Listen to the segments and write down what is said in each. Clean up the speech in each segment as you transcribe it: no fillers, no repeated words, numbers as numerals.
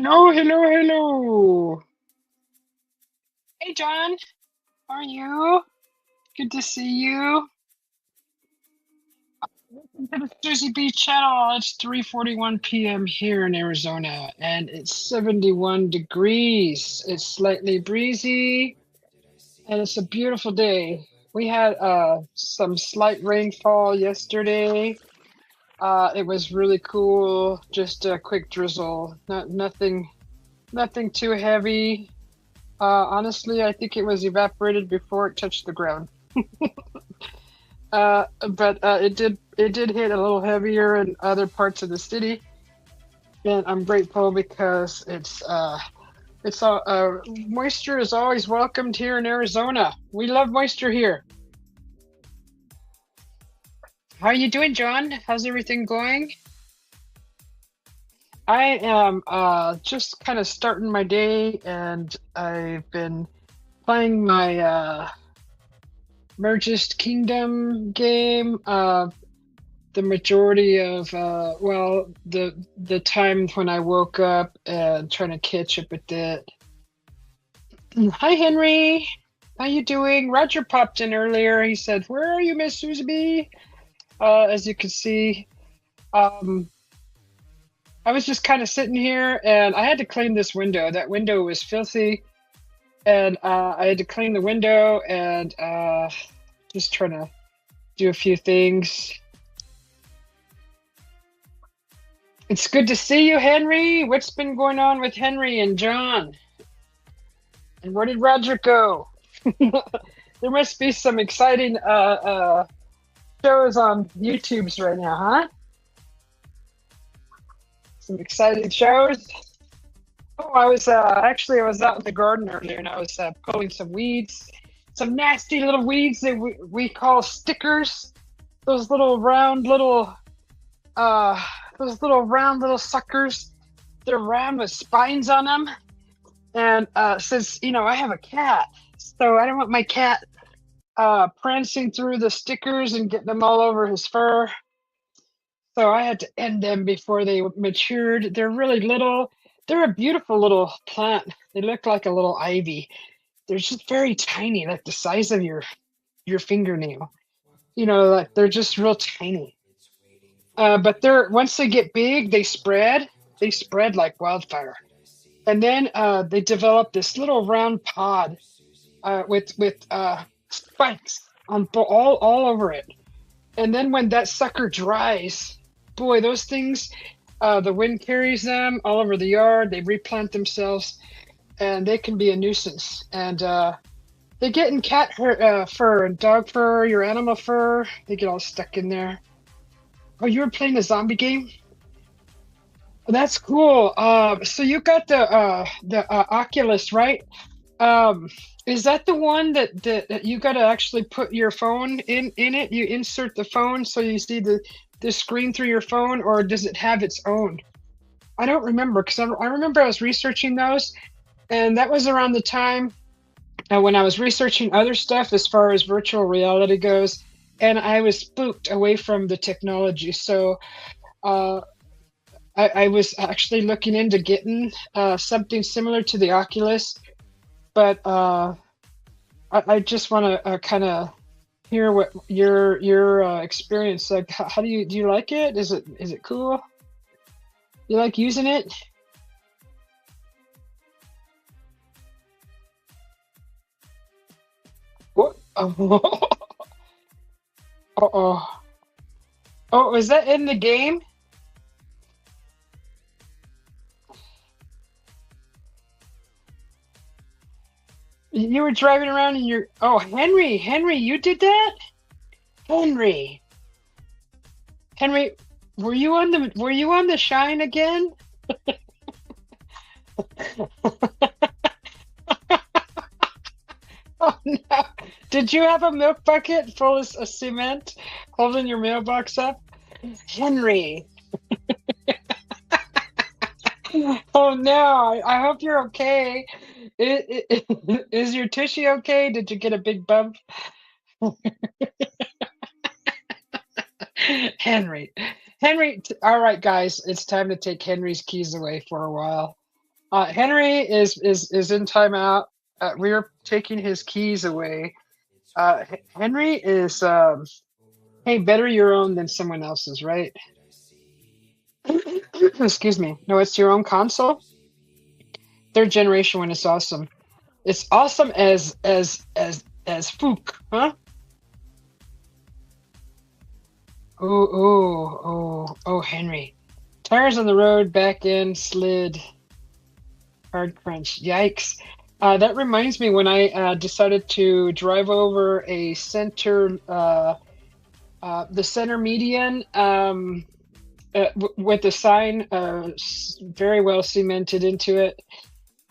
Hello, hello, hello. Hey, John. How are you? Good to see you. Welcome to the Susie B channel. It's 3:41 p.m. here in Arizona, and it's 71 degrees. It's slightly breezy, and it's a beautiful day. We had some slight rainfall yesterday. It was really cool. Just a quick drizzle. Nothing too heavy. Honestly, I think it was evaporated before it touched the ground. But it did hit a little heavier in other parts of the city, and I'm grateful because moisture is always welcomed here in Arizona. We love moisture here. How are you doing, John? How's everything going? I am just kind of starting my day, and I've been playing my Merged Kingdom game. The majority of the time when I woke up and trying to catch up with it. Hi, Henry. How you doing? Roger popped in earlier. He said, "Where are you, Miss Susie?" As you can see, um, I was just kind of sitting here, and I had to clean this window. That window was filthy, and I had to clean the window and just trying to do a few things. It's good to see you, Henry. What's been going on with Henry and John? And where did Roger go? There must be some exciting shows on YouTube's right now, huh? Some exciting shows. Oh, I was out in the garden earlier, and I was pulling some weeds, some nasty little weeds that we call stickers. Those little round little uh those little round suckers. They're round with spines on them. And since I have a cat, so I don't want my cat prancing through the stickers and getting them all over his fur. So I had to end them before they matured. They're really little. They're a beautiful little plant. They look like a little ivy. They're just very tiny, like the size of your fingernail. Like they're just real tiny. But once they get big, they spread. They spread like wildfire. And then they develop this little round pod with spikes on all over it. And then when that sucker dries, boy, those things, the wind carries them all over the yard. They replant themselves, and they can be a nuisance. And they get in cat fur and dog fur, your animal fur. They get all stuck in there. Oh, you were playing a zombie game? That's cool. So you got the Oculus, right? Um, is that the one that you got to actually put your phone in it? You insert the phone so you see the screen through your phone, or does it have its own? I don't remember because I remember I was researching those, and that was around the time when I was researching other stuff as far as virtual reality goes, and I was spooked away from the technology. So uh, I was actually looking into getting something similar to the Oculus, but I just want to kind of hear what your experience like. How do you like it? Is it cool? You like using it? What? Oh, oh, oh! Is that in the game? You were driving around in your. Oh, Henry, you did that? Henry, Henry, were you on the Shine again? Oh no! Did you have a milk bucket full of cement holding your mailbox up? Henry. Oh no! I hope you're okay. Is your tushy okay? Did you get a big bump? Henry. All right, guys, it's time to take Henry's keys away for a while. Henry is in timeout. We are taking his keys away. Henry is hey, better your own than someone else's, right? Excuse me. No, it's your own console. Third generation one is awesome. It's awesome as Fook, huh? Oh, Henry. Tires on the road, back end slid, hard crunch. Yikes. That reminds me when I decided to drive over a center, the center median, with the sign very well cemented into it.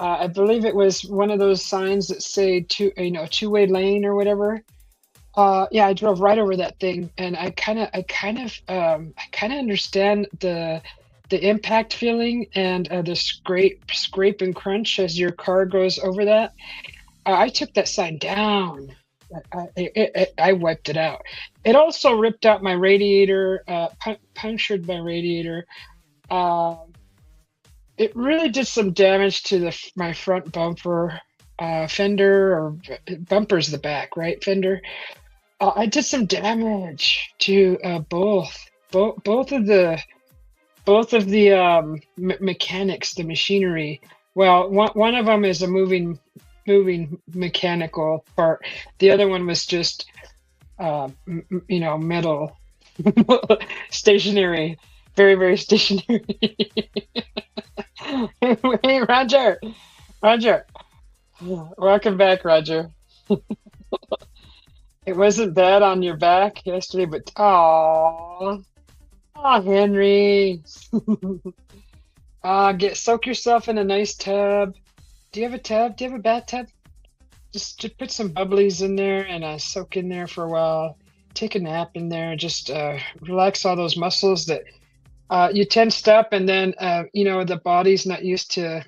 I believe it was one of those signs that say two-way lane or whatever. Yeah, I drove right over that thing, and I kind of understand the impact feeling and the scrape and crunch as your car goes over that. I took that sign down. I wiped it out. It also ripped out my radiator, punctured my radiator. Um, it really did some damage to my front bumper, fender, or bumper's the back, right? Fender. I did some damage to both of the mechanics, the machinery. Well, one of them is a moving mechanical part. The other one was just metal, stationary, very very stationary. Hey, Roger, welcome back, Roger. It wasn't bad on your back yesterday, but oh, Henry. Soak yourself in a nice tub. Do you have a tub? Do you have a bathtub? Just put some bubblies in there and soak in there for a while. Take a nap in there. Just relax all those muscles that you tensed up, and then the body's not used to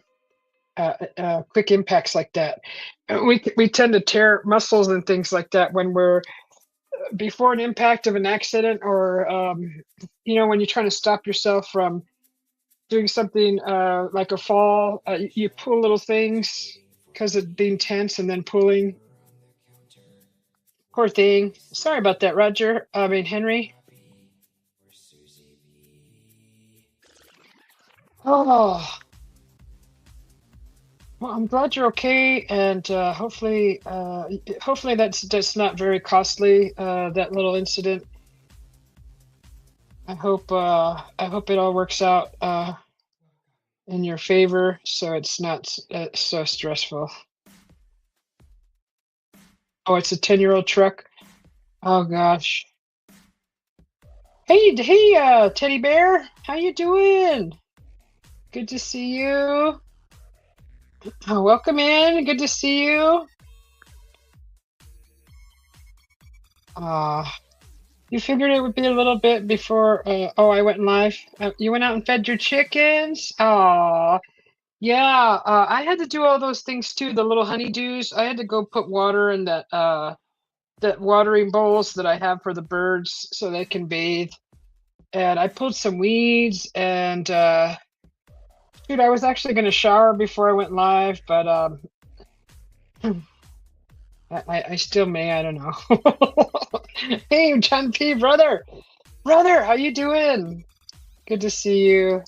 quick impacts like that. We tend to tear muscles and things like that when we're before an impact of an accident, or when you're trying to stop yourself from doing something like a fall. You pull little things because of being tense and then pulling. Poor thing. Sorry about that, Roger. I mean, Henry. Oh, well, I'm glad you're okay, and hopefully that's not very costly. That little incident. I hope it all works out in your favor, so it's not so stressful. Oh, it's a 10-year-old truck. Oh gosh. Hey, teddy bear, how you doing? Good to see you. Welcome in. Good to see you. Uh, you figured it would be a little bit before. I went live. You went out and fed your chickens. Oh, yeah. I had to do all those things too. The little honeydews. I had to go put water in that watering bowls that I have for the birds so they can bathe. And I pulled some weeds, and dude, I was actually going to shower before I went live, but I still may. I don't know. Hey, John P, brother, how you doing? Good to see you.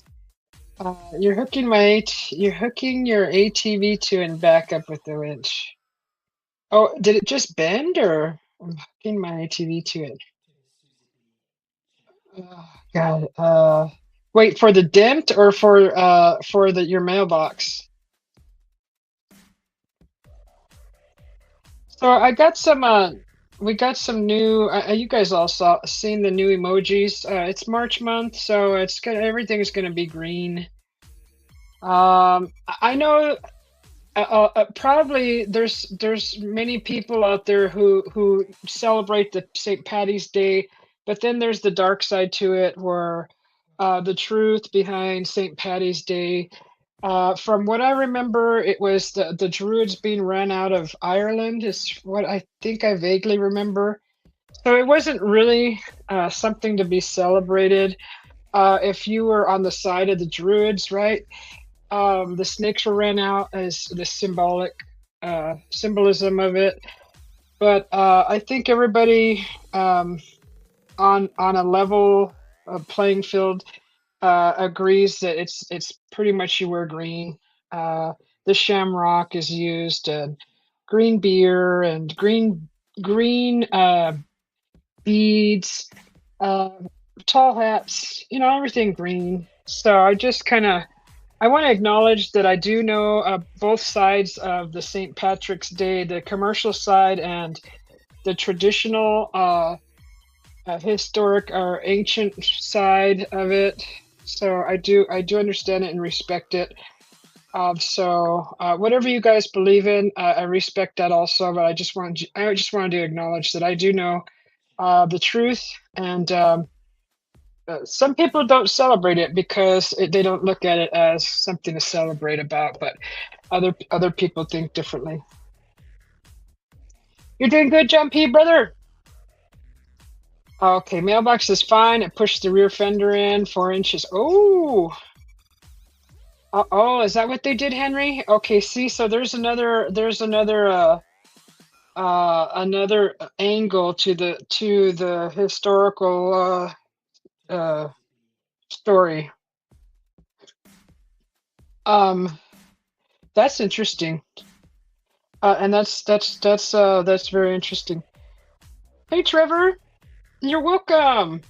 You're hooking your ATV to and back up with the winch. Oh, did it just bend, or I'm hooking my ATV to it? Oh, God. Wait, for the dent or for your mailbox? So I got some we got some new you guys all seen the new emojis. It's March month, so everything's gonna be green. I know probably there's many people out there who celebrate the St. Patty's Day, but then there's the dark side to it where the truth behind St. Patty's Day. From what I remember, it was the Druids being run out of Ireland, is what I think I vaguely remember. So it wasn't really something to be celebrated if you were on the side of the Druids, right? The snakes were ran out as the symbolism of it. But I think everybody on a level playing field agrees that it's pretty much you wear green. The shamrock is used, and green beer and green beads, uh, tall hats. You know, everything green. So I just kind of I want to acknowledge that I do know both sides of the St. Patrick's Day, the commercial side and the traditional, historic or ancient side of it. So I do understand it and respect it. Whatever you guys believe in, I respect that also. But I just wanted to acknowledge that I do know the truth, and some people don't celebrate it because they don't look at it as something to celebrate about. But other people think differently. You're doing good, John P. Brother. Okay, mailbox is fine. It pushed the rear fender in 4 inches. Oh, oh, is that what they did, Henry? Okay, see, so there's another angle to the historical story. Um, that's interesting. And that's very interesting. Hey, Trevor, you're welcome.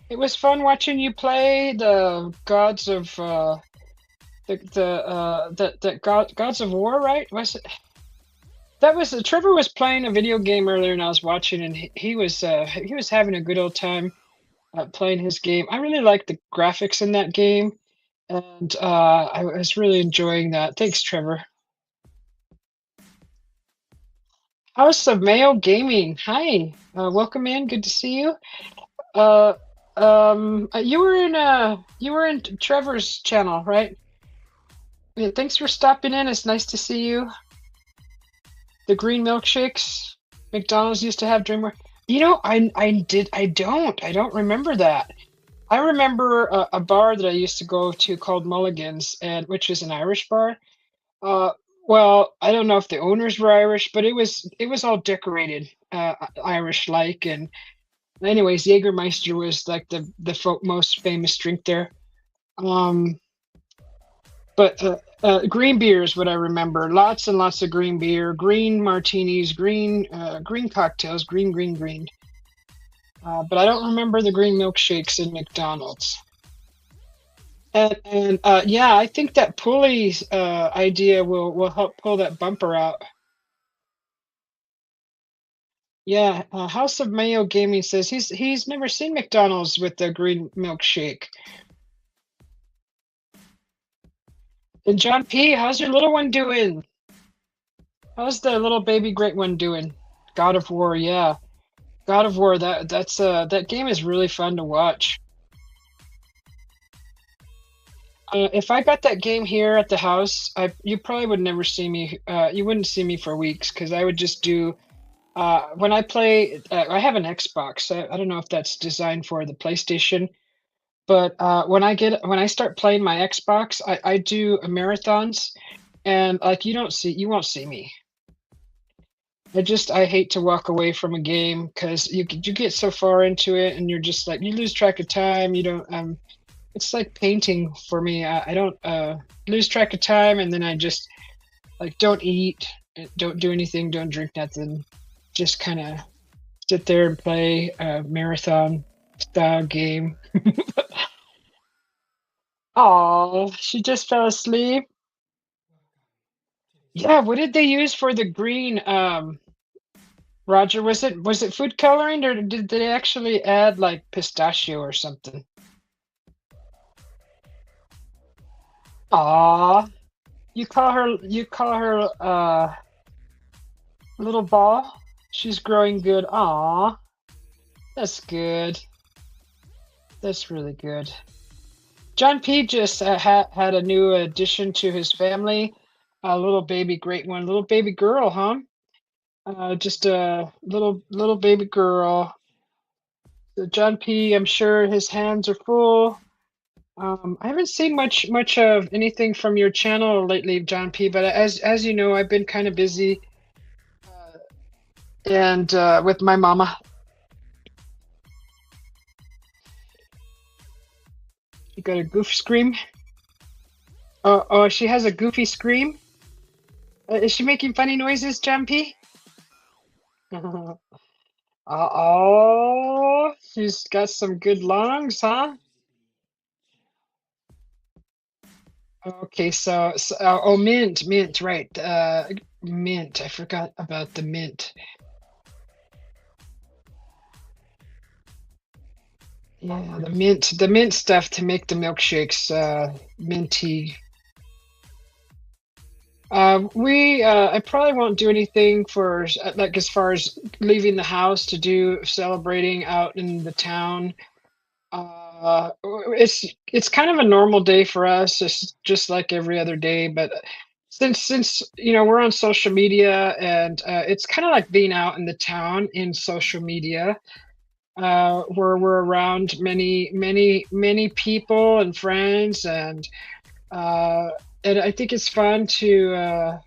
It was fun watching you play the gods of gods of war, right? Was it? That was Trevor was playing a video game earlier, and I was watching, and he was having a good old time playing his game. I really like the graphics in that game, and I was really enjoying that. Thanks, Trevor. House of Mayo Gaming. Hi, welcome in. Good to see you. Uh, you were in Trevor's channel, right? Yeah, thanks for stopping in. It's nice to see you. The green milkshakes McDonald's used to have during work. You know, I don't remember that. I remember a bar that I used to go to called Mulligan's, and which is an Irish bar. Uh, well, I don't know if the owners were Irish, but it was all decorated Irish like. And anyways, Jägermeister was like the most famous drink there. Um, but green beer is what I remember. Lots and lots of green beer, green martinis, green cocktails, green. But I don't remember the green milkshakes in McDonald's. And yeah, I think that pulley idea will help pull that bumper out. Yeah, House of Mayo Gaming says he's never seen McDonald's with the green milkshake. And John P, how's your little one doing? How's the little baby great one doing? God of War, yeah. God of War, that game is really fun to watch. If I got that game here at the house, you probably would never see me. You wouldn't see me for weeks because I would just do. When I play, I have an Xbox. I don't know if that's designed for the PlayStation, but when I start playing my Xbox, I do marathons, and like you won't see me. I hate to walk away from a game because you get so far into it and you're just like you lose track of time. You don't It's like painting for me. I don't lose track of time, and then I just like don't eat, don't do anything, don't drink nothing, just kind of sit there and play a marathon style game. Oh, she just fell asleep. Yeah, what did they use for the green? Roger, was it food coloring, or did they actually add like pistachio or something? Aw, you call her little ball? She's growing good. Aw, that's good. That's really good. John P just had a new addition to his family, a little baby great one, little baby girl, huh? Just a little baby girl. So John P, I'm sure his hands are full. I haven't seen much of anything from your channel lately, John P. But as you know, I've been kind of busy and with my mama. You got a goof scream. Oh, she has a goofy scream. Is she making funny noises, John P? Oh, she's got some good lungs, huh? Okay, oh, mint, right. Mint. I forgot about the mint. Yeah, the mint stuff to make the milkshakes minty. I probably won't do anything for like as far as leaving the house to do celebrating out in the town. It's kind of a normal day for us. It's just like every other day, but since we're on social media and it's kind of like being out in the town in social media, where we're around many people and friends, uh, and I think it's fun to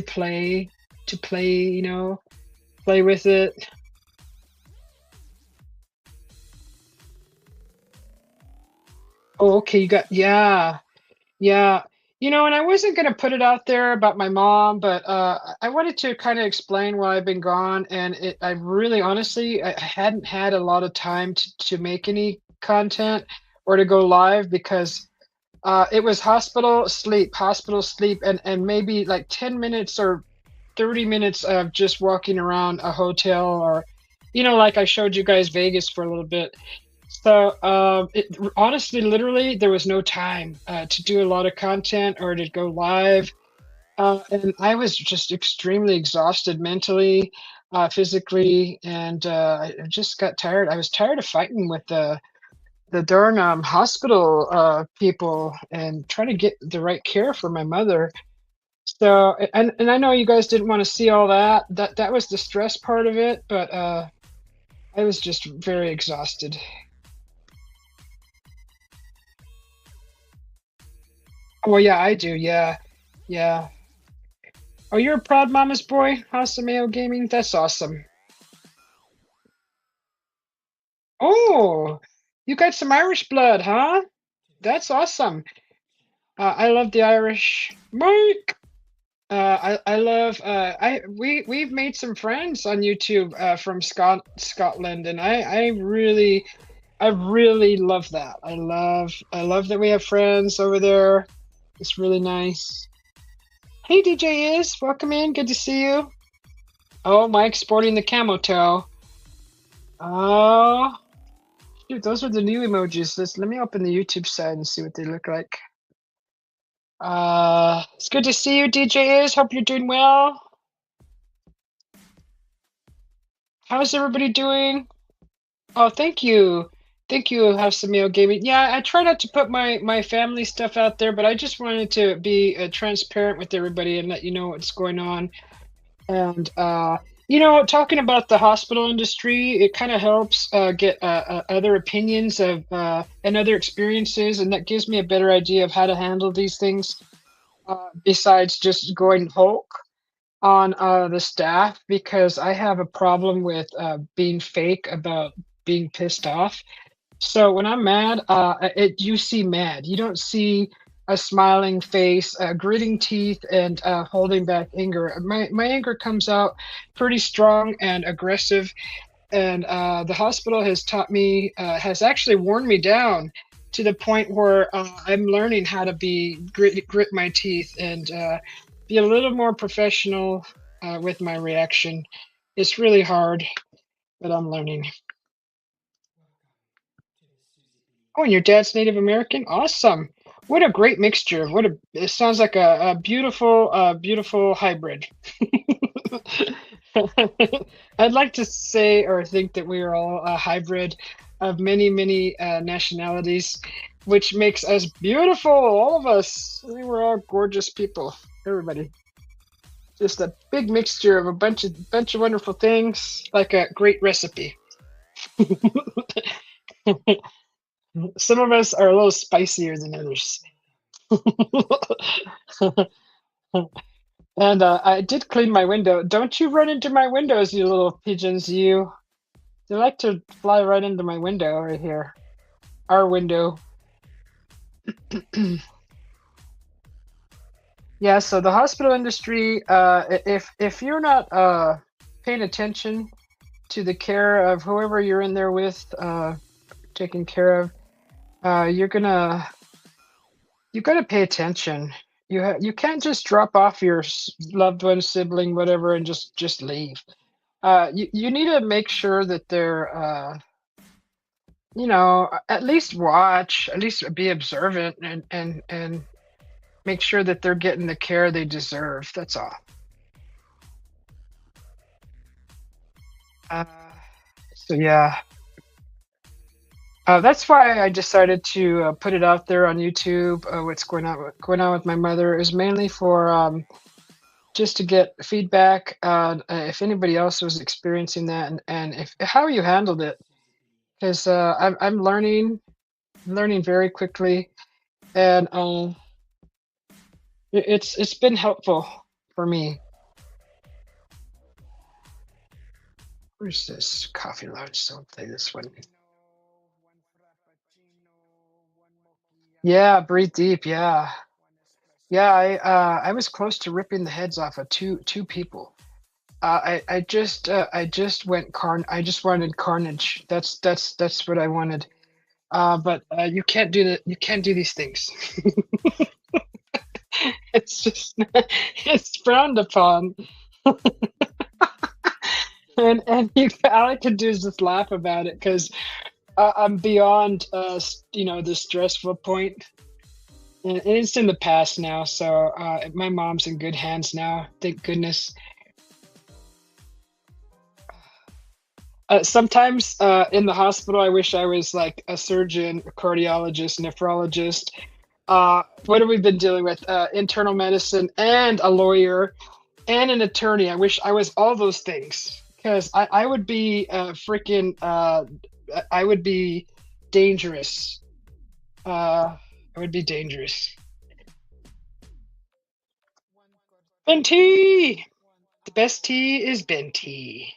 play to play, play with it. Oh, okay, you got yeah. Yeah. And I wasn't going to put it out there about my mom, but I wanted to kind of explain why I've been gone. And I really, honestly, I hadn't had a lot of time to make any content or to go live because it was hospital sleep, and maybe like 10 minutes or 30 minutes of just walking around a hotel or, like I showed you guys Vegas for a little bit. So, honestly, literally, there was no time to do a lot of content or to go live, and I was just extremely exhausted mentally, physically, and I just got tired. I was tired of fighting with the darn hospital people and trying to get the right care for my mother. So, and I know you guys didn't want to see all that. That was the stress part of it, but I was just very exhausted. Oh yeah, I do. Yeah, yeah. Oh, you're a proud mama's boy, House of Mayo Gaming. That's awesome. Oh, you got some Irish blood, huh? That's awesome. I love the Irish. Mike. I love. We've made some friends on YouTube from Scotland, and I really love that. I love that we have friends over there. It's really nice. Hey, DJ is welcome in. Good to see you. Oh, Mike sporting the camo toe. Oh, shoot, those are the new emojis. Let me open the YouTube side and see what they look like. It's good to see you, DJ is. Hope you're doing well. How's everybody doing? Oh, thank you. Thank you, Have Some Meal Gaming. Yeah, I try not to put my family stuff out there, but I just wanted to be transparent with everybody and let you know what's going on. And talking about the hospital industry, it kind of helps get other opinions of and other experiences, and that gives me a better idea of how to handle these things. Besides just going Hulk on the staff, because I have a problem with being fake about being pissed off. So when I'm mad, you see mad. You don't see a smiling face, gritting teeth, and holding back anger. My anger comes out pretty strong and aggressive, and the hospital has taught me, has actually worn me down to the point where I'm learning how to grit my teeth and be a little more professional with my reaction. It's really hard, but I'm learning. Oh, and your dad's Native American? Awesome. What a great mixture. It sounds like a beautiful, beautiful hybrid. I'd like to say or think that we are all a hybrid of many nationalities, which makes us beautiful, all of us. I mean, we're all gorgeous people, everybody. Just a big mixture of a bunch of wonderful things, like a great recipe. Some of us are a little spicier than others. And I did clean my window. Don't you run into my windows, you little pigeons, you. They like to fly right into my window right here. Our window. Yeah, so the hospital industry, if you're not paying attention to the care of whoever you're in there with, taking care of, you're gonna you gotta pay attention. You can't just drop off your loved one, sibling, whatever, and just leave. You need to make sure that they're at least watch, at least be observant, and make sure that they're getting the care they deserve. That's all. Uh, so yeah, that's why I decided to put it out there on YouTube. What's going on with my mother is mainly for just to get feedback if anybody else was experiencing that, and if how you handled it, because I'm learning very quickly, and it's been helpful for me. Where's this coffee lounge? So I'll play this one. Yeah, breathe deep. Yeah, yeah. I was close to ripping the heads off of two people. I just wanted carnage. That's what I wanted. But you can't do that. You can't do these things. It's just it's frowned upon. And all I can do is just laugh about it because I'm beyond the stressful point, and it's in the past now. So my mom's in good hands now, thank goodness. Sometimes in the hospital, I wish I was like a surgeon, a cardiologist, nephrologist. What have we been dealing with? Internal medicine and a lawyer and an attorney. I wish I was all those things because I would be freaking. I would be dangerous. I would be dangerous. Ben tea. The best tea is Ben tea.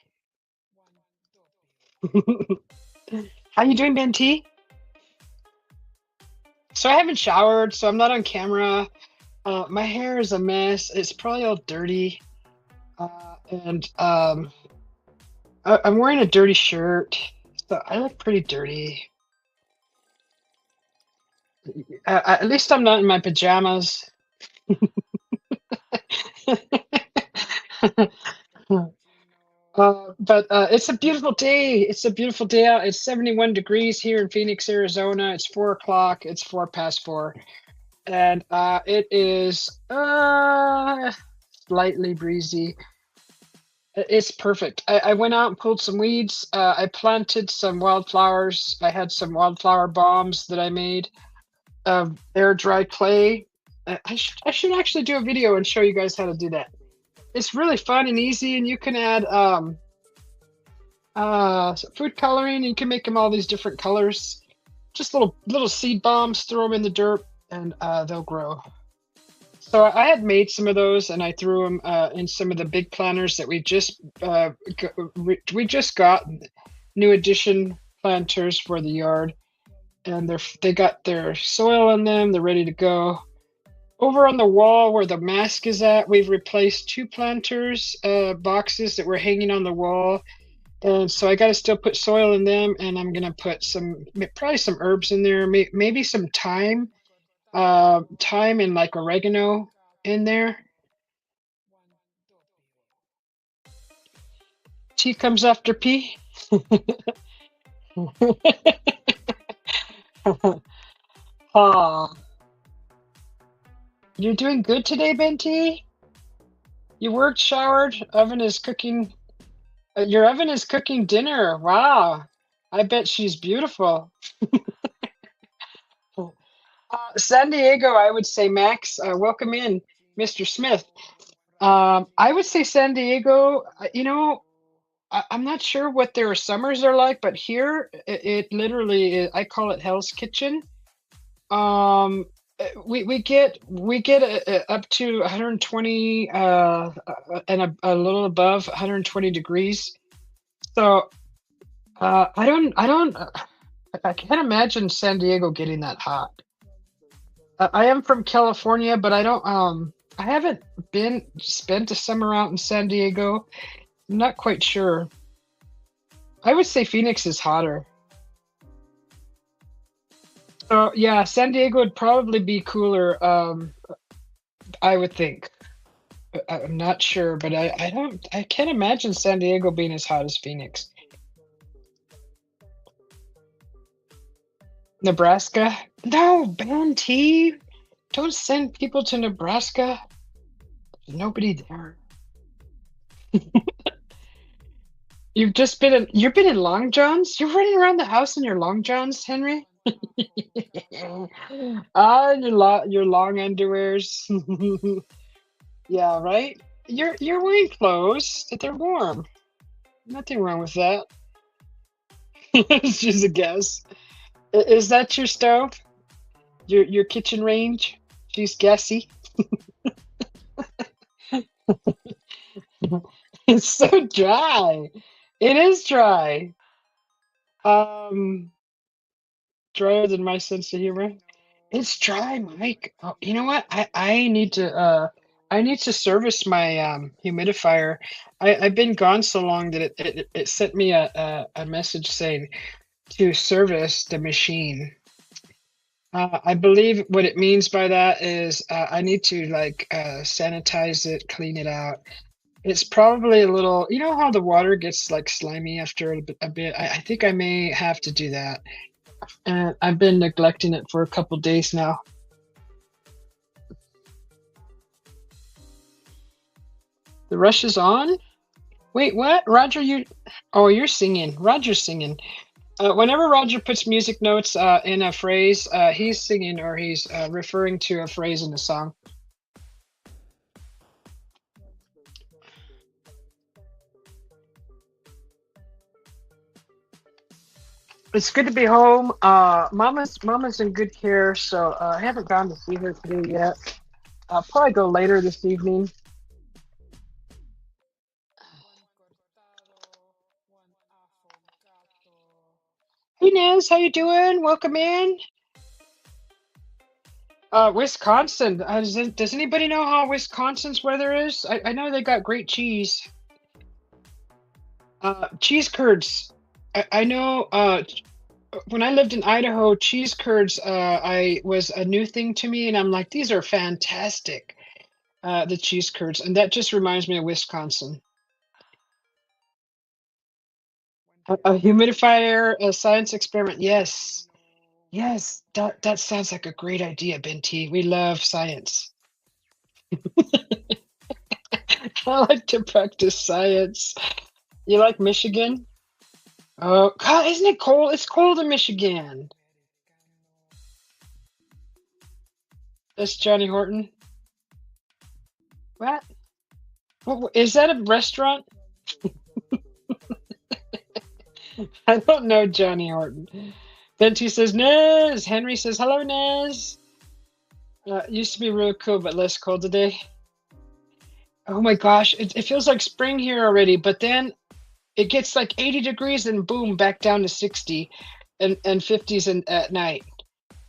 How you doing, Ben tea? So I haven't showered, so I'm not on camera. My hair is a mess. It's probably all dirty. And I'm wearing a dirty shirt, so I look pretty dirty. At least I'm not in my pajamas. But it's a beautiful day. It's a beautiful day out. It's 71 degrees here in Phoenix, Arizona. It's 4 o'clock. It's 4 past 4, and it is slightly breezy. It's perfect. I went out and pulled some weeds. I planted some wildflowers. I had some wildflower bombs that I made of air dry clay. I should actually do a video and show you guys how to do that. It's really fun and easy, and you can add food coloring. You can make them all these different colors. Just little seed bombs. Throw them in the dirt, and they'll grow. So I had made some of those, and I threw them in some of the big planters that we just got new addition planters for the yard, and they got their soil in them. They're ready to go. Over on the wall where the mask is at, we've replaced two planters boxes that were hanging on the wall, and so I got to still put soil in them, and I'm gonna put probably some herbs in there, maybe some thyme and like oregano in there. T comes after P. Aw, you're doing good today, Benti? You worked, showered, oven is cooking. Your oven is cooking dinner. Wow. I bet she's beautiful. San Diego, I would say, Max, welcome in, Mr. Smith. I would say San Diego, I'm not sure what their summers are like, but here it literally I call it Hell's Kitchen. Um, we get up to 120 and a little above 120 degrees. So I can't imagine San Diego getting that hot. I am from California, but I haven't been spent a summer out in San Diego. I'm not quite sure. I would say Phoenix is hotter. So yeah, San Diego would probably be cooler. I would think. I'm not sure, but I can't imagine San Diego being as hot as Phoenix. Nebraska? No, ban T. Don't send people to Nebraska. There's nobody there. You've been in long johns? You're running around the house in your long johns, Henry? Ah, your long underwears. Yeah, right? You're wearing clothes that they're warm. Nothing wrong with that. It's just a guess. Is that your stove? Your kitchen range? She's gassy. It's so dry. It is dry. Um, drier than my sense of humor. It's dry, Mike. Oh, you know what? I need to service my humidifier. I've been gone so long that it sent me a message saying to service the machine. I believe what it means by that is I need to like sanitize it, clean it out. It's probably a little, you know how the water gets like slimy after a bit. I think I may have to do that. And I've been neglecting it for a couple days now. The rush is on? Wait, what? Roger, oh, you're singing. Roger's singing. Whenever Roger puts music notes in a phrase, he's singing or he's referring to a phrase in the song. It's good to be home. Mama's in good care, so I haven't gone to see her today yet. I'll probably go later this evening. Hey Naz, how you doing? Welcome in. Wisconsin. Does anybody know how Wisconsin's weather is? I know they got great cheese. Cheese curds. I know. When I lived in Idaho, cheese curds. I was a new thing to me, and I'm like, these are fantastic. The cheese curds, and that just reminds me of Wisconsin. A humidifier, a science experiment. Yes, yes. That sounds like a great idea, Binti. We love science. I like to practice science. You like Michigan? Oh, God, isn't it cold? It's cold in Michigan. That's Johnny Horton. What? Is that a restaurant? I don't know Johnny Horton. Benti says, Nez. Henry says, hello, Nez. Used to be real cool, but less cold today. Oh my gosh, it feels like spring here already, but then it gets like 80 degrees and boom, back down to 60 and 50s at night.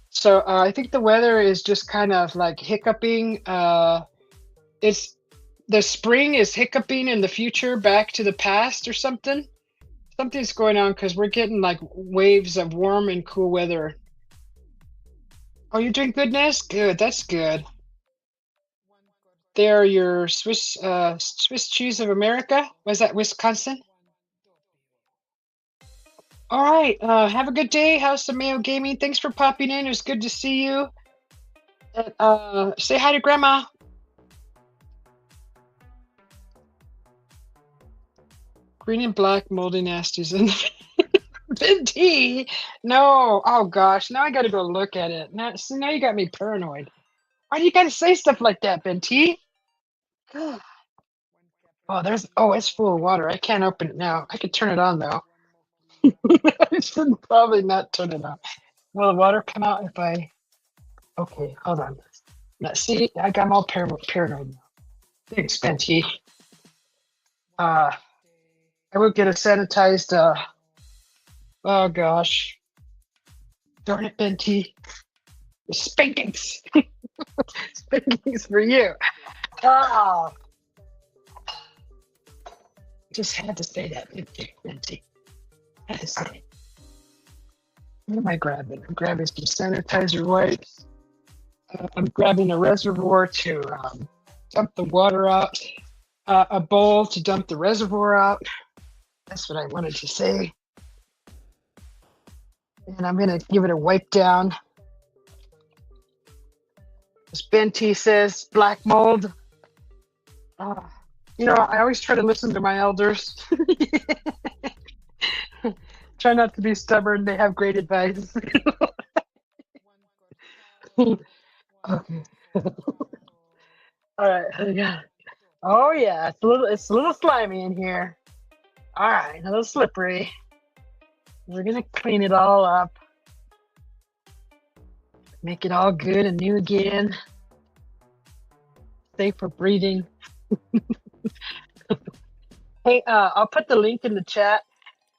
So I think the weather is just kind of like hiccuping. It's the spring is hiccuping in the future back to the past or something. Something's going on because we're getting like waves of warm and cool weather. Oh, you're doing good, Ness? Good, that's good. They're your Swiss cheese of America. Was that Wisconsin? All right. Have a good day, House of Mayo Gaming. Thanks for popping in. It was good to see you. And, say hi to Grandma. Green and black moldy nasties in the tea. No. Oh gosh. Now I got to go look at it. Now you got me paranoid. Why do you got to say stuff like that, Ben T? God. Oh, it's full of water. I can't open it now. I could turn it on though. I should probably not turn it on. Will the water come out if I? Okay, hold on. Now, see, I'm all paranoid now. Thanks, Benty. I will get a sanitized. Oh gosh, darn it, Benty. Spankings, spankings for you. Oh, just had to say that, Benty. Had to say it. What am I grabbing? I'm grabbing some sanitizer wipes. I'm grabbing a reservoir to dump the water out, a bowl to dump the reservoir out. That's what I wanted to say. And I'm going to give it a wipe down. As Ben T says, black mold. I always try to listen to my elders. Try not to be stubborn. They have great advice. Okay. All right. Yeah. Oh yeah, it's a little slimy in here. All right, a little slippery. We're gonna clean it all up, make it all good and new again. Safe for breathing. Hey, I'll put the link in the chat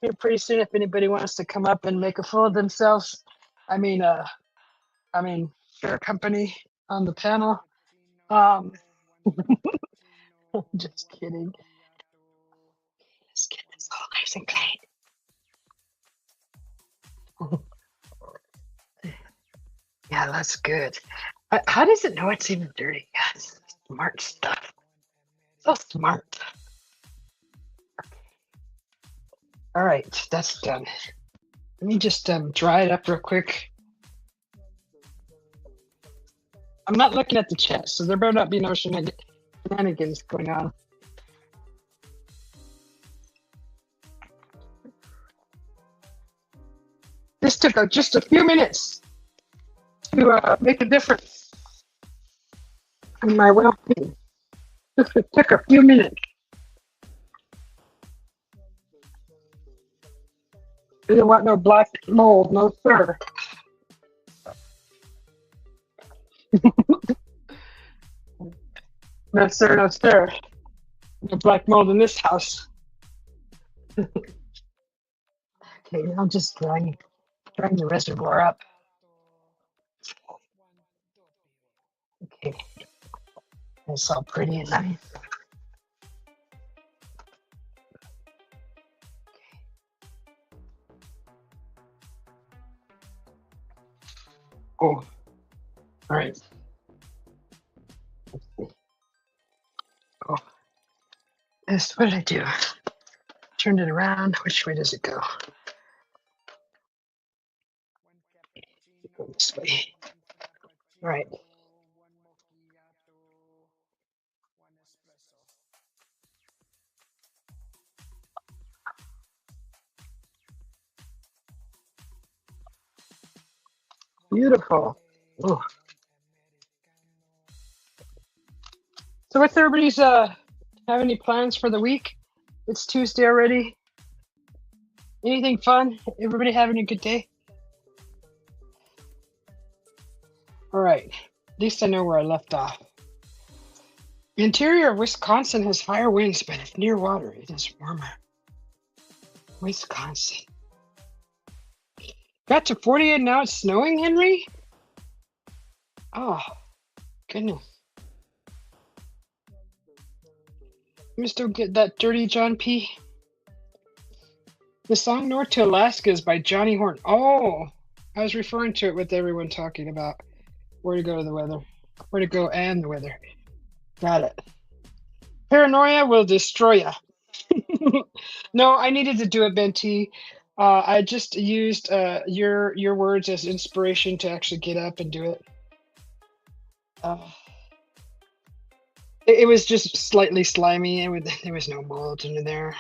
here pretty soon if anybody wants to come up and make a fool of themselves. I mean, share company on the panel. Just kidding. Let's get this all nice and clean. Yeah, that's good. How does it know it's even dirty? Yes, smart stuff. So smart. All right, that's done. Let me just dry it up real quick. I'm not looking at the chat, so there better not be no shenanigans going on. This took just a few minutes to make a difference in my well-being. It took a few minutes. You don't want no black mold, no sir. No sir, no sir. No black mold in this house. Okay, now I'm just drying the reservoir up. Okay, it's all pretty and nice. Oh, all right. Oh, what did I do? Turned it around. Which way does it go? Go this way. All right. Beautiful. Oh. So what's everybody's have any plans for the week? It's Tuesday already. Anything fun? Everybody having a good day? All right. At least I know where I left off. The interior of Wisconsin has higher winds, but if near water, it is warmer. Wisconsin. Got to 48 and now it's snowing, Henry? Oh, goodness. You still get that dirty John P. The song North to Alaska is by Johnny Horton. Oh, I was referring to it with everyone talking about where to go to the weather. Where to go and the weather. Got it. Paranoia will destroy you. No, I needed to do it, Benty. I just used your words as inspiration to actually get up and do it. It was just slightly slimy, and there was no mold in there.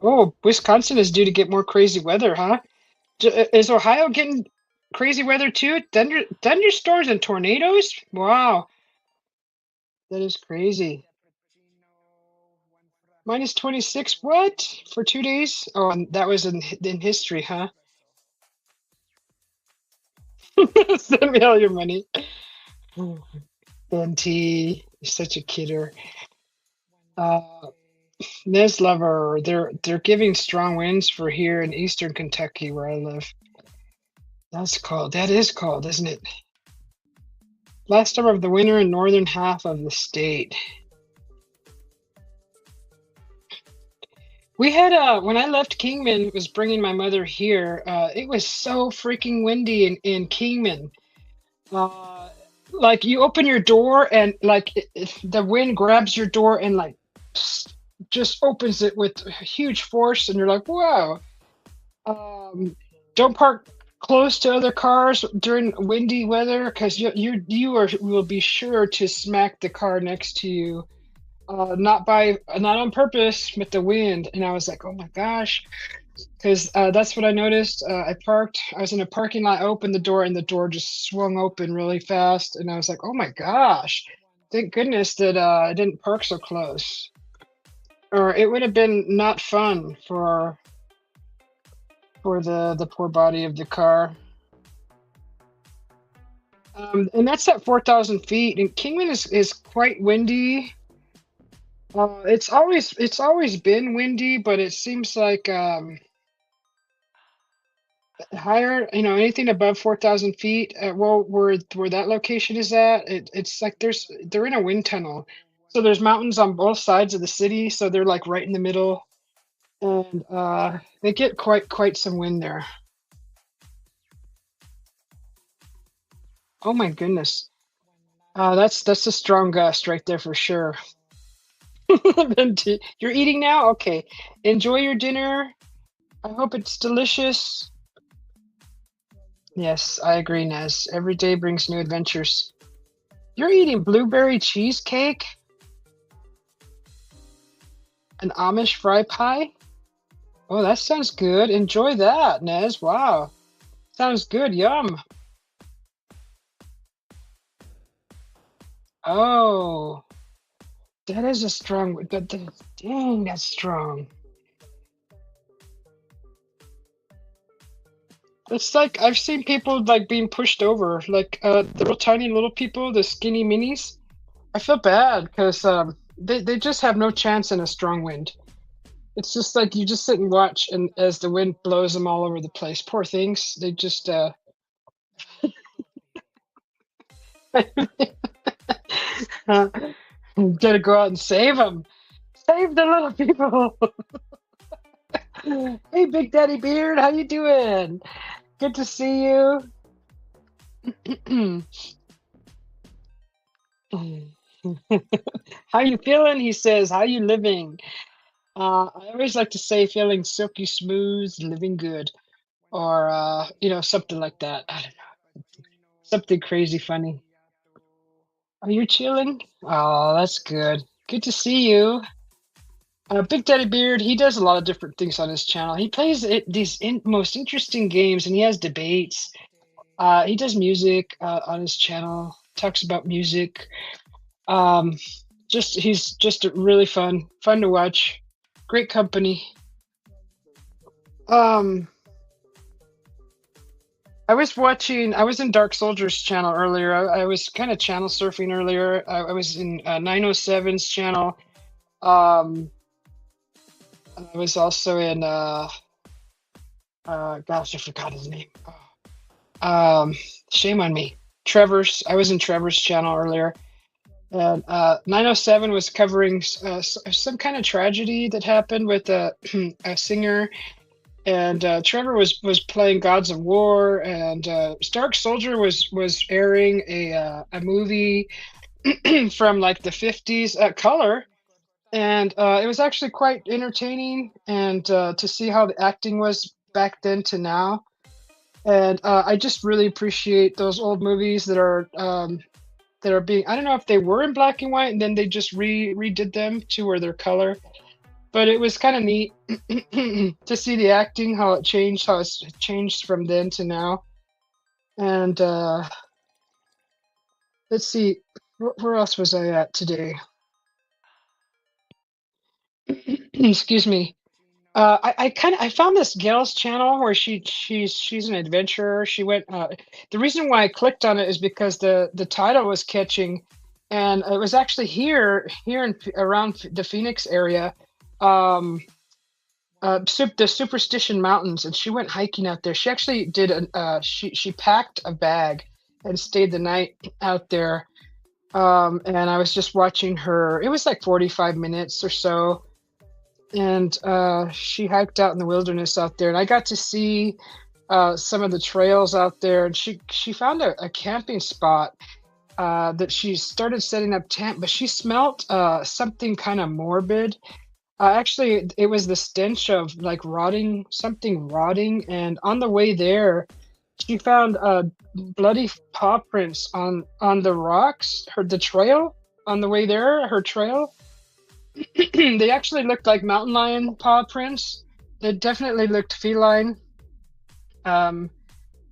Oh, Wisconsin is due to get more crazy weather, huh? Is Ohio getting crazy weather too? Thunderstorms and tornadoes? Wow, that is crazy. Minus 26, what? For 2 days? Oh, and that was in history, huh? Send me all your money. NT, you're such a kidder. Uh, Nez Lover, they're giving strong winds for here in eastern Kentucky where I live. That's cold. That is cold, isn't it? Last summer of the winter in northern half of the state. We had when I left Kingman, was bringing my mother here. It was so freaking windy in Kingman. Uh, like you open your door and like the wind grabs your door and like just opens it with huge force, and you're like, "Whoa!" Um, don't park close to other cars during windy weather because will be sure to smack the car next to you. Not on purpose, with the wind. And I was like, oh my gosh, because that's what I noticed. I was in a parking lot, I opened the door, and the door just swung open really fast. And I was like, oh my gosh, thank goodness that I didn't park so close, or it would have been not fun for the poor body of the car. And that's at 4,000 feet. And Kingman is quite windy. It's always been windy, but it seems like higher, anything above 4,000 feet. Well, where that location is at, it's like they're in a wind tunnel, so there's mountains on both sides of the city, so they're like right in the middle, and they get quite some wind there. Oh my goodness, that's a strong gust right there for sure. You're eating now? Okay, enjoy your dinner. I hope it's delicious. Yes, I agree, Nez. Every day brings new adventures. You're eating blueberry cheesecake? An Amish fry pie? Oh, that sounds good. Enjoy that, Nez. Wow. Sounds good. Yum. Oh, that is a strong, dang, that's strong. It's like I've seen people like being pushed over, like the little tiny little people, the skinny minis. I feel bad because they just have no chance in a strong wind. It's just like you just sit and watch, and as the wind blows them all over the place. Poor things. They just gotta go out and save them. Save the little people. Hey, Big Daddy Beard, how you doing? Good to see you. How you feeling? He says. How you living? I always like to say feeling silky smooth, living good, or something like that. I don't know, something crazy funny. Are you chilling? Oh, that's good. Good to see you. Big Daddy Beard, he does a lot of different things on his channel. He plays these most interesting games, and he has debates. He does music on his channel, talks about music. Um, he's just really fun to watch. Great company. Um, I was in Dark Soldier's channel earlier. I was kind of channel surfing earlier. I was in 907's channel. Um, I was also in gosh, I forgot his name. Shame on me. I was in Trevor's channel earlier. And 907 was covering some kind of tragedy that happened with a singer, and Trevor was playing Gods of War, and Stark Soldier was airing a movie from like the 50s at color, and it was actually quite entertaining, and to see how the acting was back then to now. And I just really appreciate those old movies that are being, I don't know if they were in black and white and then they just redid them to where they're color, but it was kind of neat to see the acting, how it's changed from then to now. And let's see, where else was I at today? Excuse me. I kind of I found this gal's channel where she's an adventurer. She went. The reason why I clicked on it is because the title was catching, and it was actually here in around the Phoenix area, um, the Superstition Mountains, and she went hiking out there. She actually did an she packed a bag and stayed the night out there. And I was just watching her. It was like 45 minutes or so, and she hiked out in the wilderness out there, and I got to see some of the trails out there. And she found a camping spot that she started setting up tent, but she smelt something kind of morbid. Actually, it was the stench of like rotting, something rotting. And on the way there, she found bloody paw prints on the rocks. The trail on the way there, her trail. They actually looked like mountain lion paw prints. They definitely looked feline. Um,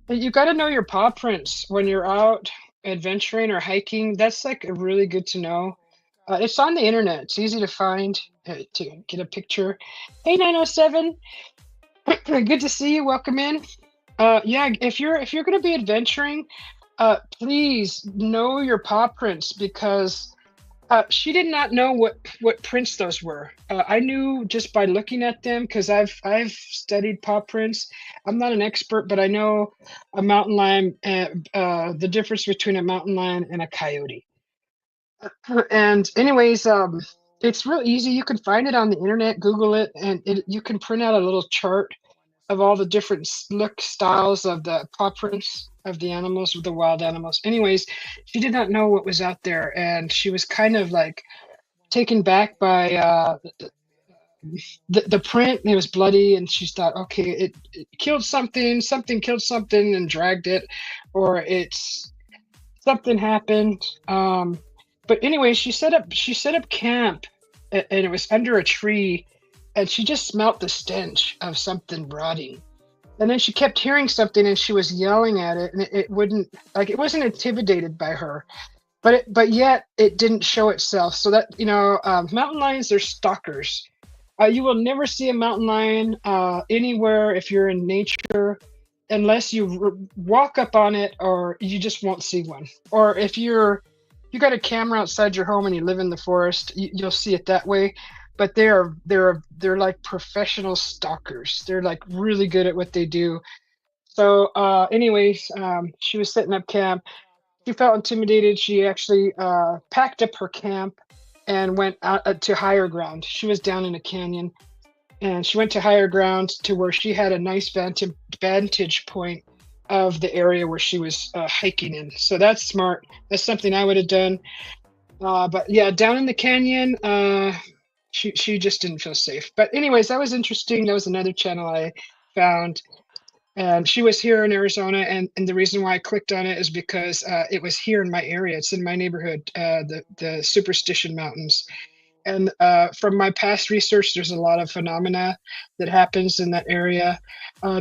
you got to know your paw prints when you're out adventuring or hiking. That's like really good to know. It's on the internet. It's easy to find to get a picture. Hey, 907. Good to see you. Welcome in. Yeah, if you're going to be adventuring, please know your paw prints because she did not know what prints those were. I knew just by looking at them because I've studied paw prints. I'm not an expert, but I know a mountain lion, the difference between a mountain lion and a coyote. And anyways, it's real easy. You can find it on the internet, Google it, and you can print out a little chart of all the different look styles of the paw prints of the animals, of the wild animals. Anyways, she did not know what was out there, and she was kind of like taken back by the print. It was bloody, and she thought, okay, it killed something, something killed something and dragged it, or it's something happened. But anyway, she set up camp, and it was under a tree, and she just smelt the stench of something rotting. And then she kept hearing something, and she was yelling at it, and it wouldn't like it wasn't intimidated by her, but yet it didn't show itself. So that mountain lions, they're stalkers. You will never see a mountain lion anywhere if you're in nature, unless you walk up on it, or you just won't see one. Or if you got a camera outside your home and you live in the forest, you'll see it that way. But they're like professional stalkers. They're like really good at what they do. So, anyways, she was setting up camp. She felt intimidated. She actually packed up her camp and went out to higher ground. She was down in a canyon, and she went to higher ground to where she had a nice vantage point of the area where she was hiking in. So that's smart. That's something I would have done. But yeah, down in the canyon, she just didn't feel safe. But anyways, that was interesting. That was another channel I found. And she was here in Arizona, and the reason why I clicked on it is because it was here in my area. It's in my neighborhood, the Superstition Mountains. And from my past research, there's a lot of phenomena that happens in that area.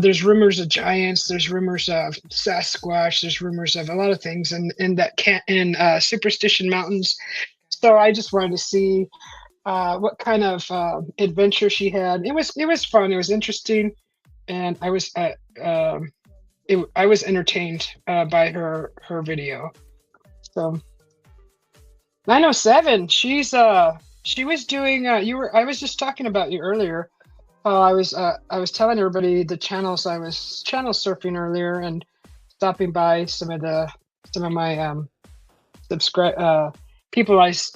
There's rumors of giants. There's rumors of Sasquatch. There's rumors of a lot of things in that in Superstition Mountains. So I just wanted to see what kind of adventure she had. It was fun. It was interesting, and I was entertained by her video. So 907, she was doing I was just talking about you earlier. I was telling everybody the channels I was channel surfing earlier and stopping by some of my subscribe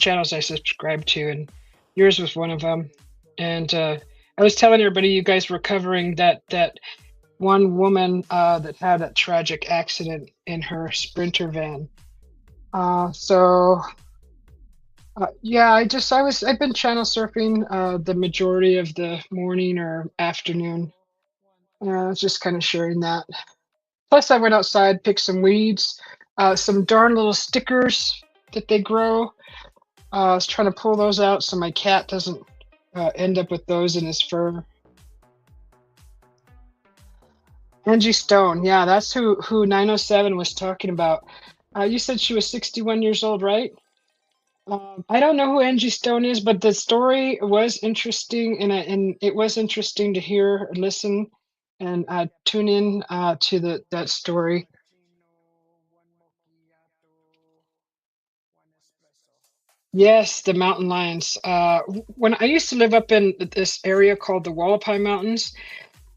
channels I subscribe to, and yours was one of them. And I was telling everybody you guys were covering that one woman that had a tragic accident in her Sprinter van. So yeah, I've been channel surfing the majority of the morning or afternoon. I was just kind of sharing that. Plus, I went outside, picked some weeds, some darn little stickers that they grow. I was trying to pull those out so my cat doesn't end up with those in his fur. Angie Stone. Yeah, that's who 907 was talking about. You said she was 61 years old, right? I don't know who Angie Stone is, but the story was interesting, and it was interesting to hear, listen, and tune in to that story. Yes, the mountain lions. When I used to live up in this area called the Wallapai Mountains,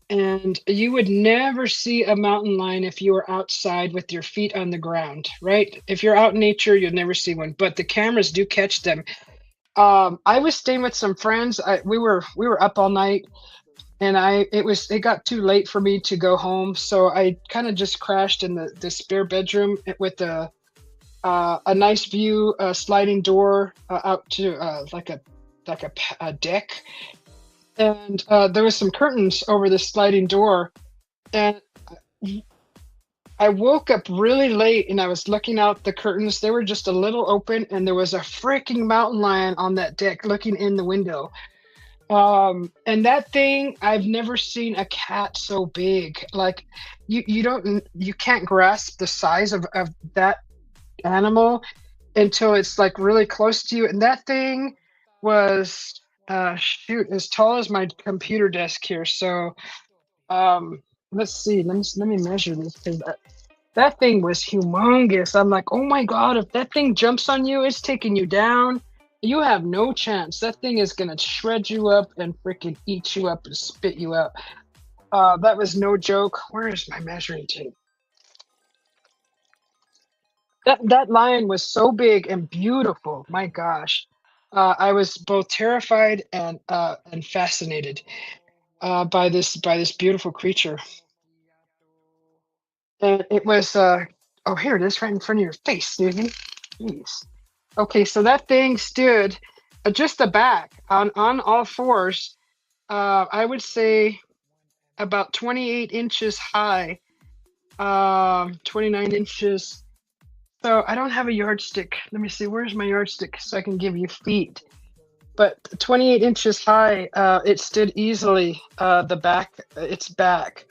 and you would never see a mountain lion if you were outside with your feet on the ground, right? If you're out in nature, you'll never see one, but the cameras do catch them. I was staying with some friends. We were up all night, and it got too late for me to go home, so I kind of just crashed in the spare bedroom with a nice view, a sliding door out to a deck, and there was some curtains over the sliding door, and I woke up really late and I was looking out the curtains. They were just a little open, and there was a freaking mountain lion on that deck looking in the window. And that thing, I've never seen a cat so big. Like you can't grasp the size of that animal until it's like really close to you. And that thing was shoot, as tall as my computer desk here. So let's see, let me measure this, because that thing was humongous. I'm like, oh my God, if that thing jumps on you, it's taking you down. You have no chance. That thing is gonna shred you up and freaking eat you up and spit you out. That was no joke. Where is my measuring tape? That lion was so big and beautiful. My gosh. I was both terrified and fascinated by this beautiful creature. And it was oh, here it is, right in front of your face, Susie. Jeez. Okay, so that thing stood just the back on all fours. I would say about 28 inches high, 29 inches. So I don't have a yardstick. Let me see, where's my yardstick so I can give you feet. But 28 inches high, it stood easily. Its back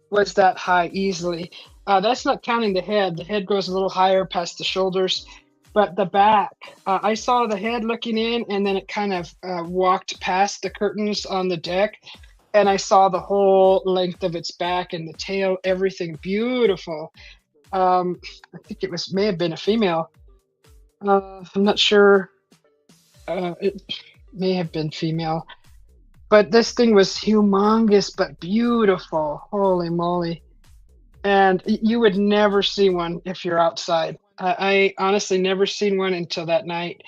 was that high easily. That's not counting the head. The head goes a little higher past the shoulders, but the back, I saw the head looking in, and then it kind of walked past the curtains on the deck, and I saw the whole length of its back and the tail, everything beautiful. I think may have been a female. I'm not sure. It may have been female, but this thing was humongous but beautiful. Holy moly! And you would never see one if you're outside. I honestly never seen one until that night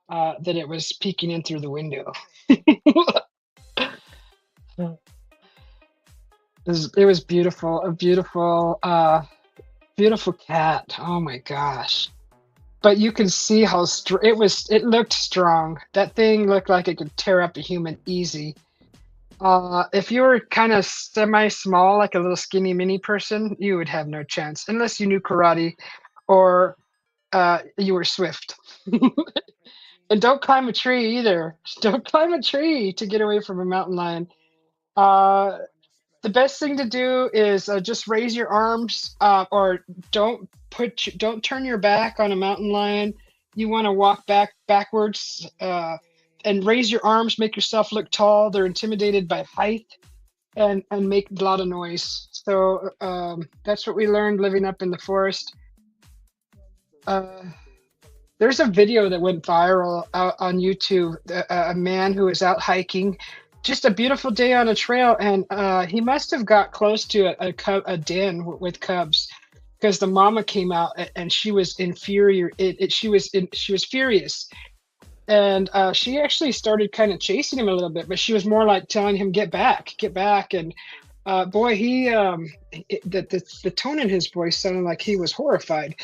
that it was peeking in through the window. It was beautiful, a beautiful cat. Oh my gosh. But you can see how it looked strong. That thing looked like it could tear up a human easy. If you were kind of semi-small, like a little skinny mini person, you would have no chance unless you knew karate or you were swift. And don't climb a tree either. Don't climb a tree to get away from a mountain lion. Uh, the best thing to do is just raise your arms, or don't turn your back on a mountain lion. You want to walk backwards, and raise your arms, make yourself look tall. They're intimidated by height, and make a lot of noise. So that's what we learned living up in the forest. Uh, there's a video that went viral out on YouTube. A man who was out hiking, just a beautiful day on a trail, and he must have got close to a den with cubs, because the mama came out, and she was infuriated. She was furious, and she actually started kind of chasing him a little bit, but she was more like telling him, get back. And boy, the tone in his voice sounded like he was horrified.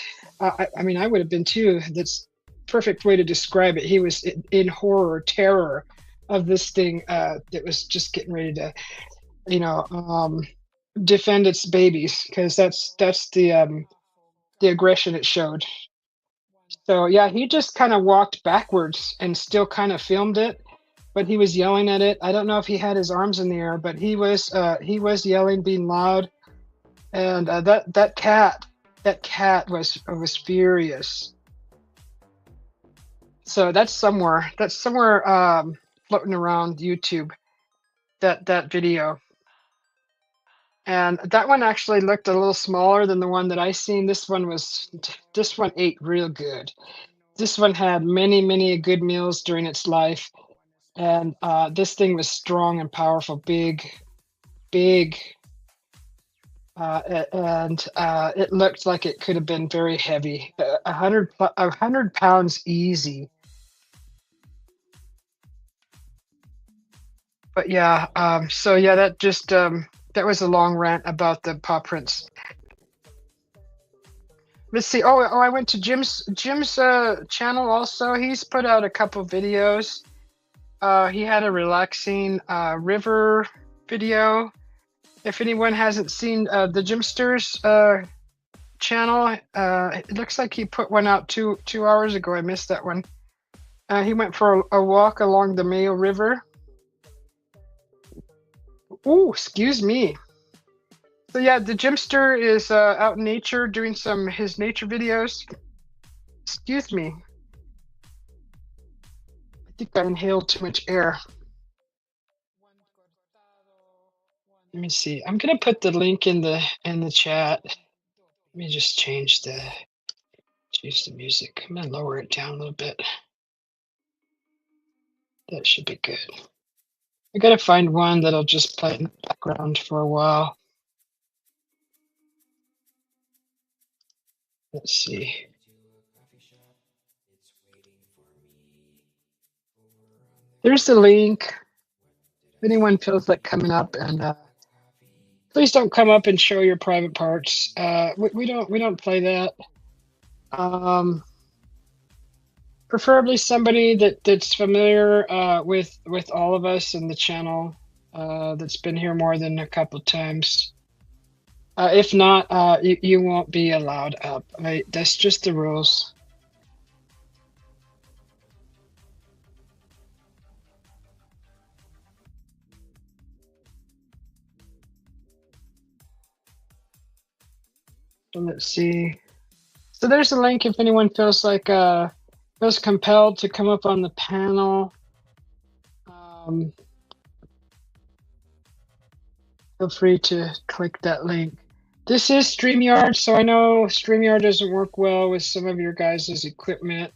I mean, I would have been too. That's perfect way to describe it. He was in horror, terror of this thing that was just getting ready to, you know, defend its babies, because that's the aggression it showed. So yeah, he just kind of walked backwards and still kind of filmed it, but he was yelling at it. I don't know if he had his arms in the air, but he was yelling, being loud. and that cat was furious. So that's somewhere floating around YouTube, that video. And that one actually looked a little smaller than the one that I seen. This one ate real good. This one had many, many good meals during its life, and this thing was strong and powerful, big, big, and it looked like it could have been very heavy, 100 pounds easy. But yeah, so yeah, that was a long rant about the paw prints. Let's see. Oh, I went to Jim's channel also. He's put out a couple videos. He had a relaxing river video. If anyone hasn't seen the Jimsters channel, it looks like he put one out 2 hours ago. I missed that one. He went for a walk along the Mayo River. Oh, excuse me. So yeah, the Jimster is out in nature doing his nature videos. Excuse me. I think I inhaled too much air. Let me see. I'm gonna put the link in the chat. Let me just change the music. I'm gonna lower it down a little bit. That should be good. I gotta find one that'll just play in the background for a while. Let's see. There's the link. If anyone feels like coming up, and please don't come up and show your private parts. We don't play that. Preferably somebody that's familiar with all of us in the channel, that's been here more than a couple times. If not, you won't be allowed up. Right? That's just the rules. So let's see. So there's a link if anyone feels compelled to come up on the panel. Feel free to click that link. This is StreamYard, so I know StreamYard doesn't work well with some of your guys' equipment.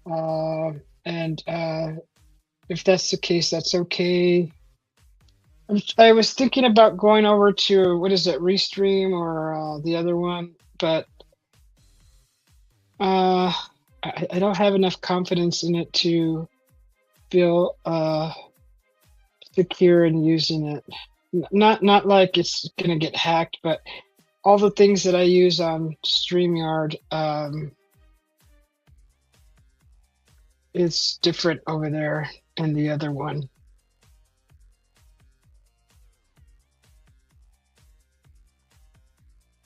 And if that's the case, that's okay. I was thinking about going over to, what is it, Restream or the other one, but I don't have enough confidence in it to feel secure in using it. Not like it's gonna get hacked, but all the things that I use on StreamYard, it's different over there in the other one.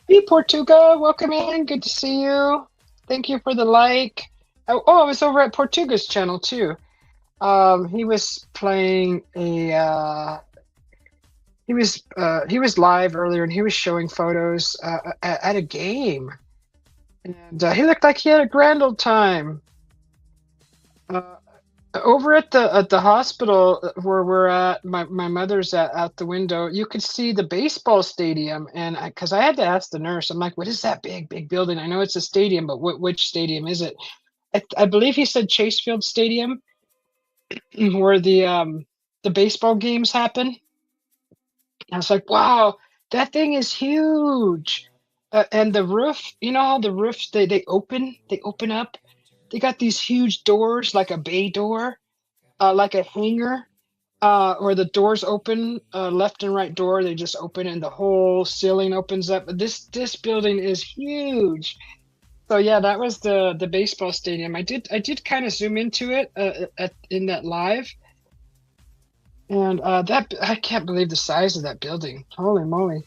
Hey, Portuga, welcome in. Good to see you. Thank you for the like. Oh, I was over at Portuga's channel too. He was playing he was live earlier, and he was showing photos at a game, and he looked like he had a grand old time. Over at the hospital where we're at, my mother's at out the window. You could see the baseball stadium, and because I had to ask the nurse, I'm like, "What is that big building? I know it's a stadium, but which stadium is it?" I believe he said Chase Field Stadium, where the baseball games happen. I was like, "Wow, that thing is huge!" And the roof, you know how the roofs they open up. They got these huge doors, like a bay door, like a hangar, where the doors open, left and right door. They just open, and the whole ceiling opens up. This building is huge. So yeah, that was the baseball stadium. I did kind of zoom into it in that live, and that I can't believe the size of that building. Holy moly!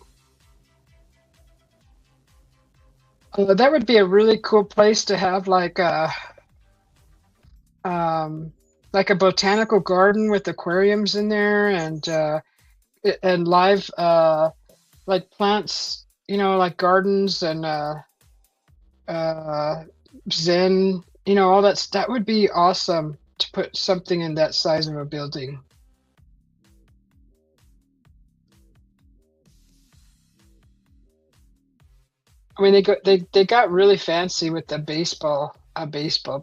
That would be a really cool place to have like a botanical garden with aquariums in there, and live like plants like gardens and uh, Zen, all that would be awesome to put something in that size of a building. I mean, they got really fancy with the baseball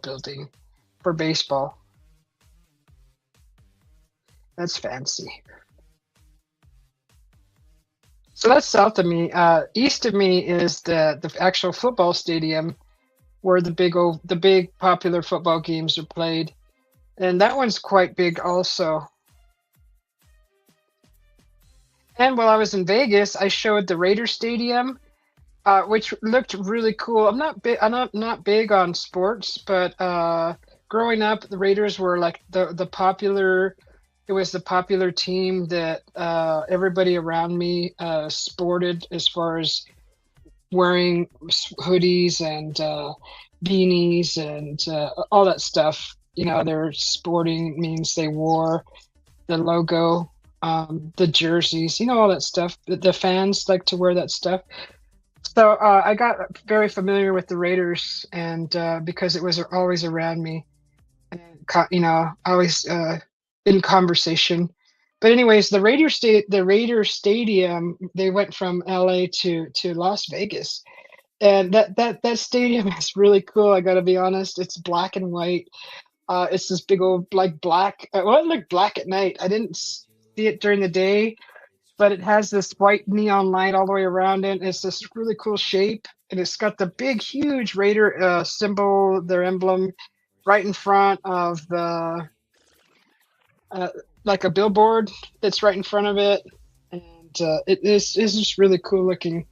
building for baseball. That's fancy. So that's south of me. East of me is the actual football stadium where the big popular football games are played, and that one's quite big also. And while I was in Vegas, I showed the Raider Stadium, which looked really cool. I'm not big on sports, but growing up, the Raiders were like the popular. It was the popular team that everybody around me sported, as far as wearing hoodies and beanies and all that stuff. Their sporting means they wore the logo, the jerseys, all that stuff. The fans like to wear that stuff. So I got very familiar with the Raiders, and because it was always around me, and always in conversation. But anyways, the Raider Stadium, they went from LA to Las Vegas, and that stadium is really cool. I got to be honest, it's black and white. It's this big old like black. Well, it looked black at night. I didn't see it during the day, but it has this white neon light all the way around it. It's this really cool shape, and it's got the big, huge Raider symbol, their emblem, right in front of the uh, like a billboard that's right in front of it, and it's just really cool looking.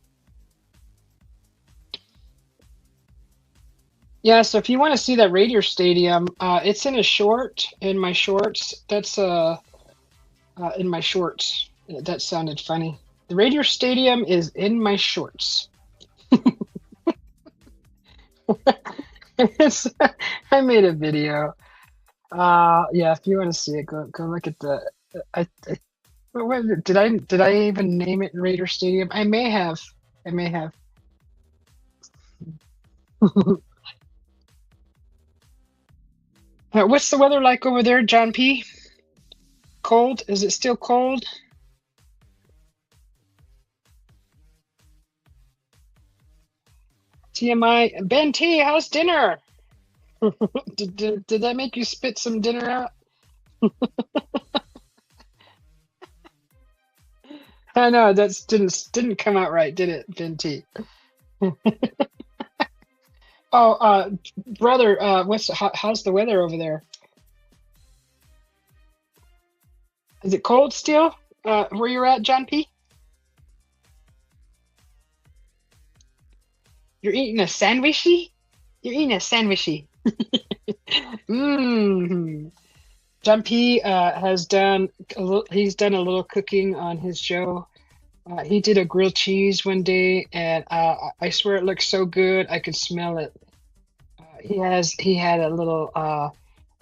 Yeah, so if you want to see that Raider Stadium, it's in my shorts. That's in my shorts. That sounded funny. The Raider Stadium is in my shorts. It's, I made a video. Yeah, if you want to see it, go look at the. I did I even name it Raider Stadium? I may have. I may have. What's the weather like over there, John P? Cold? Is it still cold? TMI. Ben T, how's dinner? Did that make you spit some dinner out? I know that didn't come out right, did it, Ben T? Oh, brother, how's the weather over there? Is it cold still? Where you're at, John P? You're eating a sandwichy? You're eating a sandwichy. Mmm. John P has done he's done a little cooking on his show. He did a grilled cheese one day, and I swear it looks so good. I could smell it. He had a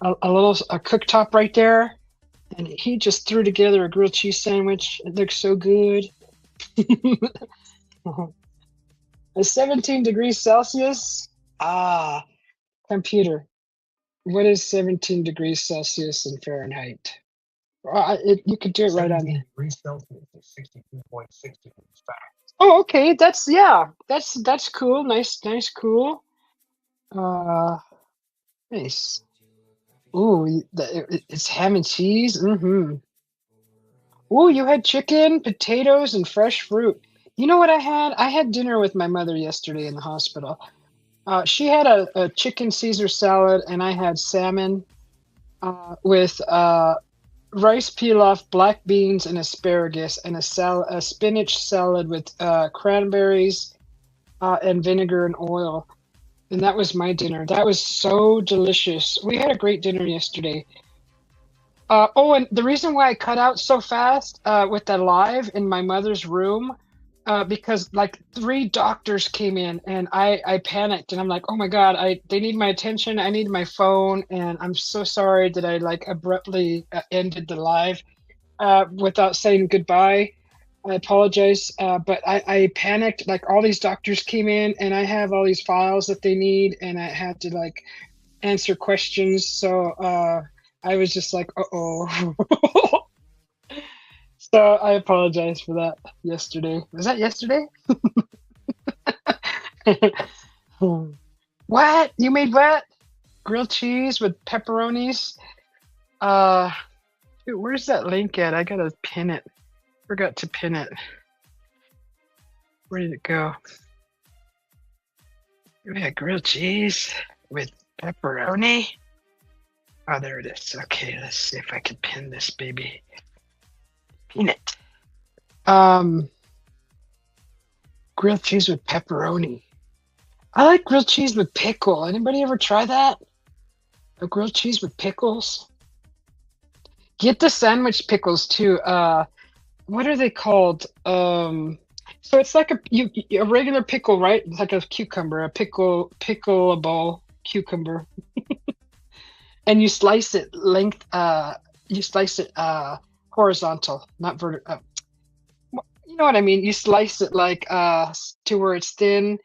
cooktop right there, and he just threw together a grilled cheese sandwich. It looks so good. A 17 degrees Celsius. Ah, computer. What is 17 degrees Celsius in Fahrenheit? You could do it right on me. 17 degrees Celsius is 62.6 degrees Fahrenheit. Oh, okay. That's cool. Nice, cool. Uh, nice. Ooh, it's ham and cheese. Mm-hmm. Ooh, you had chicken, potatoes, and fresh fruit. You know what I had? I had dinner with my mother yesterday in the hospital. She had a chicken Caesar salad, and I had salmon with rice pilaf, black beans, and asparagus, and a spinach salad with cranberries and vinegar and oil. And that was my dinner. That was so delicious. We had a great dinner yesterday. Oh, and the reason why I cut out so fast with the live in my mother's room, because like 3 doctors came in, and I panicked, and I'm like, oh my God, they need my attention. I need my phone, and I'm so sorry that I like abruptly ended the live without saying goodbye. I apologize, but I panicked. Like all these doctors came in, and I have all these files that they need, and I had to like answer questions. So I was just like, uh-oh. So I apologize for that yesterday. Was that yesterday? What? You made what? Grilled cheese with pepperonis? Uh, Dude, where's that link at? I gotta pin it. Forgot to pin it. Where did it go? Yeah, grilled cheese with pepperoni. Oh, there it is. Okay, let's see if I can pin this baby. Pin it. Um, Grilled cheese with pepperoni. I like grilled cheese with pickle. Anybody ever try that? A grilled cheese with pickles? Get the sandwich pickles too. What are they called? So it's like a regular pickle, right? It's like a cucumber, a pickleable cucumber, and you slice it length. You slice it horizontal, not vertical. You know what I mean? You slice it like to where it's thin,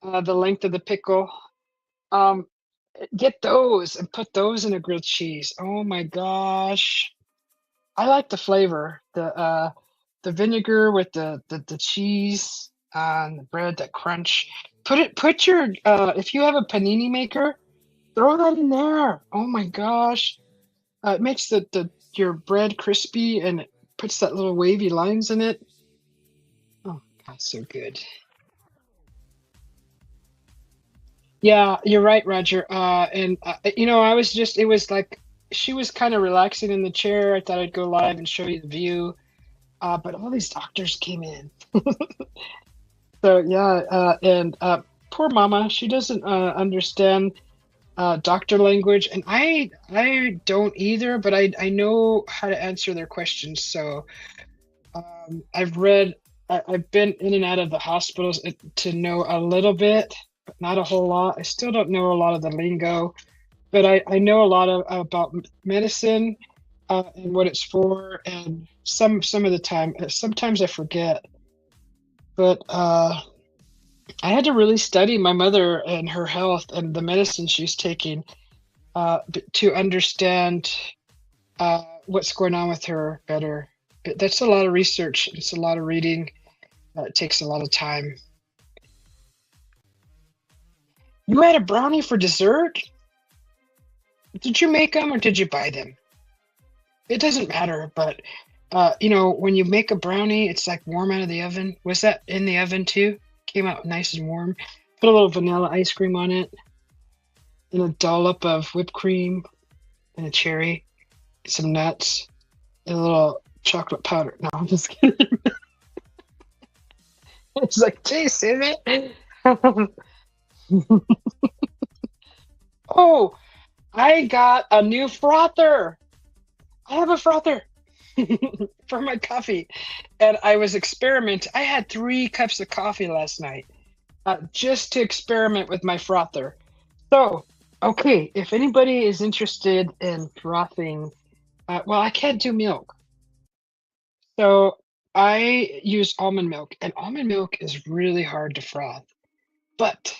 the length of the pickle. Um, get those and put those in a grilled cheese. Oh my gosh. I like the flavor. The vinegar with the cheese and the bread, that crunch. Put your if you have a panini maker, throw that in there. Oh my gosh. It makes the your bread crispy and it puts that little wavy lines in it. Oh God, so good. Yeah, you're right, Roger. And I was just it was like she was kind of relaxing in the chair. I thought I'd go live and show you the view. But all these doctors came in. So yeah, and poor mama, she doesn't understand doctor language, and I don't either. But I know how to answer their questions. So I've read, I've been in and out of the hospitals to know a little bit, but not a whole lot. I still don't know a lot of the lingo, but I know a lot about medicine and what it's for, and some of the time, sometimes I forget. But I had to really study my mother and her health and the medicine she's taking to understand what's going on with her better. But that's a lot of research. It's a lot of reading. It takes a lot of time. You had a brownie for dessert? Did you make them or did you buy them? It doesn't matter, but when you make a brownie, it's like warm out of the oven. Was that in the oven too? Came out nice and warm. Put a little vanilla ice cream on it, and a dollop of whipped cream, and a cherry, some nuts, and a little chocolate powder. No, I'm just kidding. It's like, taste, is it? Oh, I got a new frother. I have a frother for my coffee, and I was experimenting. I had 3 cups of coffee last night just to experiment with my frother. So, okay, if anybody is interested in frothing, well, I can't do milk. So I use almond milk, and almond milk is really hard to froth. But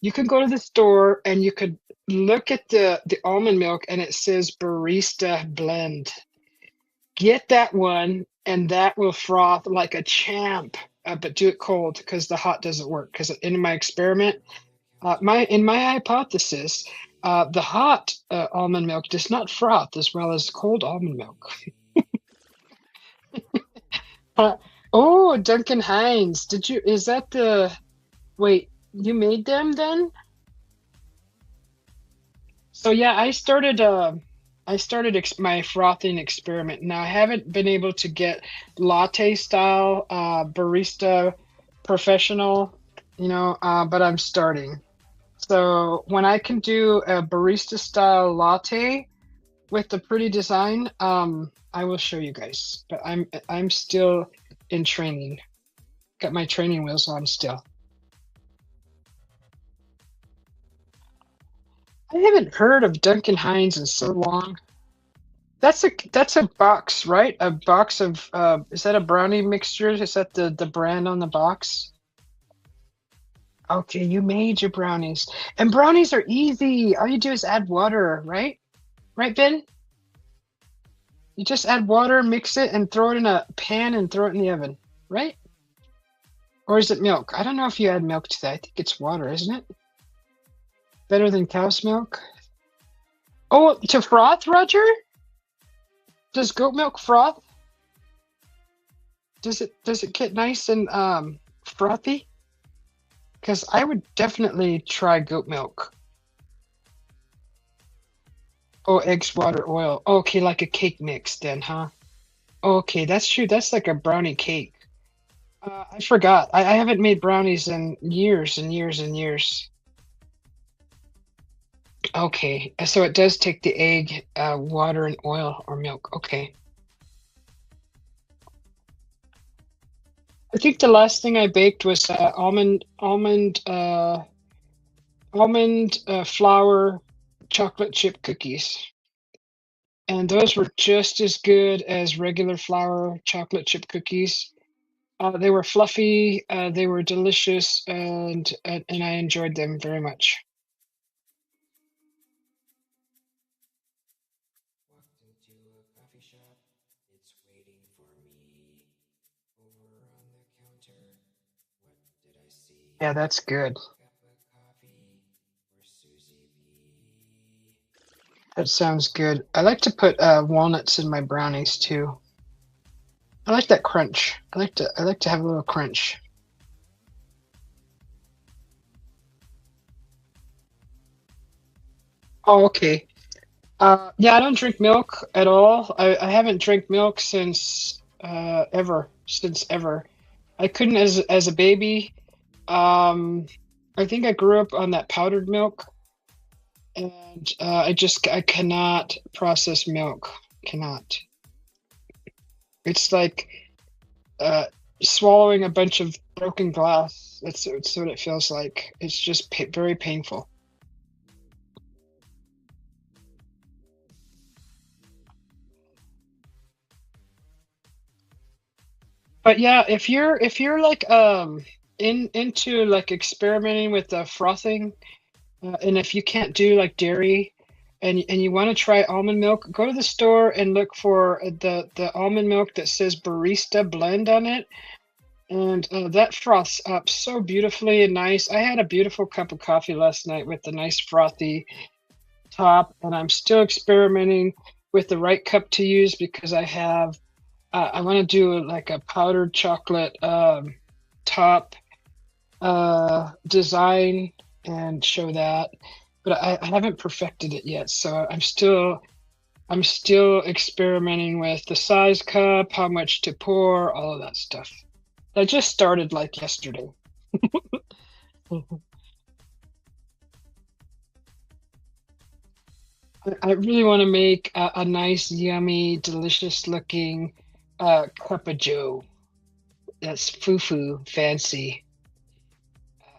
you can go to the store and you could look at the almond milk and it says barista blend. Get that one, and that will froth like a champ. But do it cold because the hot doesn't work. Because in my experiment, my hypothesis, the hot almond milk does not froth as well as cold almond milk. Uh, oh, Duncan Hines, did you? Is that the? Wait, you made them then? So yeah, I started my frothing experiment. Now I haven't been able to get latte style barista professional, but I'm starting. So when I can do a barista style latte with the pretty design, I will show you guys. But I'm still in training. Got my training wheels on still. I haven't heard of Duncan Hines in so long. That's a box, right? A box of is that a brownie mixture? Is that the brand on the box? Okay, you made your brownies. And brownies are easy. All you do is add water, right? Right, Ben? You just add water, mix it, and throw it in a pan and throw it in the oven, right? Or is it milk? I don't know if you add milk to that. I think it's water, isn't it? Better than cow's milk? Oh, to froth, Roger? Does goat milk froth? Does it get nice and frothy? Because I would definitely try goat milk. Oh, eggs, water, oil. Okay, like a cake mix then, huh? Okay, that's true. That's like a brownie cake. I forgot. I haven't made brownies in years and years and years. Okay, so it does take the egg, water, and oil or milk. Okay. I think the last thing I baked was almond flour chocolate chip cookies. And those were just as good as regular flour chocolate chip cookies. They were fluffy, they were delicious, and I enjoyed them very much. Walked into a coffee shop. It's waiting for me. Over on the counter. What did I see? Yeah, that's good. Cup of coffee for Susie B. That sounds good. I like to put walnuts in my brownies too. I like that crunch. I like to have a little crunch. Oh, okay. Yeah, I don't drink milk at all. I haven't drank milk since since ever. I couldn't as a baby. Um, I think I grew up on that powdered milk, and I cannot process milk. Cannot. It's like uh, swallowing a bunch of broken glass. That's what it feels like. It's just very painful. But yeah, if you're like into like experimenting with the frothing, and if you can't do like dairy, and you want to try almond milk, go to the store and look for the almond milk that says barista blend on it, and that froths up so beautifully and nice. I had a beautiful cup of coffee last night with the nice frothy top, and I'm still experimenting with the right cup to use because I want to do like a powdered chocolate top design and show that, but I haven't perfected it yet. So I'm still experimenting with the size cup, how much to pour, all of that stuff. I just started like yesterday. I really want to make a nice, yummy, delicious looking cup of Joe. That's foo-foo fancy.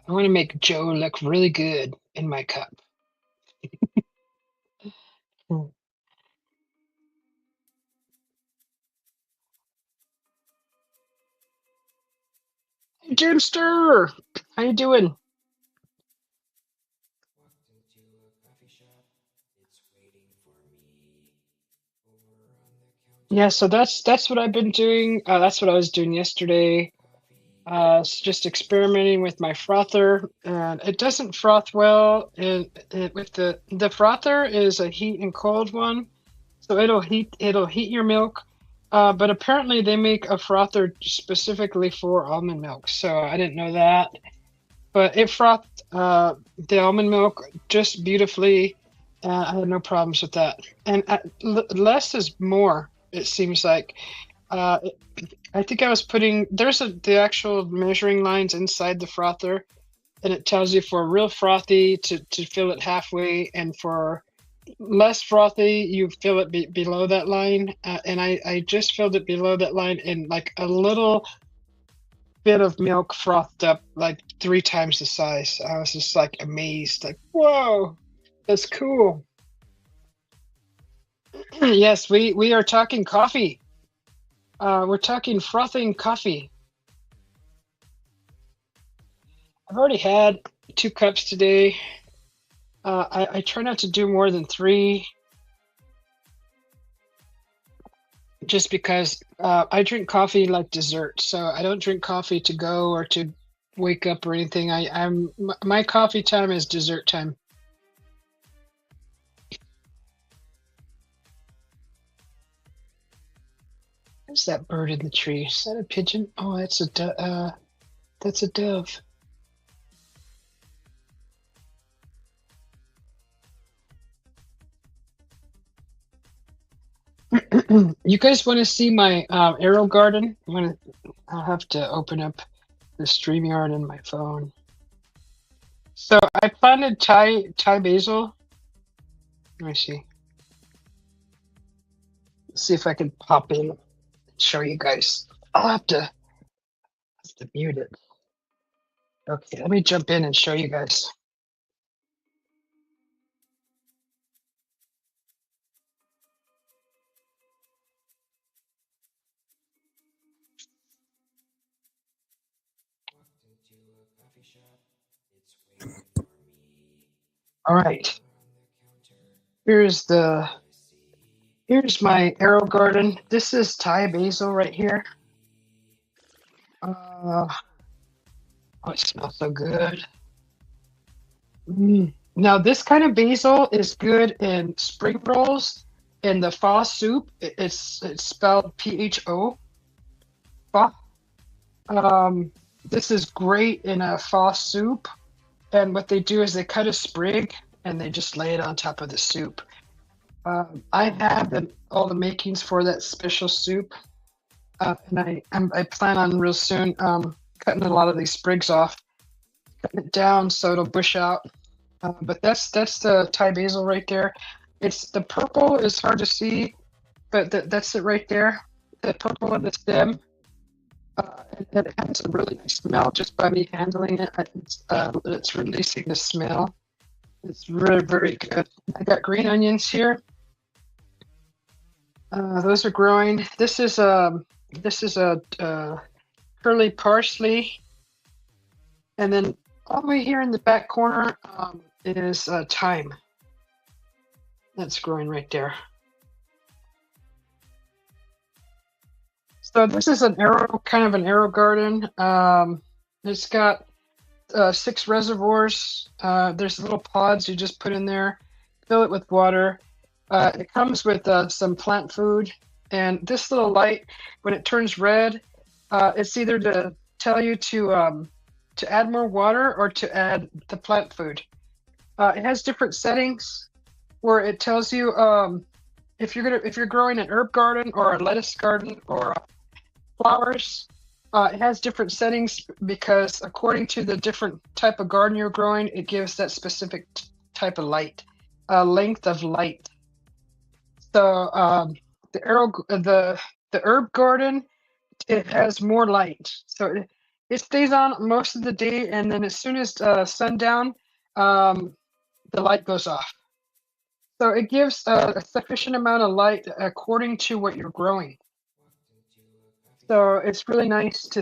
I want to make Joe look really good in my cup. Mm. Hey, Jimster, how you doing? Walked into a coffee shop. It's waiting for me. Over on the Yeah, counter. so that's what I've been doing. That's what I was doing Cup yesterday. of coffee Just for Susie experimenting with my B. frother, and it doesn't froth well. And with the frother is a heat and cold one, so it'll heat your milk. But apparently they make a frother specifically for almond milk, so I didn't know that. But it frothed the almond milk just beautifully. I had no problems with that. And less is more, it seems like. Uh, I think I was putting the actual measuring lines inside the frother, and it tells you for real frothy to fill it halfway, and for less frothy you fill it below that line. And I just filled it below that line, and like a little bit of milk frothed up like 3 times the size. I was just like amazed, like, whoa, that's cool. Yes, we are talking coffee. We're talking frothing coffee. I've already had 2 cups today. I try not to do more than three, just because I drink coffee like dessert. So I don't drink coffee to go or to wake up or anything. My coffee time is dessert time. What's that bird in the tree? Is that a pigeon? Oh, that's a dove. You guys want to see my arrow garden? I'll have to open up the StreamYard on my phone. So I planted Thai basil. Let me see. Let's see if I can pop in and show you guys. I'll have to mute it. Okay, let me jump in and show you guys. Walked into a coffee shop. It's waiting for me. All right, Over on the counter. here's What the did I see? here's my arrow garden. This is Thai basil right here. Uh, oh, it smells so good. Now, this kind of basil is good in spring rolls, in the pho soup. It's spelled PHO. Pho. This is great in a pho soup. And what they do is they cut a sprig and they just lay it on top of the soup. I have all the makings for that special soup, and I plan on real soon cutting a lot of these sprigs off, cutting it down so it'll bush out. But that's the Thai basil right there. It's the purple is hard to see, but that's it right there. The purple of the stem. It has a really nice smell just by me handling it. It's releasing the smell. It's really very good. I got green onions here. Those are growing. This is a curly parsley, and then all the way here in the back corner is thyme. That's growing right there. So this is kind of an arrow garden. It's got 6 reservoirs. There's little pods you just put in there, fill it with water. It comes with some plant food, and this little light, when it turns red, it's either to tell you to add more water or to add the plant food. It has different settings where it tells you if you're growing an herb garden or a lettuce garden or flowers. It has different settings because according to the different type of garden you're growing, it gives that specific type of light, length of light. So the herb garden, it has more light, so it stays on most of the day, and then as soon as sundown, um, the light goes off. So it gives a sufficient amount of light according to what you're growing. Walked into a coffee So shop. it's really nice to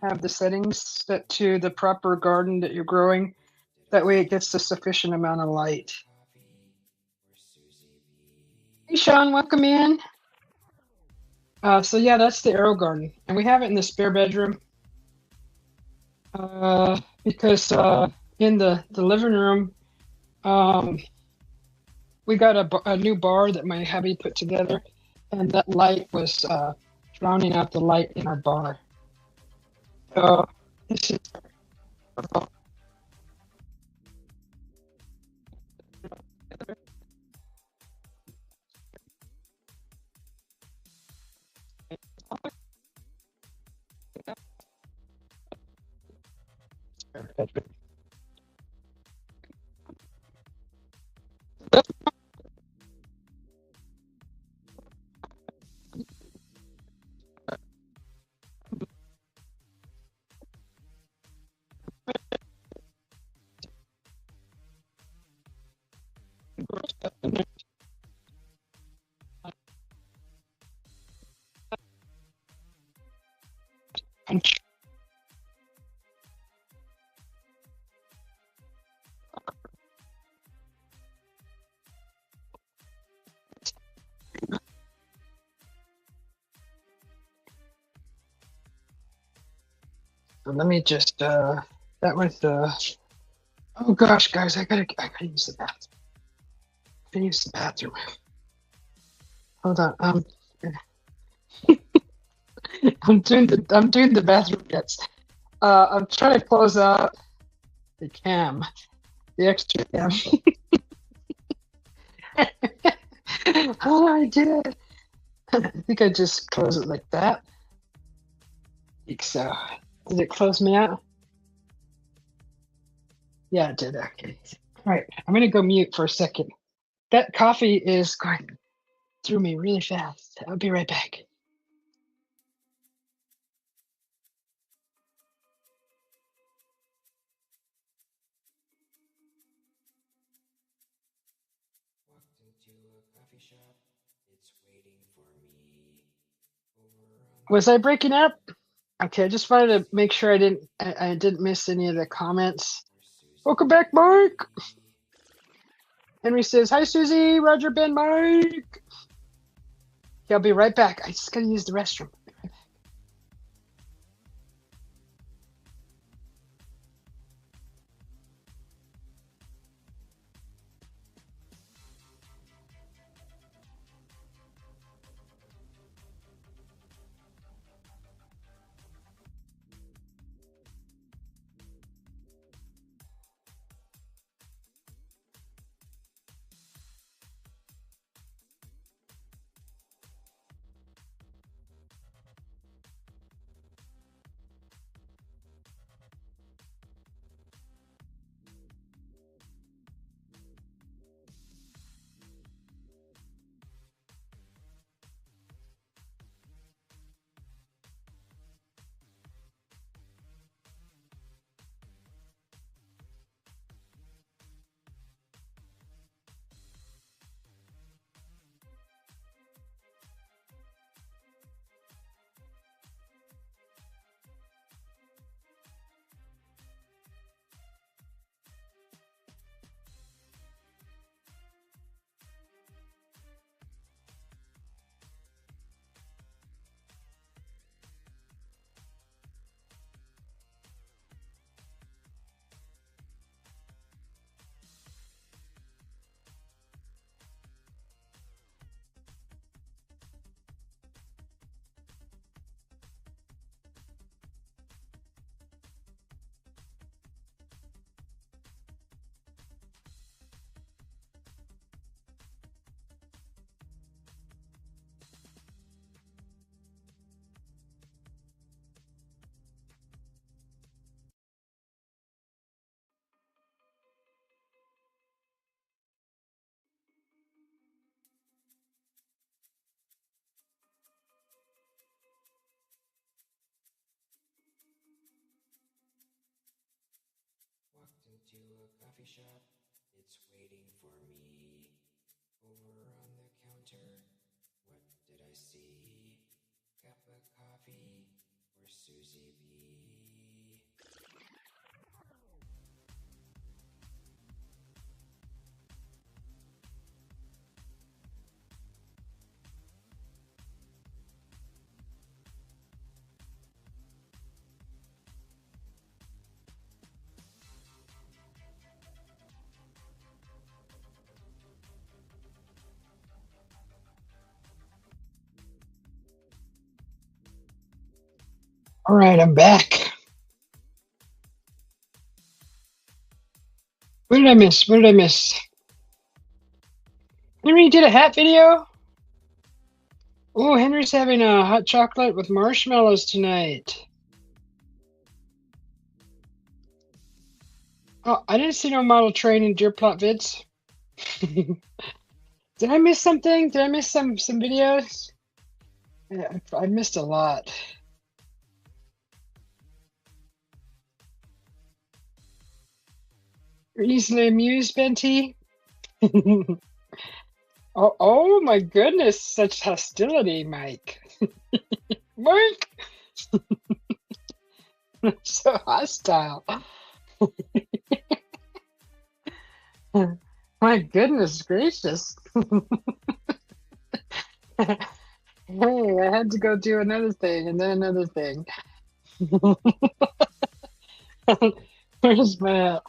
have the settings set to the proper garden that you're growing. What did I That way it see? gets the sufficient amount of light. Coffee. Where Susie Hey, be? Sean, welcome in. So yeah, that's the arrow garden, and we have it in the spare bedroom because in the living room um, we got a new bar that my hubby put together, and that light was drowning out the light in our bar. So this is Let me just that was oh gosh, guys, I gotta use the bathroom. I gotta use the bathroom. Hold on. I'm doing the bathroom bits. I'm trying to close out the cam, the extra cam. Oh, I did it. I think I just close it like that. I think so. Did it close me out? Yeah, it did. Okay. All right. I'm gonna go mute for a second. That coffee is going through me really fast. I'll be right back. Walked into a coffee shop. It's waiting for me over on the Was I breaking counter. up? Okay, I just wanted to make sure I didn't miss any of the comments. Where Susie Welcome back, Mike. be. Henry says, "Hi, Susie, Roger, Ben, Mike." Okay, I'll be right back. I just gotta use the restroom. Walked into a coffee shop. It's waiting for me over on the counter. What did I see? Cup of coffee. Where Susie be. All right, I'm back. What did I miss? What did I miss? Henry did a hat video. Oh, Henry's having a hot chocolate with marshmallows tonight. Oh, I didn't see no model train in Deer Plot vids. Did I miss something? Did I miss some videos? Yeah, I missed a lot. You're easily amused, Benty? Oh my goodness, such hostility, Mike. Mike! So hostile. My goodness gracious. Hey, I had to go do another thing and then another thing. Where's my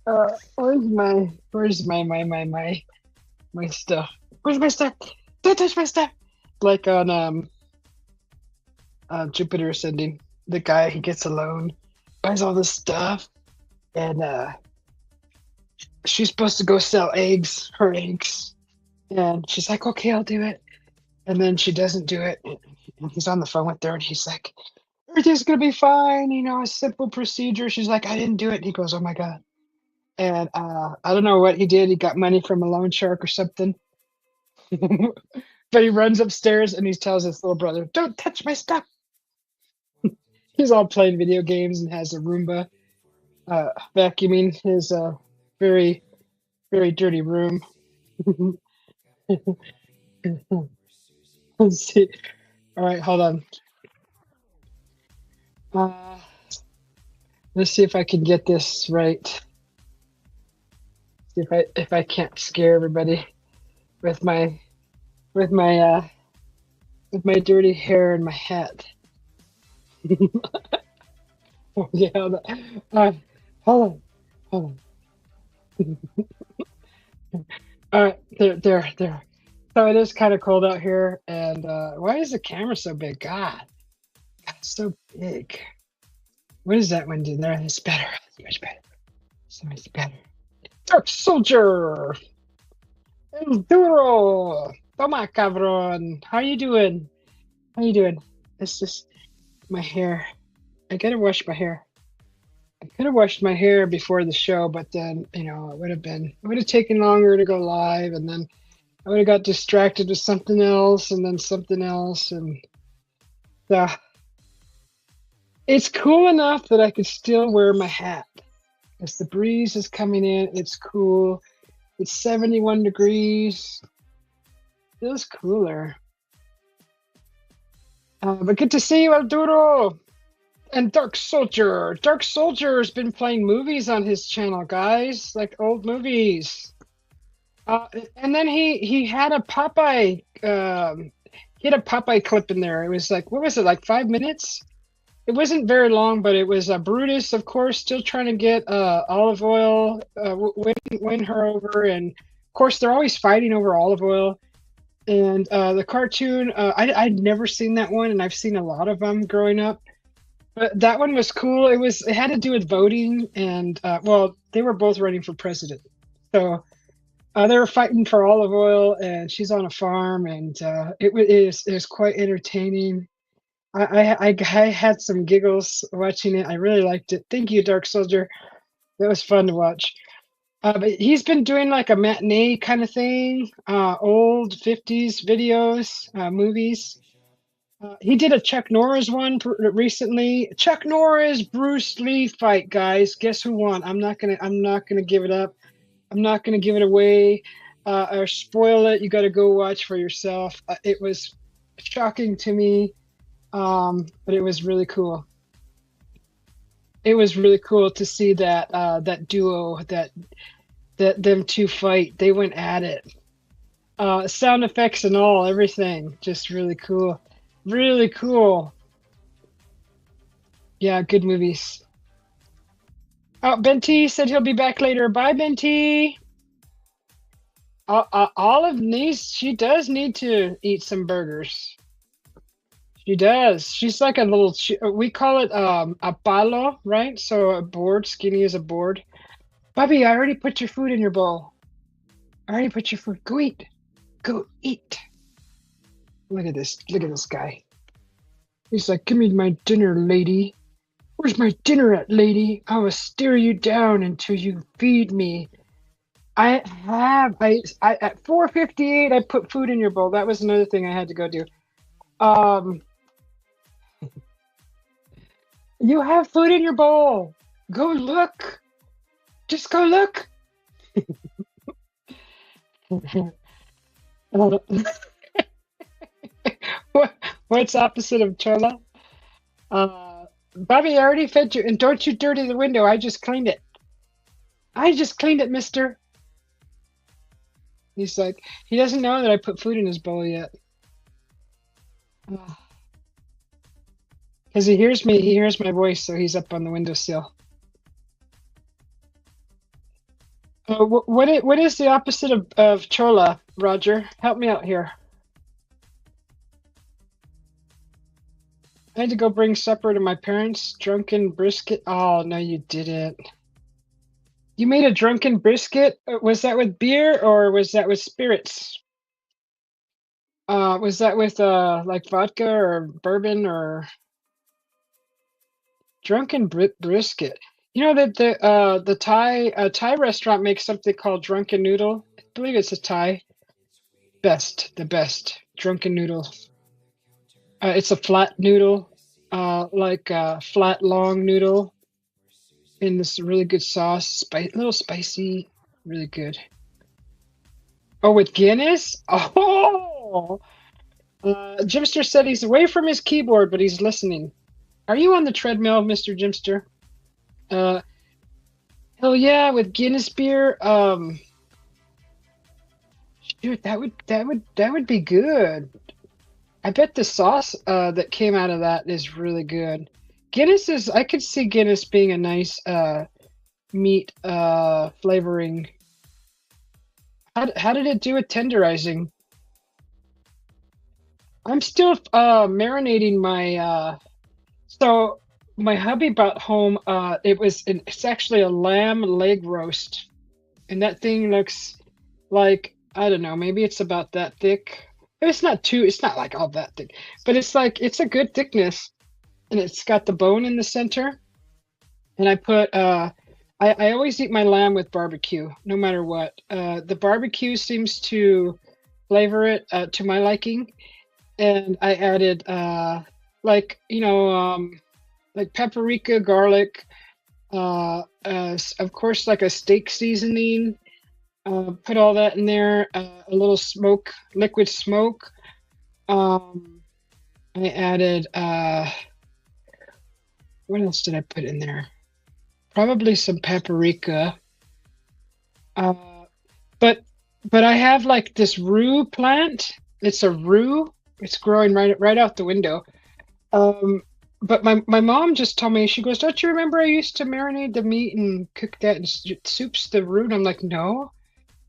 where's my stuff? Where's my stuff? Don't touch my stuff. Like on Jupiter Ascending, the guy he gets a loan, buys all this stuff, and she's supposed to go sell eggs, her eggs, and she's like, okay, I'll do it, and then she doesn't do it, and he's on the phone with her, and he's like, everything's gonna be fine, a simple procedure. She's like, I didn't do it, and he goes, oh my god. And I don't know what he did. He got money from a loan shark or something. But he runs upstairs and he tells his little brother, don't touch my stuff. He's all playing video games and has a Roomba vacuuming his very, very dirty room. Let's see. All right, hold on. Let's see if I can get this right. See if I can't scare everybody with my dirty hair and my hat. Oh, yeah. Hold on. All right, there. So it is kind of cold out here, and why is the camera so big? God, it's so big. What is that one doing there? It's better. It's much better. So much better. Dark Soldier! El Duro! Toma, cabron! How you doing? It's just my hair. I gotta wash my hair. I could have washed my hair before the show, but then, it would have taken longer to go live, and then I would have got distracted with something else, and then something else, and it's cool enough that I could still wear my hat. As the breeze is coming in, it's cool. It's 71 degrees. Feels cooler. But good to see you, El Duro. And Dark Soldier. Dark Soldier has been playing movies on his channel, guys, like old movies. And then he had a Popeye. He had a Popeye clip in there. It was like, what was it, like 5 minutes? It wasn't very long, but it was Brutus, of course, still trying to get olive oil, win her over, and of course they're always fighting over olive oil. And the cartoon, I'd never seen that one, and I've seen a lot of them growing up. But that one was cool. It had to do with voting, and they were both running for president, so they were fighting for olive oil, and she's on a farm, and it was quite entertaining. I had some giggles watching it. I really liked it. Thank you, Dark Soldier. That was fun to watch. But he's been doing like a matinee kind of thing, old 50s videos, movies. He did a Chuck Norris one recently. Chuck Norris Bruce Lee fight, guys. Guess who won? I'm not gonna give it up. I'm not gonna give it away or spoil it. You got to go watch for yourself. It was shocking to me. But it was really cool. It was really cool to see that that duo, that them two fight. They went at it. Sound effects and all, everything, just really cool. Really cool. Yeah, good movies. Oh, Ben T said he'll be back later. Bye, Ben T. Olive she does need to eat some burgers. She does. She's like a little, we call it a palo, right? So a board, skinny as a board. Bubby, I already put your food in your bowl. I already put your food. Go eat. Go eat. Look at this. Look at this guy. He's like, give me my dinner, lady. Where's my dinner at, lady? I will stare you down until you feed me. I at 4:58, I put food in your bowl. That was another thing I had to go do. You have food in your bowl. Go look. Just go look. What's opposite of chola? Bobby, I already fed you, and don't you dirty the window. I just cleaned it. Mister. He's like, he doesn't know that I put food in his bowl yet. Because he hears me, he hears my voice, so he's up on the windowsill. What is the opposite of chola, Roger? Help me out here. I had to go bring supper to my parents. Drunken brisket. Oh, no, you didn't. You made a drunken brisket? Was that with beer or was that with spirits? Was that with like vodka or bourbon or drunken brisket? You know that the Thai restaurant makes something called drunken noodle. I believe it's a Thai the best drunken noodle. It's a flat noodle, like a flat long noodle in this really good sauce, little spicy, really good. Oh, with Guinness? Oh, Jimster said he's away from his keyboard, but he's listening. Are you on the treadmill, Mr. Jimster? Uh, hell yeah, with Guinness beer. Shoot, that would be good. I bet the sauce that came out of that is really good. I could see Guinness being a nice meat flavoring. How did it do with tenderizing? I'm still marinating my so my hubby brought home it's actually a lamb leg roast, and that thing looks like, I don't know, maybe it's about that thick. It's not like all that thick, but it's a good thickness, and it's got the bone in the center. And I always eat my lamb with barbecue, no matter what. The barbecue seems to flavor it to my liking, and I added like paprika, garlic, of course, like a steak seasoning. Put all that in there. A little liquid smoke. I added what else did I put in there? Probably some paprika. Uh, but but I have like this rue plant. It's a rue. It's growing right out the window. Um, but my mom just told me, she goes, "Don't you remember I used to marinate the meat and cook that in soups, the root?" I'm like, "No."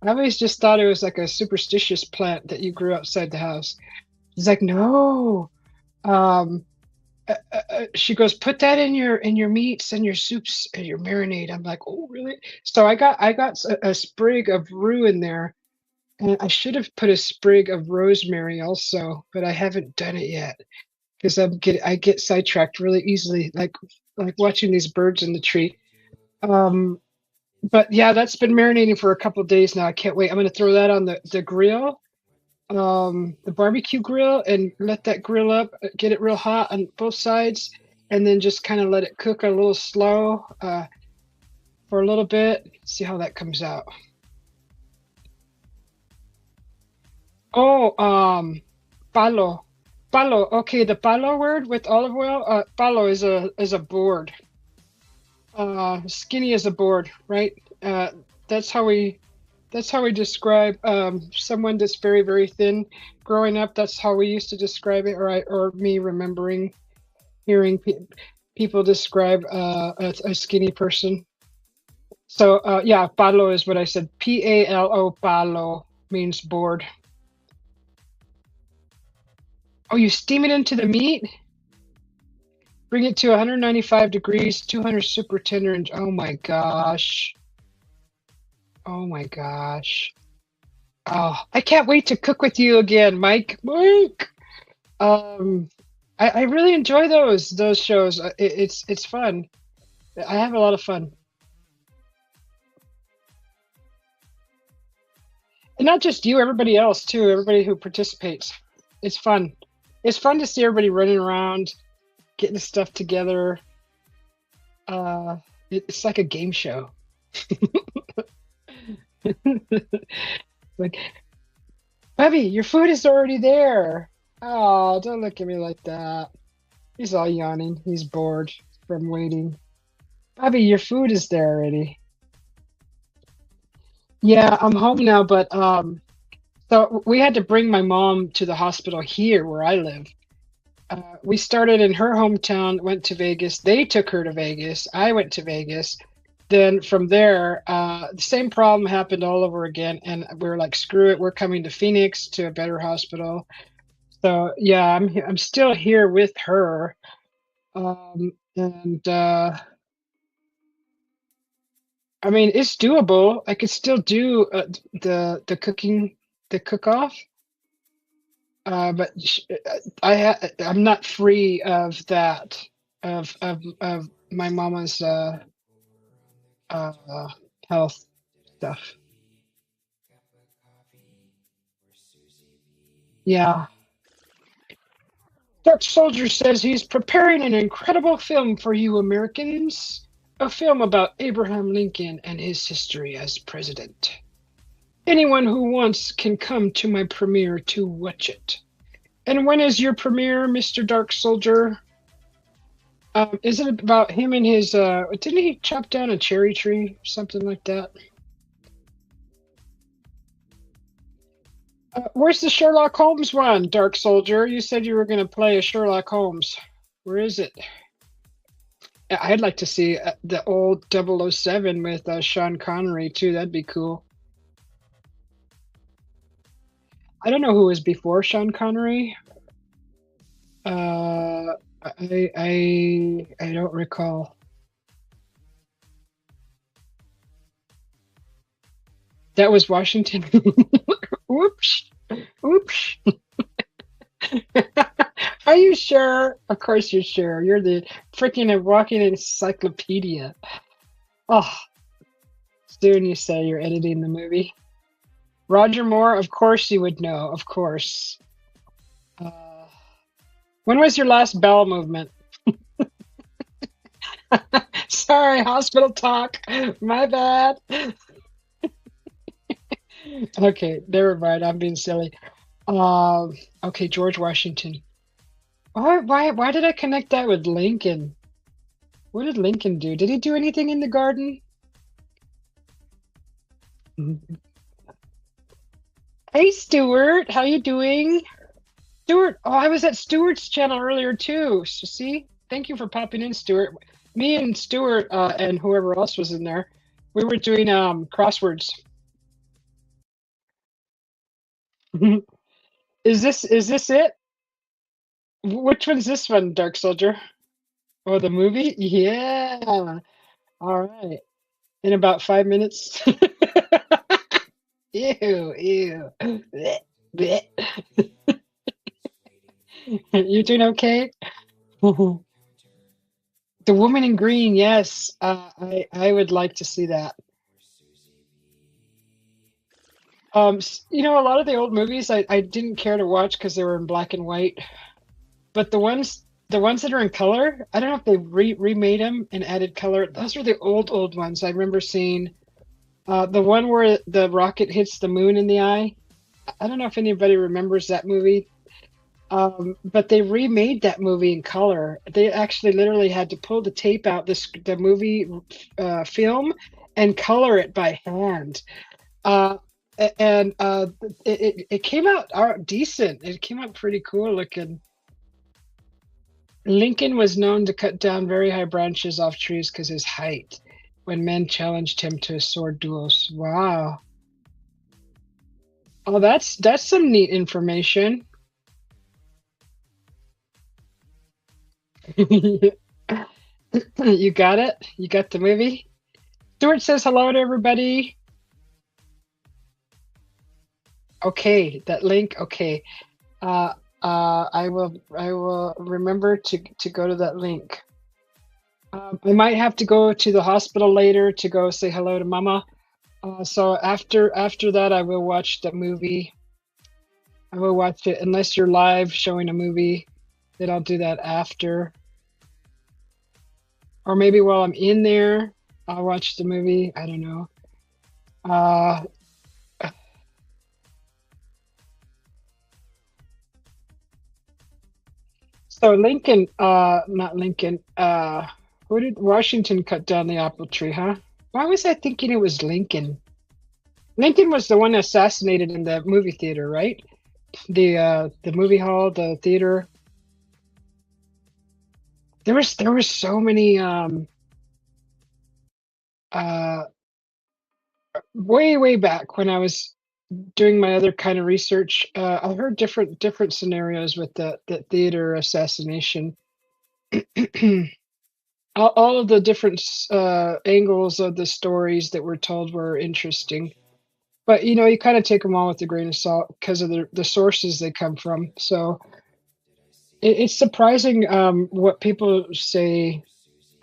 I always just thought it was like a superstitious plant that you grew outside the house. She's like, "No." Um, she goes, "Put that in your meats and your soups and your marinade." I'm like, "Oh, really?" So I got a sprig of rue in there, and I should have put a sprig of rosemary also, but I haven't done it yet because I get sidetracked really easily, like watching these birds in the tree. Um, but yeah, that's been marinating for a couple of days now. I can't wait. I'm gonna throw that on the grill, the barbecue grill, and let that grill up, get it real hot on both sides, and then just kind of let it cook a little slow for a little bit. See how that comes out. Oh, palo, palo. Okay, the palo word with olive oil. Palo is a board. Skinny as a board, right? That's how we that's how we describe someone that's very, very thin. Growing up, that's how we used to describe it, or me remembering hearing people describe a skinny person. So yeah, palo is what I said. Palo, palo means board. Oh, you steam it into the meat? Bring it to 195 degrees, 200 super tender, and oh my gosh. Oh my gosh. Oh, I can't wait to cook with you again, Mike. Mike. Um, I really enjoy those shows. It's fun. I have a lot of fun, and not just you, everybody else too. Everybody who participates. It's fun. It's fun to see everybody running around, getting stuff together. Uh, it's like a game show. Like, Bubby, your food is already there. Oh, don't look at me like that. He's all yawning. He's bored from waiting. Bobby, your food is there already. Yeah, I'm home now, but so we had to bring my mom to the hospital here where I live. We started in her hometown, went to Vegas. They took her to Vegas. I went to Vegas. then from there, the same problem happened all over again, and we were like, "Screw it, we're coming to Phoenix to a better hospital." So yeah, I'm still here with her, and I mean it's doable. I could still do the cooking, the cook off, but I'm not free of that of my mama's uh, health Did I stuff. see cup of coffee or Susie Yeah. bee? Dark Soldier says he's preparing an incredible film for you Americans. A film about Abraham Lincoln and his history as president. Anyone who wants can come to my premiere to watch it. And when is your premiere, Mr. Dark Soldier? Is it about him and his didn't he chop down a cherry tree? Something like that. Where's the Sherlock Holmes one, Dark Soldier? You said you were going to play a Sherlock Holmes. Where is it? I'd like to see the old 007 with Sean Connery too. That'd be cool. I don't know who was before Sean Connery. I don't recall. That was Washington. Oops. Oops. Are you sure? Of course you're sure. You're the freaking walking encyclopedia. Oh, soon you say you're editing the movie. Roger Moore, of course you would know. Of course. Uh, when was your last bowel movement? Sorry, hospital talk. My bad. Okay, never mind. I'm being silly. Okay, George Washington. Why did I connect that with Lincoln? What did Lincoln do? Did he do anything in the garden? Hey, Stuart, how you doing? Stuart, oh, I was at Stuart's channel earlier too. So see, thank you for popping in, Stuart. Me and Stuart and whoever else was in there, we were doing crosswords. Is this it? Which one's this one, Dark Soldier? Oh, the movie? Yeah. All right. In about 5 minutes. Ew, ew. Blech, blech. Did you order a coffee shop? It's waiting for You doing me okay? over on the counter. The What Woman in did I Green, see? yes. I would like to see that. Or Susie bee? A lot of the old movies I didn't care to watch because they were in black and white. But the ones that are in color, I don't know if they remade them and added color. Those are the old ones. I remember seeing the one where the rocket hits the moon in the eye. I don't know if anybody remembers that movie. But they remade that movie in color. They actually literally had to pull the tape out, the movie film, and color it by hand. Uh, and it came out decent. It came out pretty cool looking. Lincoln was known to cut down very high branches off trees because his height when men challenged him to sword duels. Wow. Oh, that's some neat information. You got it? You got the movie? Stuart says hello to everybody. Okay, that link. Okay. Uh I will remember to go to that link. I might have to go to the hospital later to go say hello to Mama. So after that, I will watch the movie. I will watch it unless you're live showing a movie. Then I'll do that after, or maybe while I'm in there, I'll watch the movie. I don't know. Uh, so Lincoln, not Lincoln. Who did Washington cut down the apple tree? Huh? Why was I thinking it was Lincoln? Lincoln was the one assassinated in the movie theater, right? The movie hall, the theater. There was so many uh, way back when I was doing my other kind of research, I heard different scenarios with the theater assassination. All of the different angles of the stories that were told were interesting. But, you know, you kinda take them all with a grain of salt because of the sources they come from. So, it's surprising, what people say,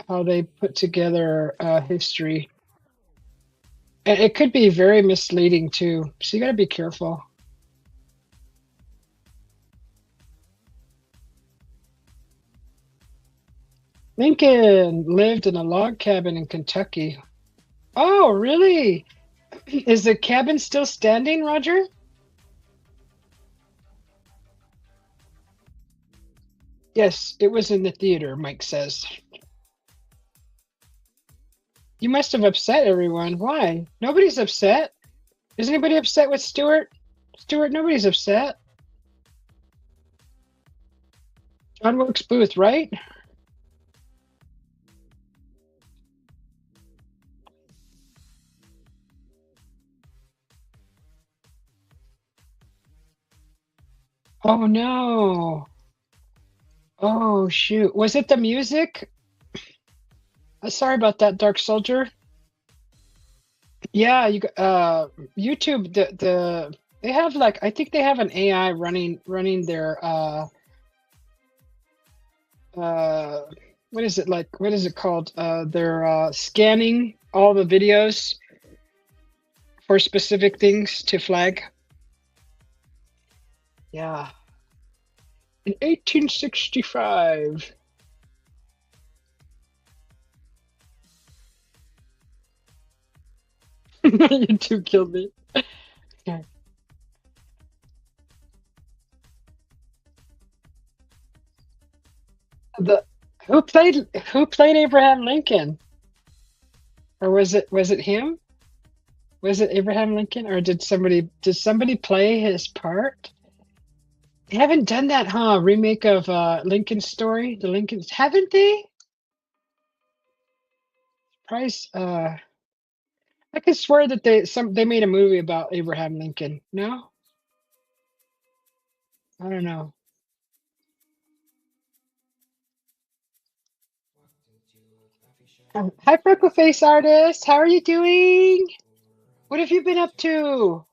how they put together, history. And it could be very misleading too, so you gotta be careful. Lincoln lived in a log cabin in Kentucky. Oh, really? Is the cabin still standing, Roger? Yes, it was in the theater, Mike says. You must have upset everyone. Why? Nobody's upset. Is anybody upset with Stuart? Stuart, nobody's upset. John Wilkes Booth, right? Oh no. Oh shoot. Was it the music? Sorry about that, Dark Soldier. Yeah, YouTube they have like I think they have an AI running their uh what is it like what is it called? They're scanning all the videos for specific things to flag. Yeah. In 1865. YouTube killed me. Okay. The who played Abraham Lincoln? Or was it him? Was it Abraham Lincoln or did somebody play his part? They haven't done that, huh? Remake of Lincoln's story, the Lincolns, haven't they? Price I could swear that they made a movie about Abraham Lincoln. No? I don't know. Hi, Freckle Face Artist. How are you doing? What have you been up to?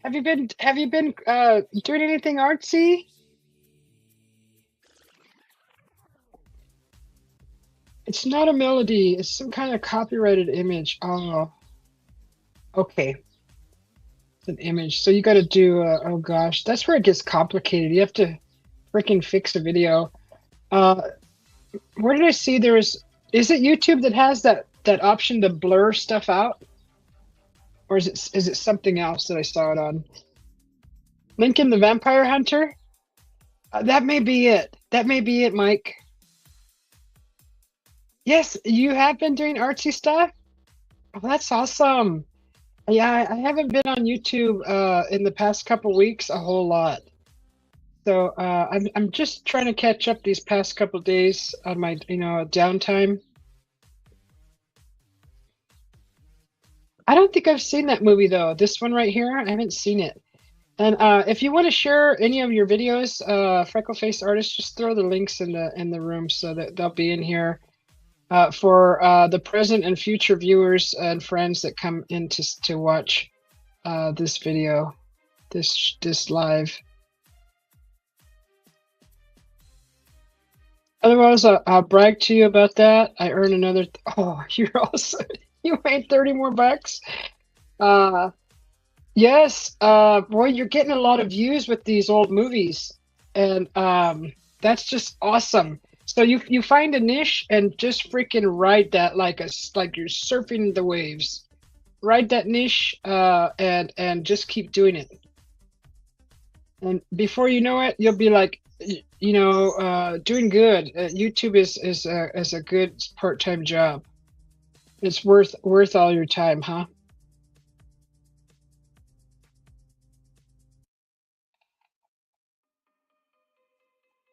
Have you been doing anything artsy? It's not a melody. It's some kind of copyrighted image. Oh, okay. It's an image. So you got to do. Oh gosh, that's where it gets complicated. You have to freaking fix a video. Uh, where did I see there was? Is it YouTube that has that option to blur stuff out, or is it something else that I saw it on? Lincoln the Vampire Hunter. That may be it. That may be it, Mike. Yes, you have been doing artsy stuff. Oh, that's awesome. Yeah, I haven't been on YouTube in the past couple weeks a whole lot. So I'm just trying to catch up these past couple days on my downtime. I don't think I've seen that movie though. This one right here, I haven't seen it. And if you want to share any of your videos, Freckle Face Artist, just throw the links in the room so that they'll be in here for the present and future viewers and friends that come in to watch this video, this live. Otherwise, I'll brag to you about that. I earn another. Oh, you're also you made 30 more bucks. Uh, yes. Boy, you're getting a lot of views with these old movies, and that's just awesome. So you find a niche and just freaking ride that like you're surfing the waves. Ride that niche, and just keep doing it. And before you know it, you'll be like, doing good. YouTube is a good part-time job. It's worth all your time, huh?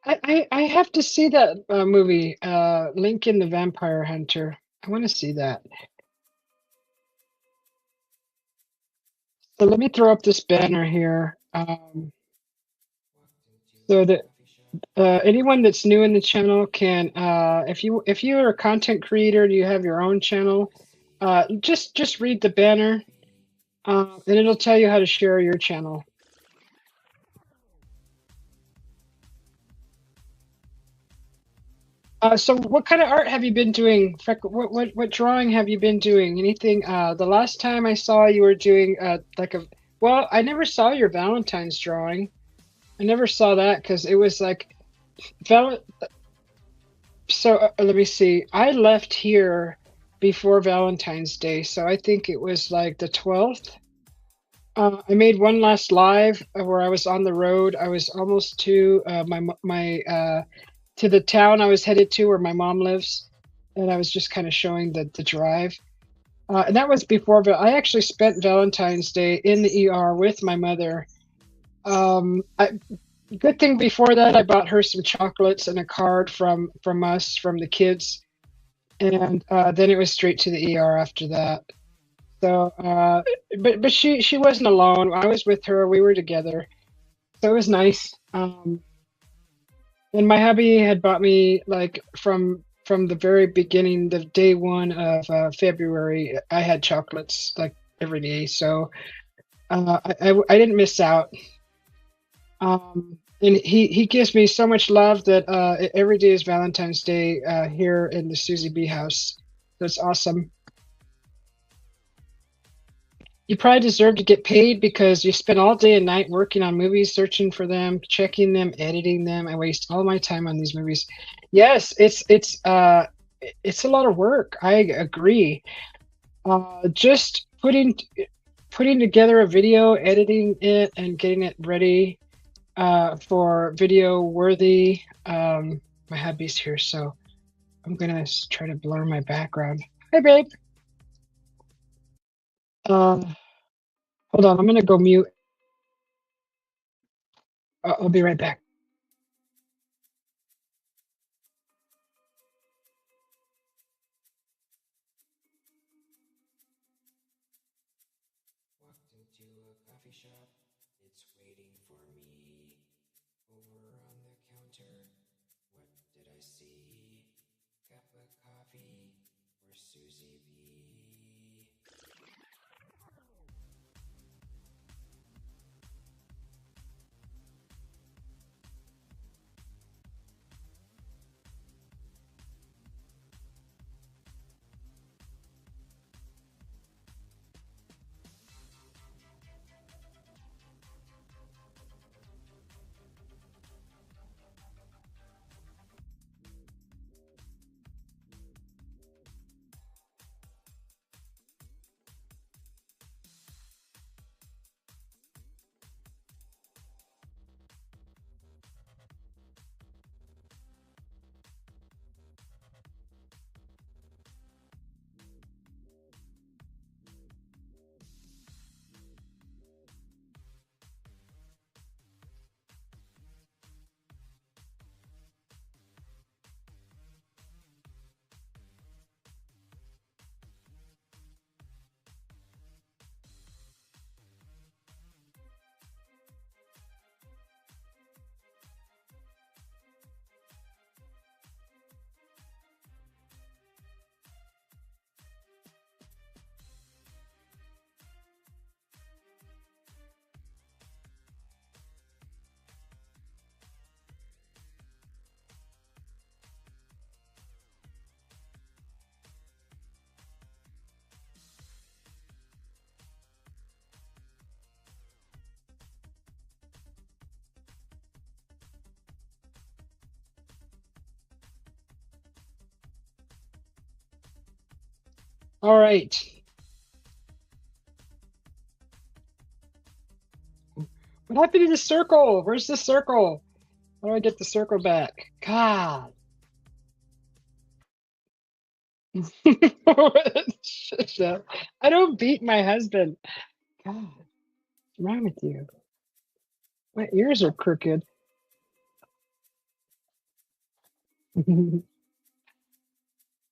I have to see that movie, Lincoln the Vampire Hunter. I want to see that. So let me throw up this banner here. So that anyone that's new in the channel can, if you're a content creator, you have your own channel, just read the banner, and it'll tell you how to share your channel. So what kind of art have you been doing? What drawing have you been doing? Anything? The last time I saw you were doing like a, well, I never saw your Valentine's drawing. I never saw that because it was like val so let me see. I left here before Valentine's Day, so I think it was like the 12th. I made one last live where I was on the road. I was almost to my to the town I was headed to where my mom lives, and I was just kind of showing the drive. And that was before, but I actually spent Valentine's Day in the ER with my mother. Good thing before that, I bought her some chocolates and a card from us, from the kids, and then it was straight to the ER after that. So, but she wasn't alone. I was with her. We were together, so it was nice. And my hubby had bought me like from the very beginning, the day one of February. I had chocolates like every day, so I didn't miss out. And he gives me so much love that every day is Valentine's Day here in the Susie B house. That's awesome. You probably deserve to get paid because you spend all day and night working on movies, searching for them, checking them, editing them. I waste all my time on these movies. Yes, it's a lot of work. I agree. Just putting together a video, editing it, and getting it ready for video worthy. My hubby's here, so I'm gonna try to blur my background. Hey, babe. Um, Hold on, I'm gonna go mute. I'll be right back. Walked into a coffee shop, it's waiting for me. Over on the counter, what did I see? Cup of coffee for Susie B. All right. What happened to the circle? Where's the circle? How do I get the circle back? God. Shut up. I don't beat my husband. God, what's wrong with you? My ears are crooked.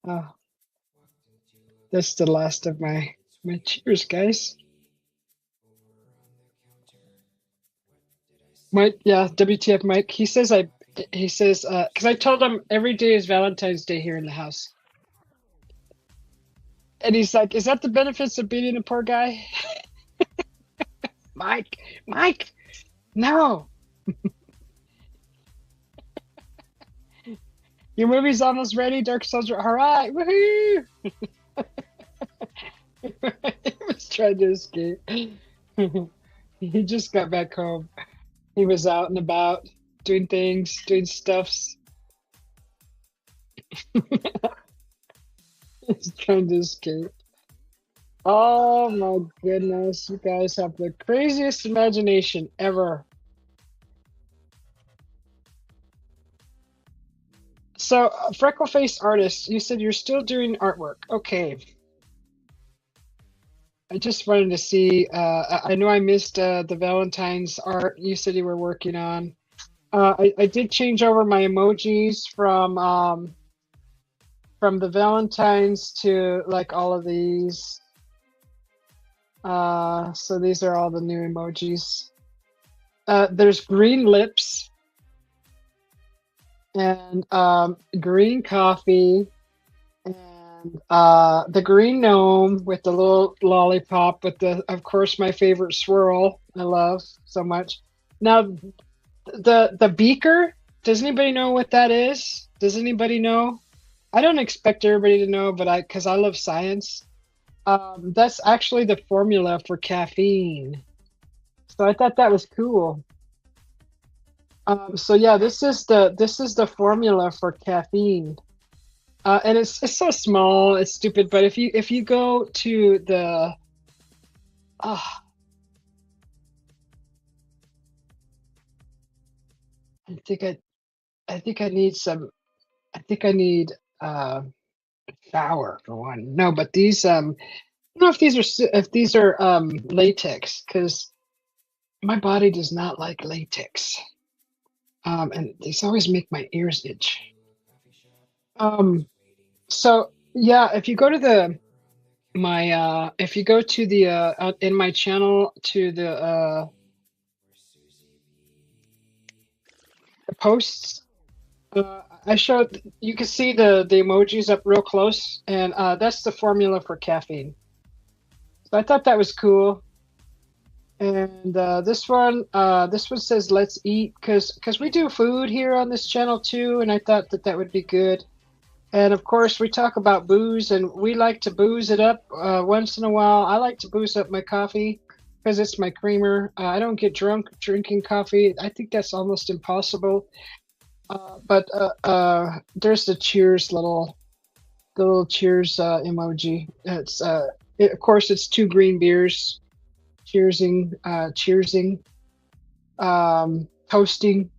Oh, That's the last of my cheers, guys. Mike, yeah, WTF Mike. He says because I told him every day is Valentine's Day here in the house. And he's like, is that the benefits of being a poor guy? Mike, no. Your movie's almost ready, Dark Soldier. All right, woohoo! He was trying to escape. He just got back home. He was out and about doing things, doing stuffs. He's trying to escape. Oh my goodness, you guys have the craziest imagination ever. So, freckle face artist, you said you're still doing artwork. Okay. I just wanted to see. I know I missed the Valentine's art you said you were working on. I did change over my emojis from the Valentine's to like all of these. So these are all the new emojis. There's green lips and green coffee and the green gnome with the little lollipop with the, of course, my favorite swirl. I love so much. Now, the beaker. Does anybody know what that is? Does anybody know? I don't expect everybody to know, but because I love science. That's actually the formula for caffeine. So I thought that was cool. So yeah, this is the formula for caffeine. And it's so small, it's stupid, but if you go to the ah I think I need a shower for one. No, but these I don't know if these are latex because my body does not like latex. And these always make my ears itch. Um so yeah, if you go to if you go to the in my channel to the posts, I showed you can see the emojis up real close, and that's the formula for caffeine. So I thought that was cool. And this one says let's eat because we do food here on this channel too, and I thought that would be good. And of course, we talk about booze, and we like to booze it up once in a while. I like to booze up my coffee because it's my creamer. I don't get drunk drinking coffee. I think that's almost impossible. But there's the little cheers emoji. Of course, it's two green beers, cheersing, toasting.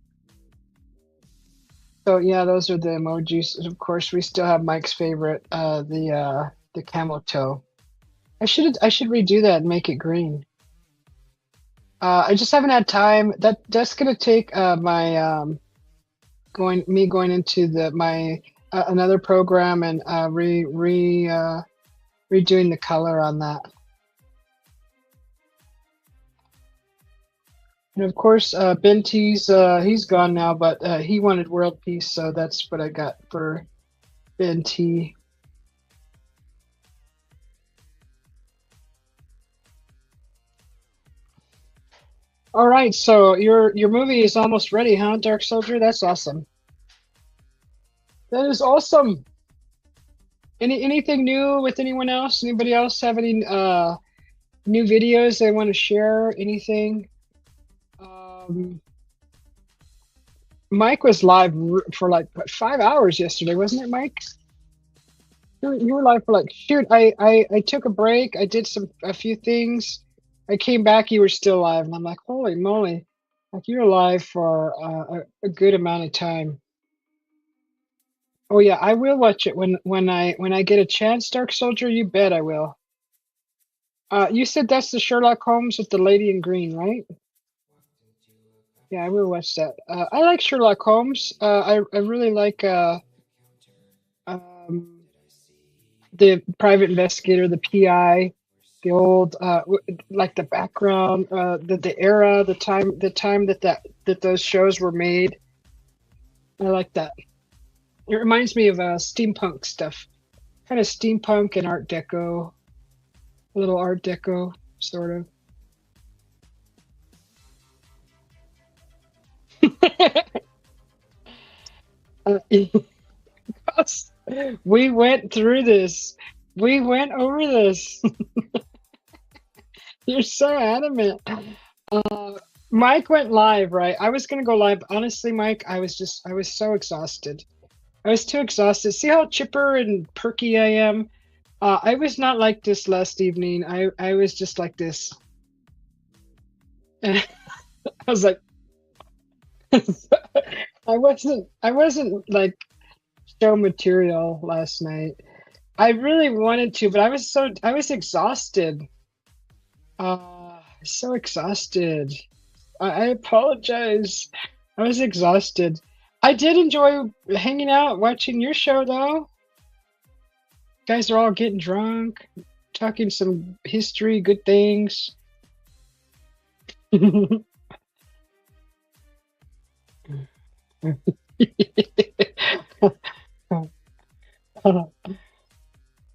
So yeah, those are the emojis. And of course, we still have Mike's favorite, the camel toe. I should redo that and make it green. I just haven't had time. That's gonna take my going into my another program and redoing the color on that. And of course, Ben T's he's gone now, but he wanted world peace, so that's what I got for Ben T. All right, so your movie is almost ready, huh, Dark Soldier? That's awesome. That is awesome. Anything new with anyone else? Anybody else have any new videos they want to share? Anything? Mike was live for like what, 5 hours yesterday, wasn't it, Mike? You were live for like shoot. I took a break. I did a few things. I came back. You were still live, and I'm like, holy moly! Like you're live for a good amount of time. Oh yeah, I will watch it when I get a chance, Dark Soldier. You bet I will. You said that's the Sherlock Holmes with the lady in green, right? Yeah, I will watch that. I like Sherlock Holmes. I really like um the private investigator, the PI, the old like the background, the era, the time that those shows were made. I like that. It reminds me of steampunk stuff, kind of steampunk and Art Deco, a little Art Deco sort of. Yes, we went through this. We went over this. You're so adamant. Uh, Mike went live, right? I was gonna go live. Honestly, Mike, I was so exhausted. I was too exhausted. See how chipper and perky I am? I was not like this last evening. I was just like this. I was like, I wasn't like show material last night. I really wanted to, but I was exhausted. So exhausted. I apologize. I was exhausted. I did enjoy hanging out, watching your show though. Guys are all getting drunk, talking some history, good things.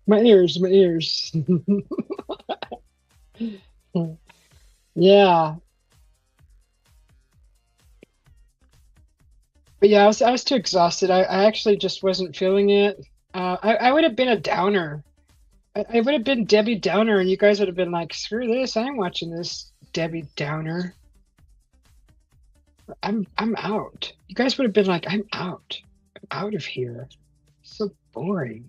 My ears, my ears. Yeah. But yeah, I was too exhausted. I actually just wasn't feeling it. I would have been a downer. I would have been Debbie Downer, and you guys would have been like, "Screw this! I ain't watching this Debbie Downer. I'm out." You guys would have been like, "I'm out. I'm out of here. So boring."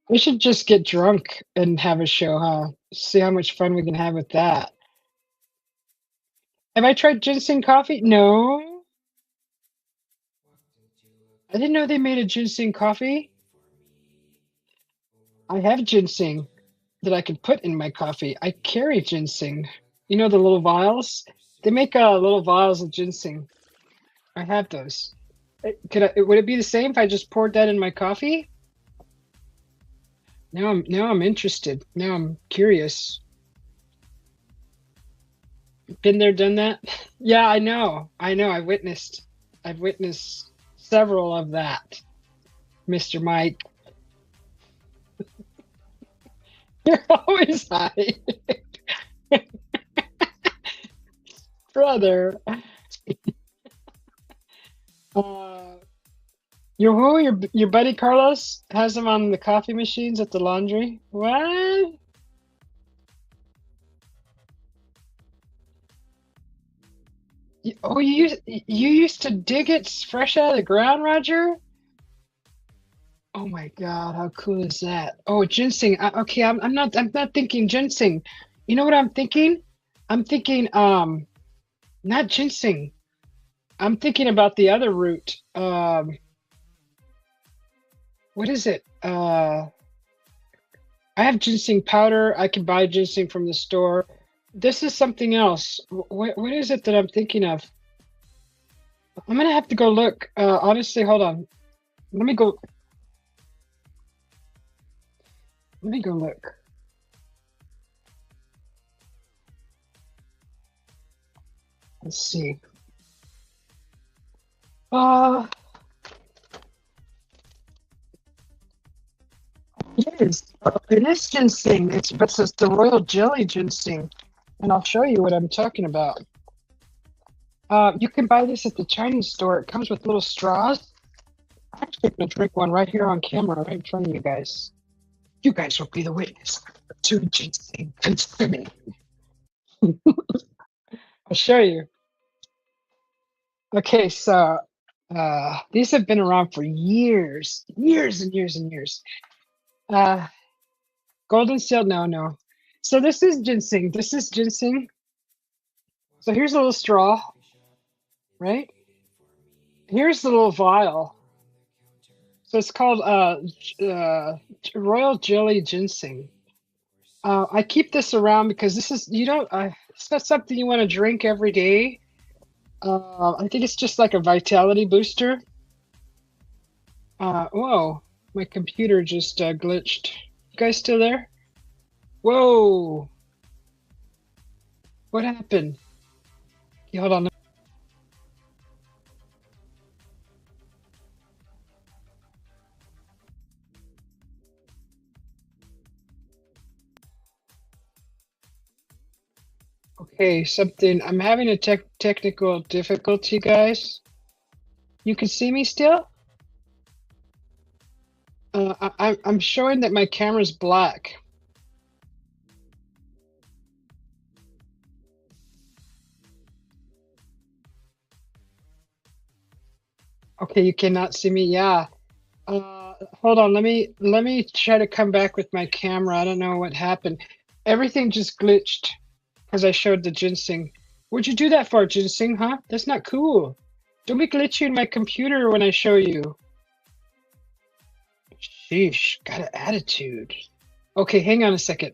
We should just get drunk and have a show, huh? See how much fun we can have with that. Have I tried ginseng coffee? No. I didn't know they made a ginseng coffee. I have ginseng that I can put in my coffee. I carry ginseng. You know the little vials? They make little vials of ginseng. I have those. Would it be the same if I just poured that in my coffee? Now I'm interested. Now I'm curious. Been there, done that? Yeah, I know. I know. I've witnessed several of that, Mr. Mike. You're always high. Brother. Uh, your buddy Carlos has them on the coffee machines at the laundry. What? Oh, you used to dig it fresh out of the ground, Roger? Oh my God, how cool is that? Oh, ginseng. Okay, I'm not thinking ginseng. You know what I'm thinking? I'm thinking not ginseng. I'm thinking about the other root. What is it? I have ginseng powder. I can buy ginseng from the store. This is something else. What is it that I'm thinking of? I'm gonna have to go look. Honestly, hold on. Let me go. Let me go look. Let's see. Uh, it is. It is ginseng. It's the royal jelly ginseng, and I'll show you what I'm talking about. You can buy this at the Chinese store. It comes with little straws. I'm actually gonna drink one right here on camera, right in front of you guys. You guys will be the witness to ginseng consuming. I'll show you. Okay, so these have been around for years, years and years and years. Uh, golden seal, no, no. So this is ginseng. This is ginseng. So here's a little straw, right? Here's the little vial. So it's called royal jelly ginseng. I keep this around because this is it's not something you want to drink every day. I think it's just like a vitality booster. Whoa, my computer just glitched. You guys still there? Whoa, what happened? Okay, hold on. Okay, something. I'm having a technical difficulty, guys. You can see me still? I'm showing that my camera's black. Okay, you cannot see me. Yeah. Hold on. Let me try to come back with my camera. I don't know what happened. Everything just glitched because I showed the ginseng. What'd you do that for, ginseng? Huh? That's not cool. Don't be glitchy in my computer when I show you. Sheesh, got an attitude. Okay, hang on a second.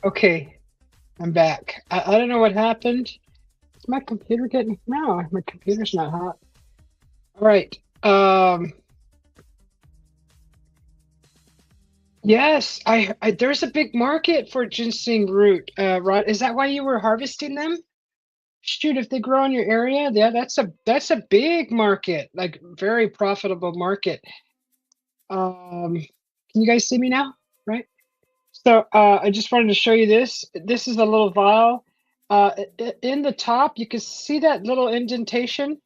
Okay, I'm back. I don't know what happened. Is my computer getting? No, my computer's not hot. All right. Yes, there's a big market for ginseng root. Rod, is that why you were harvesting them? Shoot, if they grow in your area, yeah, that's a big market, like very profitable market. Can you guys see me now? Right? So I just wanted to show you this. This is a little vial. In the top, you can see that little indentation.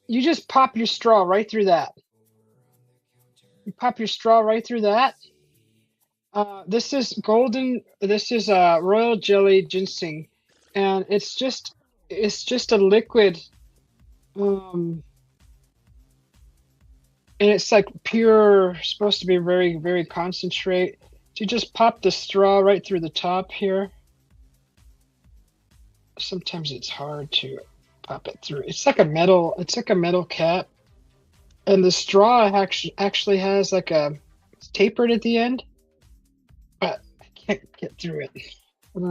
You just pop your straw right through that. You pop your straw right through that. This is golden. This is royal jelly ginseng, and it's just a liquid, um, and it's like pure. Supposed to be very very concentrate. So you just pop the straw right through the top here. Sometimes it's hard to pop it through. It's like a metal. It's like a metal cap, and the straw actually has like a it's tapered at the end, but I can't get through it. And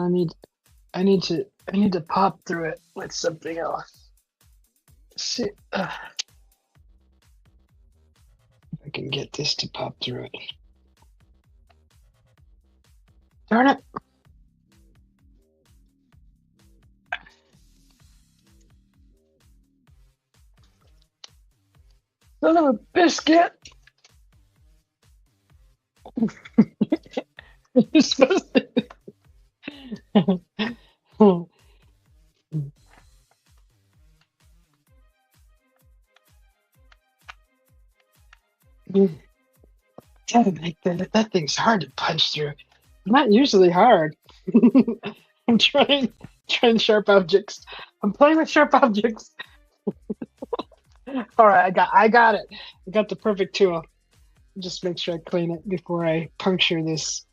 I need to pop through it with something else. See if I can get this to pop through it. Darn it! Son of a biscuit! You're supposed to. Gotta make that thing's hard to punch through. Not usually hard. I'm trying sharp objects. I'm playing with sharp objects. All right, I got it. I got the perfect tool. Just make sure I clean it before I puncture this.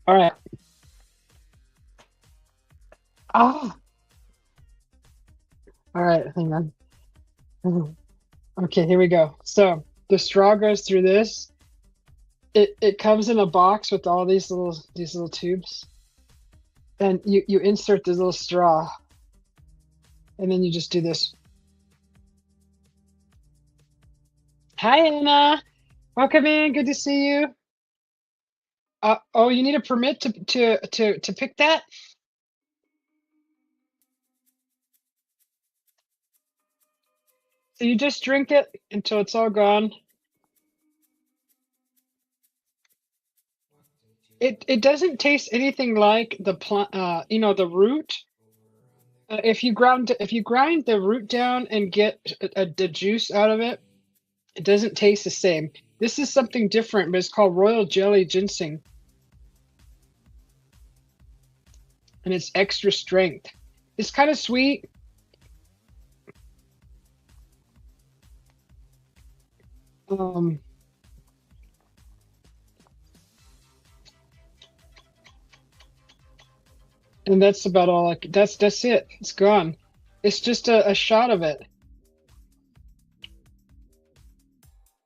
All right. Ah. All right. Hang on. Okay, here we go. So the straw goes through this. It comes in a box with all these little tubes, and you insert the little straw, and then you just do this. Hi, Anna. Welcome in. Good to see you. Oh, you need a permit to pick that? So you just drink it until it's all gone. It doesn't taste anything like the plant, the root. If you grind the root down and get the juice out of it, it doesn't taste the same. This is something different, but it's called royal jelly ginseng, and it's extra strength. It's kind of sweet. Um, and that's about all that's it. It's gone. It's just a shot of it.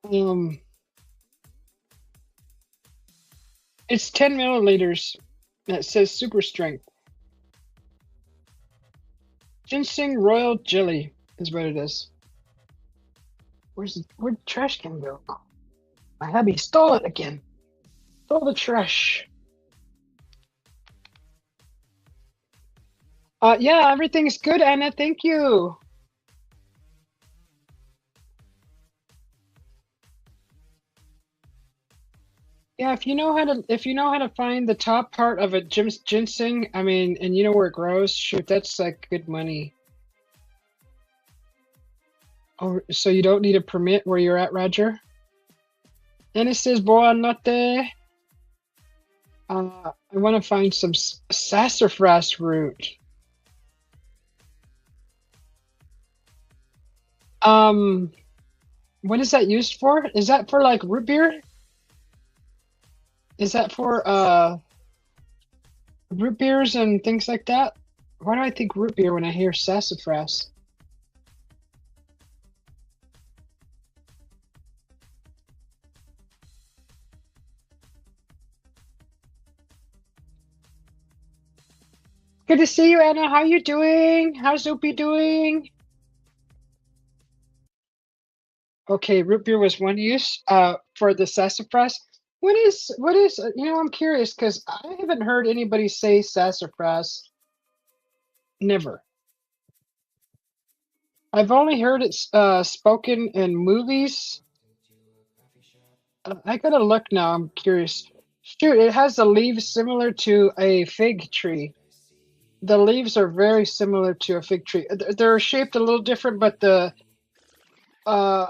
Um, it's 10 milliliters. That says super strength. Ginseng Royal Jelly is what it is. Where'd the trash can go? My hubby stole it again. Stole the trash. Yeah, everything's good, Anna. Thank you. Yeah, if you know how to find the top part of a ginseng, I mean, and you know where it grows, shoot, that's like good money. Oh, so you don't need a permit where you're at, Roger? And it says buonanotte. I want to find some sassafras root. Um, what is that used for? Is that for like root beer? Is that for root beers and things like that? Why do I think root beer when I hear sassafras? Good to see you, Anna. How you doing? How's Opie doing? Okay, root beer was one use for the sassafras. What is I'm curious because I haven't heard anybody say sassafras. Never. I've only heard it spoken in movies. I gotta look now. I'm curious. Shoot, it has the leaves similar to a fig tree. The leaves are very similar to a fig tree. They're shaped a little different, but uh,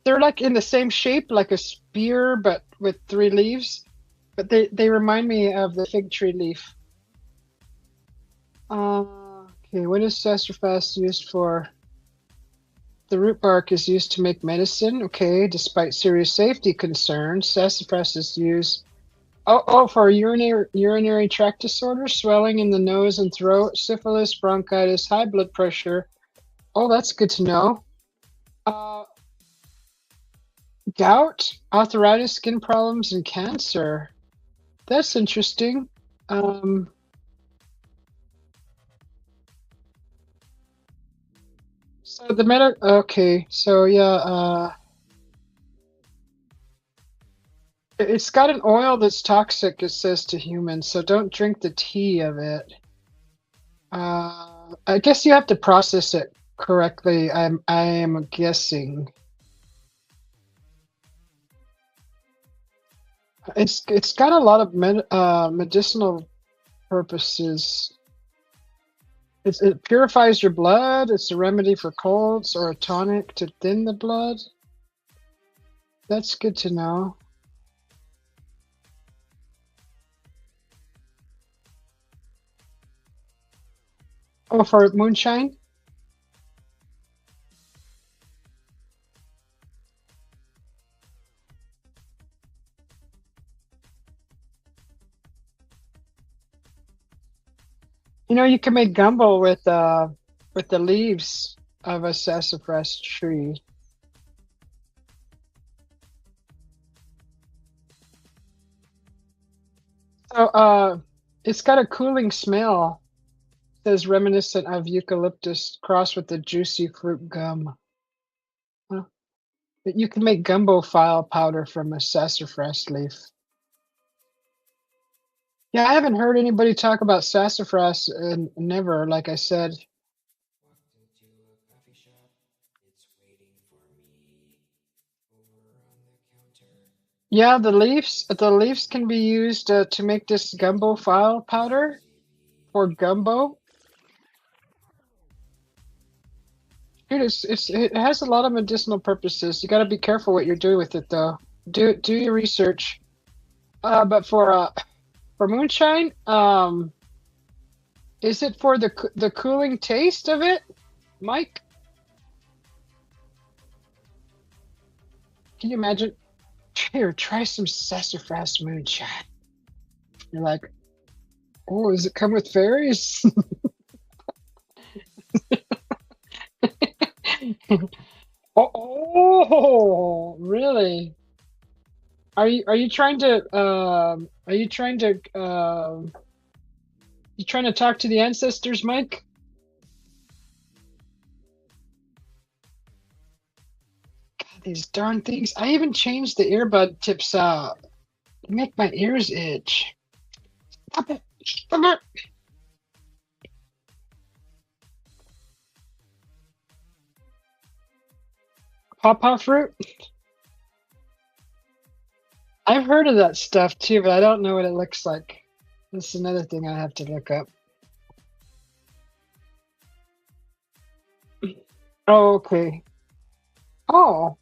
they're like in the same shape, like a spear, but with three leaves. But they remind me of the fig tree leaf. Okay, what is sassafras used for? The root bark is used to make medicine. Okay, despite serious safety concerns, sassafras is used. For urinary tract disorders, swelling in the nose and throat, syphilis, bronchitis, high blood pressure. Oh, that's good to know. Uh, Gout, arthritis, skin problems, and cancer. That's interesting. Um, so the okay, so yeah, it's got an oil that's toxic, it says to humans, so don't drink the tea of it. I guess you have to process it correctly. I am guessing. It's got a lot of medicinal purposes. It purifies your blood. It's a remedy for colds or a tonic to thin the blood. That's good to know. Oh, for moonshine? You can make gumbo with the leaves of a sassafras tree. So it's got a cooling smell. Says reminiscent of eucalyptus crossed with the juicy fruit gum. Huh. But you can make gumbo file powder from a sassafras leaf. Yeah, I haven't heard anybody talk about sassafras never, like I said. Walked into a coffee shop. It's waiting for me. Over on the counter. Yeah, the leaves can be used to make this gumbo file powder for gumbo. Dude, it has a lot of medicinal purposes. You got to be careful what you're doing with it, though. Do your research. But for moonshine, is it for the cooling taste of it, Mike? Can you imagine? Here, try some sassafras moonshine. You're like, oh, does it come with fairies? Oh, really? Are you trying to you trying to talk to the ancestors, Mike? God, these darn things. I even changed the earbud tips out. They make my ears itch. Stop it. Stop it. Pawpaw fruit? I've heard of that stuff too, but I don't know what it looks like. That's another thing I have to look up. Oh, okay. Oh,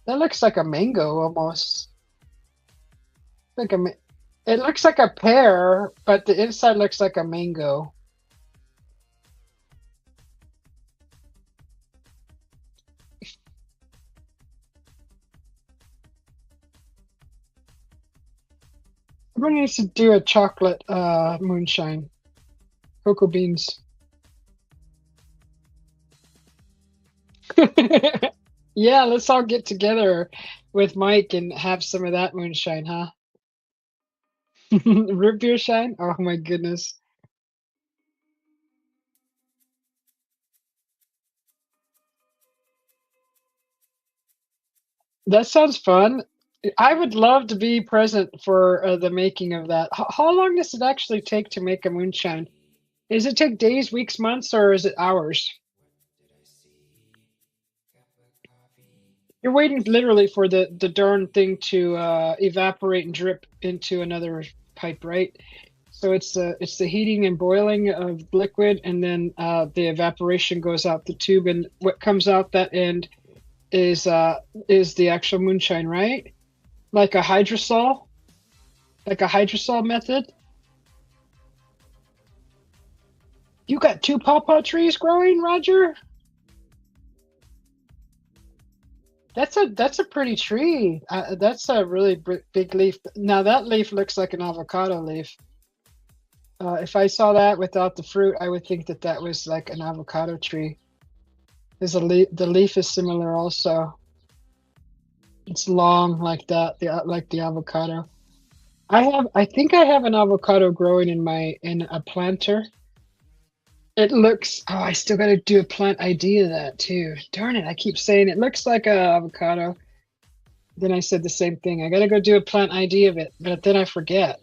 that looks like a mango almost. Like it looks like a pear, but the inside looks like a mango. Everyone needs to do a chocolate moonshine, cocoa beans. Yeah, let's all get together with Mike and have some of that moonshine, huh? Root beer shine? Oh my goodness. That sounds fun. I would love to be present for the making of that. How long does it actually take to make a moonshine? Does it take days, weeks, months, or is it hours? You're waiting literally for the darn thing to evaporate and drip into another pipe, right? So it's the heating and boiling of liquid, and then the evaporation goes out the tube, and what comes out that end is the actual moonshine, right? Like a hydrosol, like a hydrosol method. You got two pawpaw trees growing, Roger? That's a pretty tree. That's a really big leaf. Now that leaf looks like an avocado leaf. If I saw that without the fruit, I would think that that was like an avocado tree. There's a leaf. The leaf is similar also. It's long like that, like the avocado. I think I have an avocado growing in a planter. It looks. Oh, I still got to do a plant ID of that too. Darn it! I keep saying it looks like a avocado. Then I said the same thing. I got to go do a plant ID of it, but then I forget.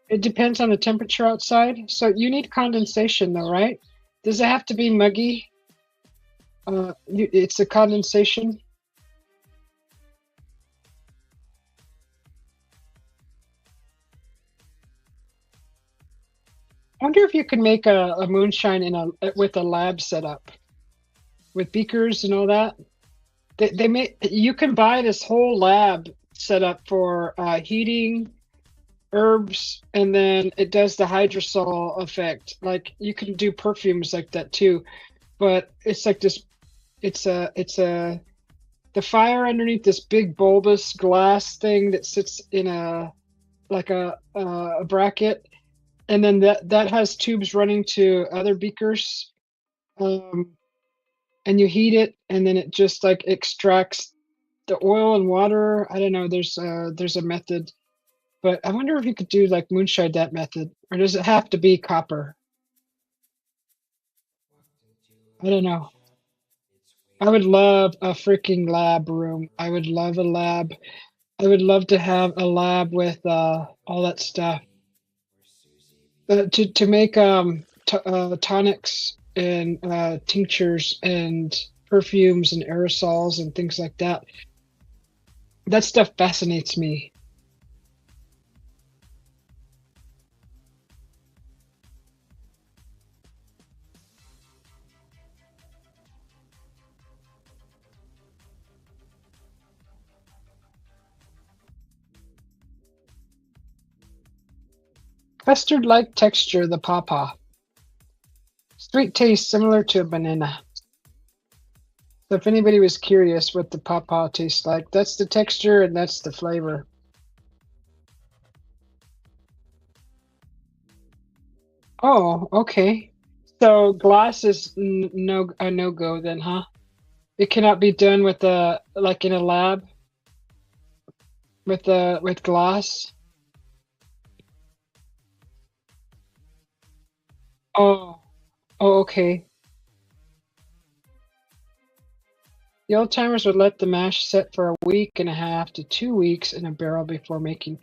It depends on the temperature outside. So you need condensation though, right? Does it have to be muggy? It's a condensation. I wonder if you could make a moonshine in a with a lab setup with beakers and all that. They make you can buy this whole lab set up for heating herbs, and then it does the hydrosol effect. Like you can do perfumes like that too, but it's like this. It's a the fire underneath this big bulbous glass thing that sits in a like a bracket, and then that has tubes running to other beakers, um, and you heat it, and then it just like extracts the oil and water. I don't know. There's a method, but I wonder if you could do like moonshine that method, or does it have to be copper? I don't know. I would love a freaking lab room. I would love a lab. I would love to have a lab with all that stuff. To make tonics and tinctures and perfumes and aerosols and things like that. That stuff fascinates me. Custard-like texture, the pawpaw. Sweet taste similar to a banana. So if anybody was curious what the pawpaw tastes like, that's the texture and that's the flavor. Oh, okay. So glass is no a no go then, huh? It cannot be done with the like in a lab with glass. Oh, oh, okay. The old timers would let the mash set for a week and a half to 2 weeks in a barrel before making.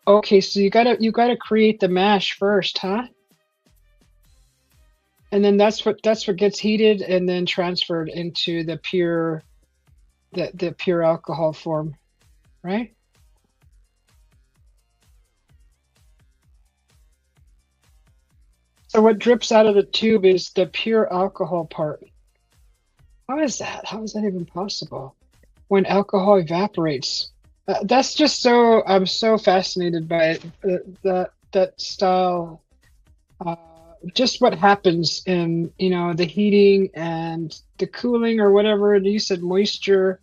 Okay, so you gotta create the mash first, huh? And then that's what gets heated and then transferred into the pure alcohol form, right? So what drips out of the tube is the pure alcohol part. How is that? How is that even possible? When alcohol evaporates. That's just so I'm so fascinated by it. That style. Uh, just what happens in the heating and the cooling or whatever. You said moisture.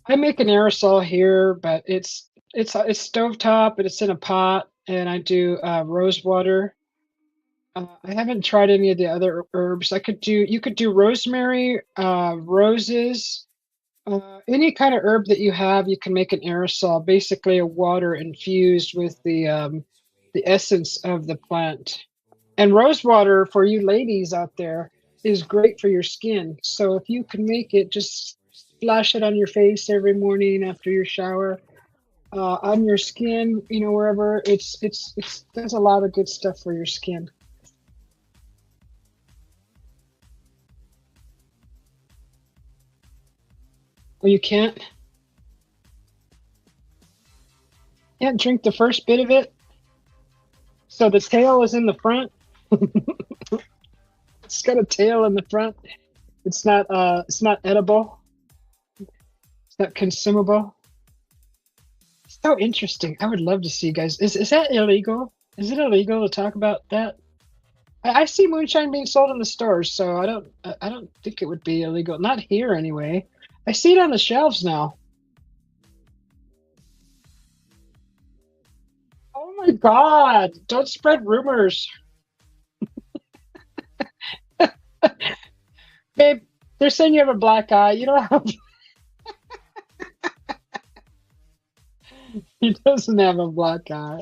I make an aerosol here, but it's stovetop and it's in a pot, and I do rose water. I haven't tried any of the other herbs. You could do rosemary, roses, any kind of herb that you have. You can make an aerosol, basically a water infused with the essence of the plant. And rose water for you ladies out there is great for your skin. So if you can make it, just splash it on your face every morning after your shower, on your skin, wherever. It's There's a lot of good stuff for your skin. Well, you can't. Yeah, drink the first bit of it. So the tail is in the front. It's got a tail in the front. It's not edible. It's not consumable. So interesting. I would love to see you guys. Is that illegal? Is it illegal to talk about that? I see moonshine being sold in the stores, so I don't think it would be illegal. Not here anyway. I see it on the shelves now. Oh my God! Don't spread rumors. Babe, they're saying you have a black eye. You don't have. He doesn't have a black eye.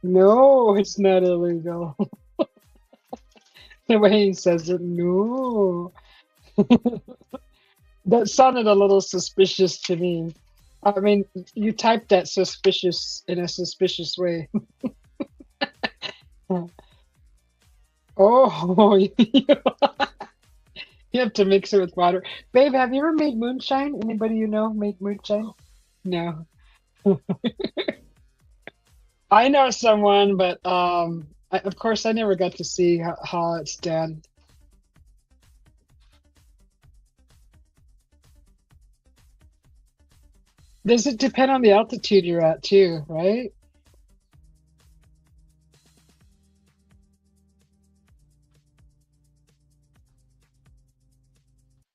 No, it's not illegal. The way he says it, no. That sounded a little suspicious to me. I mean, you typed that suspicious in a suspicious way. Oh, you have to mix it with water. Babe, have you ever made moonshine? Anybody you know made moonshine? No. I know someone, but of course, I never got to see how it's done. Does it depend on the altitude you're at too, right?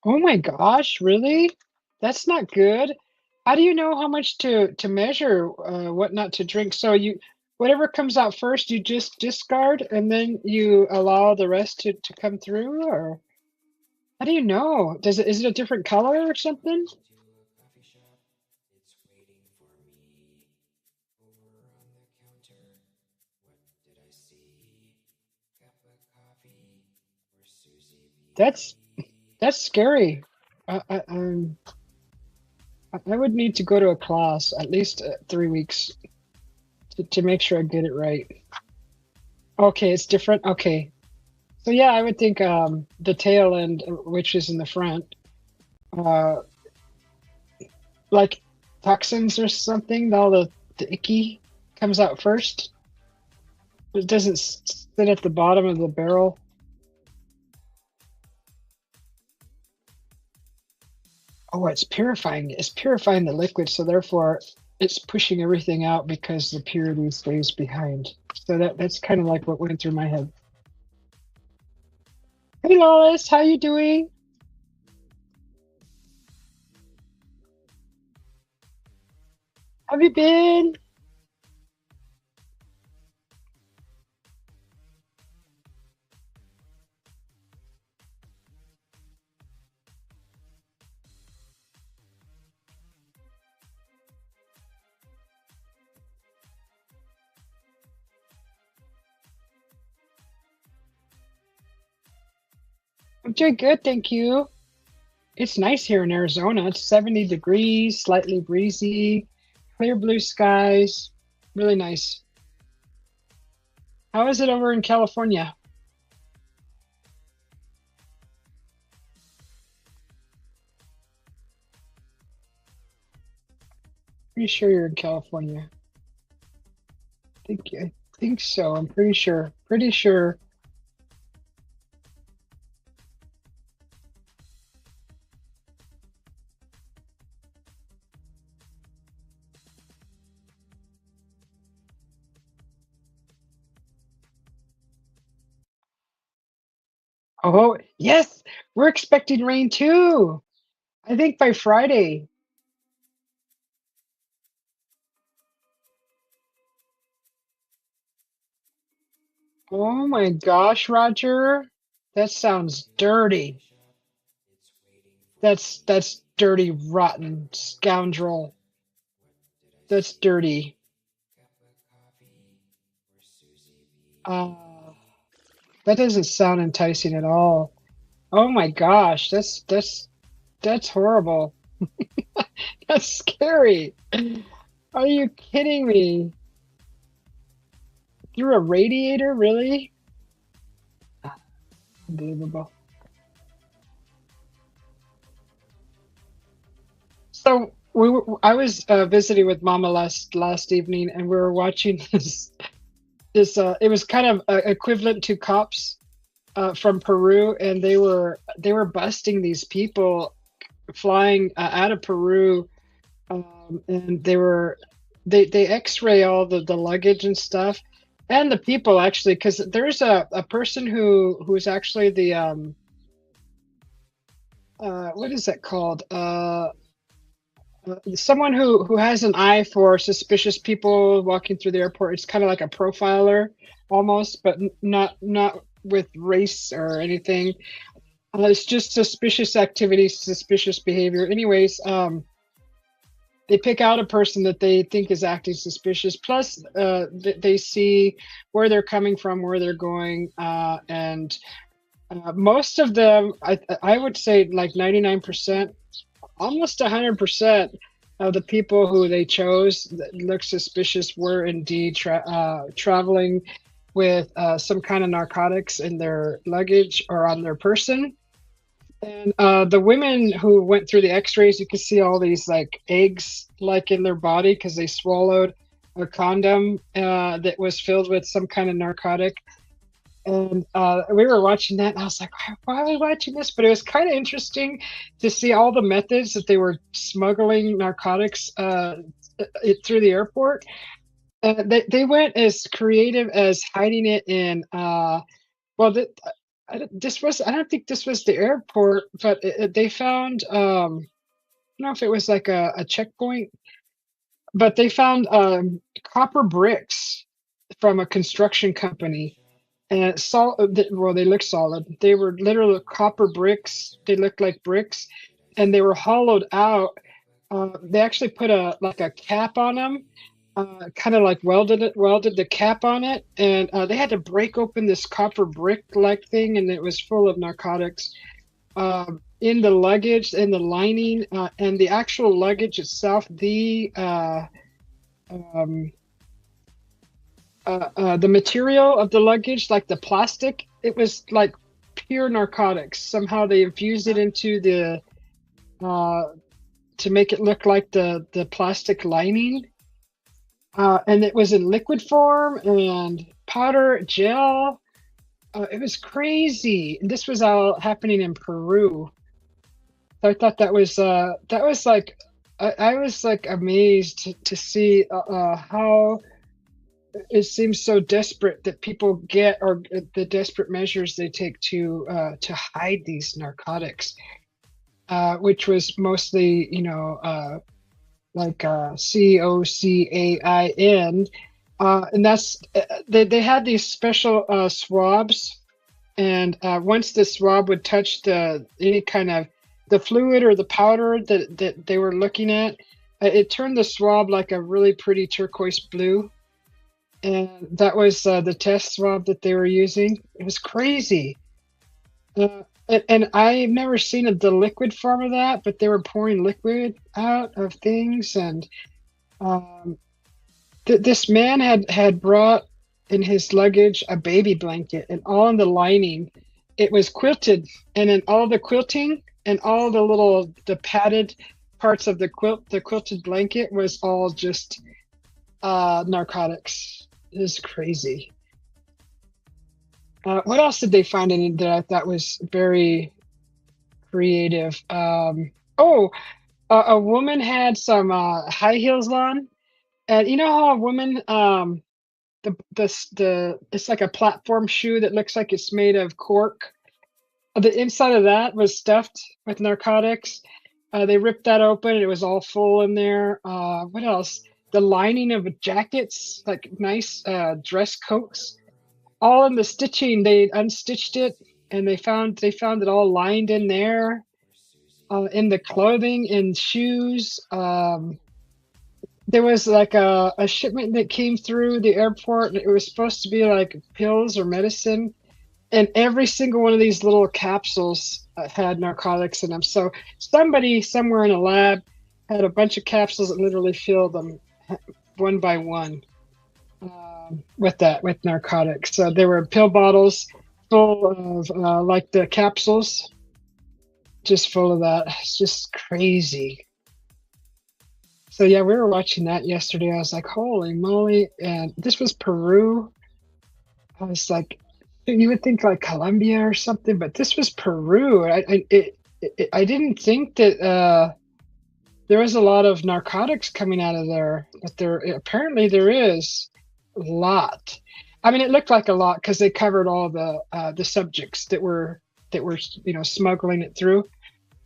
Oh my gosh, really? That's not good. How do you know how much to measure what not to drink? So whatever comes out first, you just discard and then you allow the rest to come through, or how do you know? Is it a different color or something? Into a coffee shop, it's waiting for me. Over on the counter, what did I see? Cup of coffee for Susie That's B. that's scary. I would need to go to a class at least 3 weeks to make sure I get it right. Okay, it's different. Okay. So yeah, I would think the tail end, which is in the front, uh, like toxins or something, all the icky comes out first. It doesn't sit at the bottom of the barrel. Oh, it's purifying. It's purifying the liquid, so therefore it's pushing everything out because the purity stays behind. So that's kind of like what went through my head. Hey Lois, how you doing? Have you been? I'm doing good, thank you. It's nice here in Arizona. It's 70 degrees, slightly breezy, clear blue skies. Really nice. How is it over in California? Pretty sure you're in California. I think so. I'm pretty sure. Pretty sure. Oh, yes, we're expecting rain too. I think by Friday. Oh my gosh, Roger. That sounds dirty. That's dirty, rotten scoundrel. That's dirty. Uh, that doesn't sound enticing at all. Oh my gosh, that's horrible. That's scary. Are you kidding me? Through a radiator, really? Unbelievable. So I was visiting with Mama last evening, and we were watching this. It was kind of equivalent to cops from Peru, and they were busting these people flying out of Peru, and they X-ray all the luggage and stuff, and the people actually, because there's a person who's actually the what is that called? Someone who has an eye for suspicious people walking through the airport. It's kind of like a profiler almost, but not with race or anything. It's just suspicious activity, suspicious behavior. Anyways, they pick out a person that they think is acting suspicious. Plus, they see where they're coming from, where they're going, and most of them, I would say, like 99%, almost 100% of the people who they chose that look suspicious were indeed traveling with some kind of narcotics in their luggage or on their person. And the women who went through the X-rays, you could see all these like eggs like in their body because they swallowed a condom that was filled with some kind of narcotic. And we were watching that, and I was like, why are we watching this? But it was kind of interesting to see all the methods that they were smuggling narcotics through the airport. They went as creative as hiding it in, well, I don't think this was the airport, but they found, I don't know if it was like a checkpoint, but they found copper bricks from a construction company. And well, they look solid. They were literally copper bricks. They looked like bricks, and they were hollowed out. They actually put a like a cap on them, kind of like welded the cap on it, and they had to break open this copper brick like thing, and it was full of narcotics in the luggage, in the lining, and the actual luggage itself. Um, the material of the luggage, like the plastic, it was like pure narcotics. Somehow they infused it into the uh, to make it look like the plastic lining, and it was in liquid form and powder, gel. It was crazy. And this was all happening in Peru. So I thought that was like I was like amazed to see how it seems so desperate that people get, or the desperate measures they take to hide these narcotics, which was mostly, like COCAIN, and that's they had these special swabs, and once the swab would touch the any kind of the fluid or the powder that they were looking at, it turned the swab like a really pretty turquoise blue, and that was the test swab that they were using. It was crazy. And I've never seen the liquid form of that, but they were pouring liquid out of things, and um, this man had brought in his luggage a baby blanket, and all in the lining, it was quilted, and in all the quilting and all the padded parts of the quilted blanket was all just narcotics. It was crazy. What else did they find in it that I thought was very creative? Oh, a woman had some high heels on, and you know how a woman the it's like a platform shoe that looks like it's made of cork. The inside of that was stuffed with narcotics. They ripped that open, and it was all full in there. What else? The lining of jackets, like nice dress coats, all in the stitching. They unstitched it, and they found it all lined in there, in the clothing and shoes. There was like a shipment that came through the airport, and it was supposed to be like pills or medicine, and every single one of these little capsules had narcotics in them. So somebody somewhere in a lab had a bunch of capsules and literally filled them one by one, with narcotics. So there were pill bottles full of like the capsules, just full of that. It's just crazy. So yeah, we were watching that yesterday. I was like, holy moly! And this was Peru. I was like, you would think like Colombia or something, but this was Peru. I didn't think that there was a lot of narcotics coming out of there, but there is a lot. I mean, it looked like a lot because they covered all the subjects that were smuggling it through.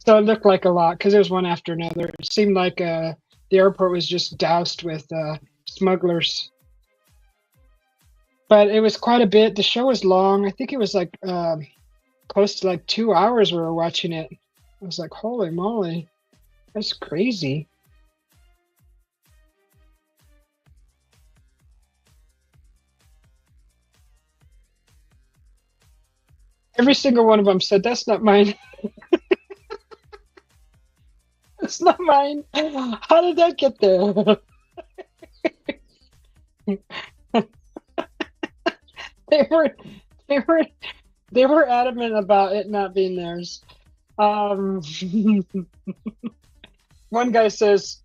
So it looked like a lot because there was one after another. It seemed like the airport was just doused with smugglers. But it was quite a bit. The show was long. I think it was like close to like 2 hours we were watching it. I was like, holy moly, that's crazy. Every single one of them said, that's not mine. That's not mine. How did that get there? they were they were they were adamant about it not being theirs. Um, one guy says,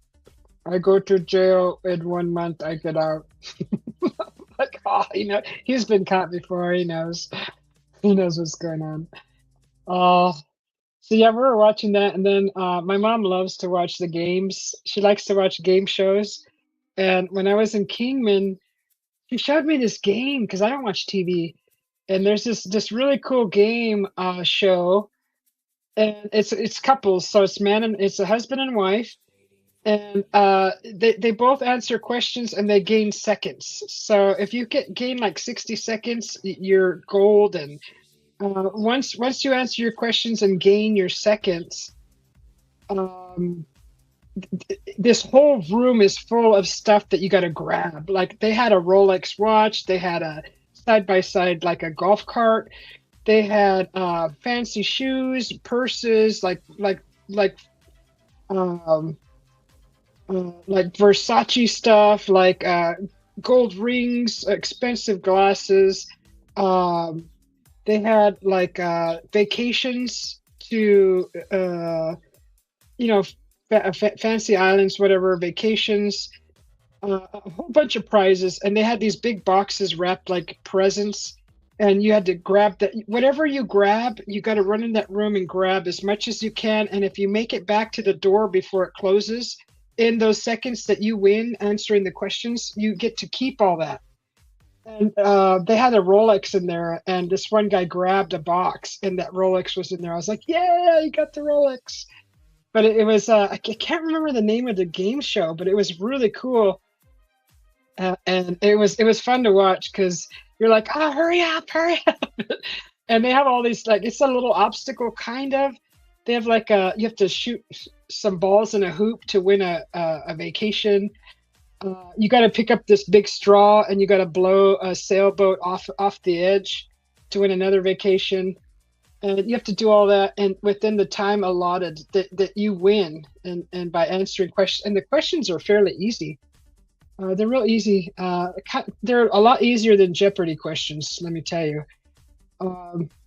I go to jail in 1 month, I get out. Like, oh, he's been caught before. He knows. He knows what's going on. Uh, so yeah, we were watching that, and then my mom loves to watch the games. She likes to watch game shows. And when I was in Kingman, she showed me this game because I don't watch TV. And there's this really cool game show, and it's couples, so it's a husband and wife, and they both answer questions and they gain seconds. So if you gain like 60 seconds, you're gold. And once you answer your questions and gain your seconds, um, this whole room is full of stuff that you got to grab. Like they had a Rolex watch, they had a side by side like a golf cart, they had fancy shoes, purses, um, like Versace stuff, like gold rings, expensive glasses. Um, they had like vacations to you know fancy islands, whatever vacations. A whole bunch of prizes, and they had these big boxes wrapped like presents, and you had to grab that. Whatever you grab, you got to run in that room and grab as much as you can, and if you make it back to the door before it closes, in those seconds that you win answering the questions, you get to keep all that. And they had a Rolex in there, and this one guy grabbed a box, and that Rolex was in there. I was like, "Yeah, you got the Rolex!" But it was can't remember the name of the game show, but it was really cool, and it was fun to watch because you're like, "Ah, hurry up!" And they have all these like it's a little obstacle kind of. They have like a you have to shoot some balls in a hoop to win a vacation. You got to pick up this big straw and you got to blow a sailboat off the edge to win another vacation. And you have to do all that and within the time allotted that you win and by answering questions. And the questions are fairly easy. They're real easy. They're a lot easier than Jeopardy questions, let me tell you.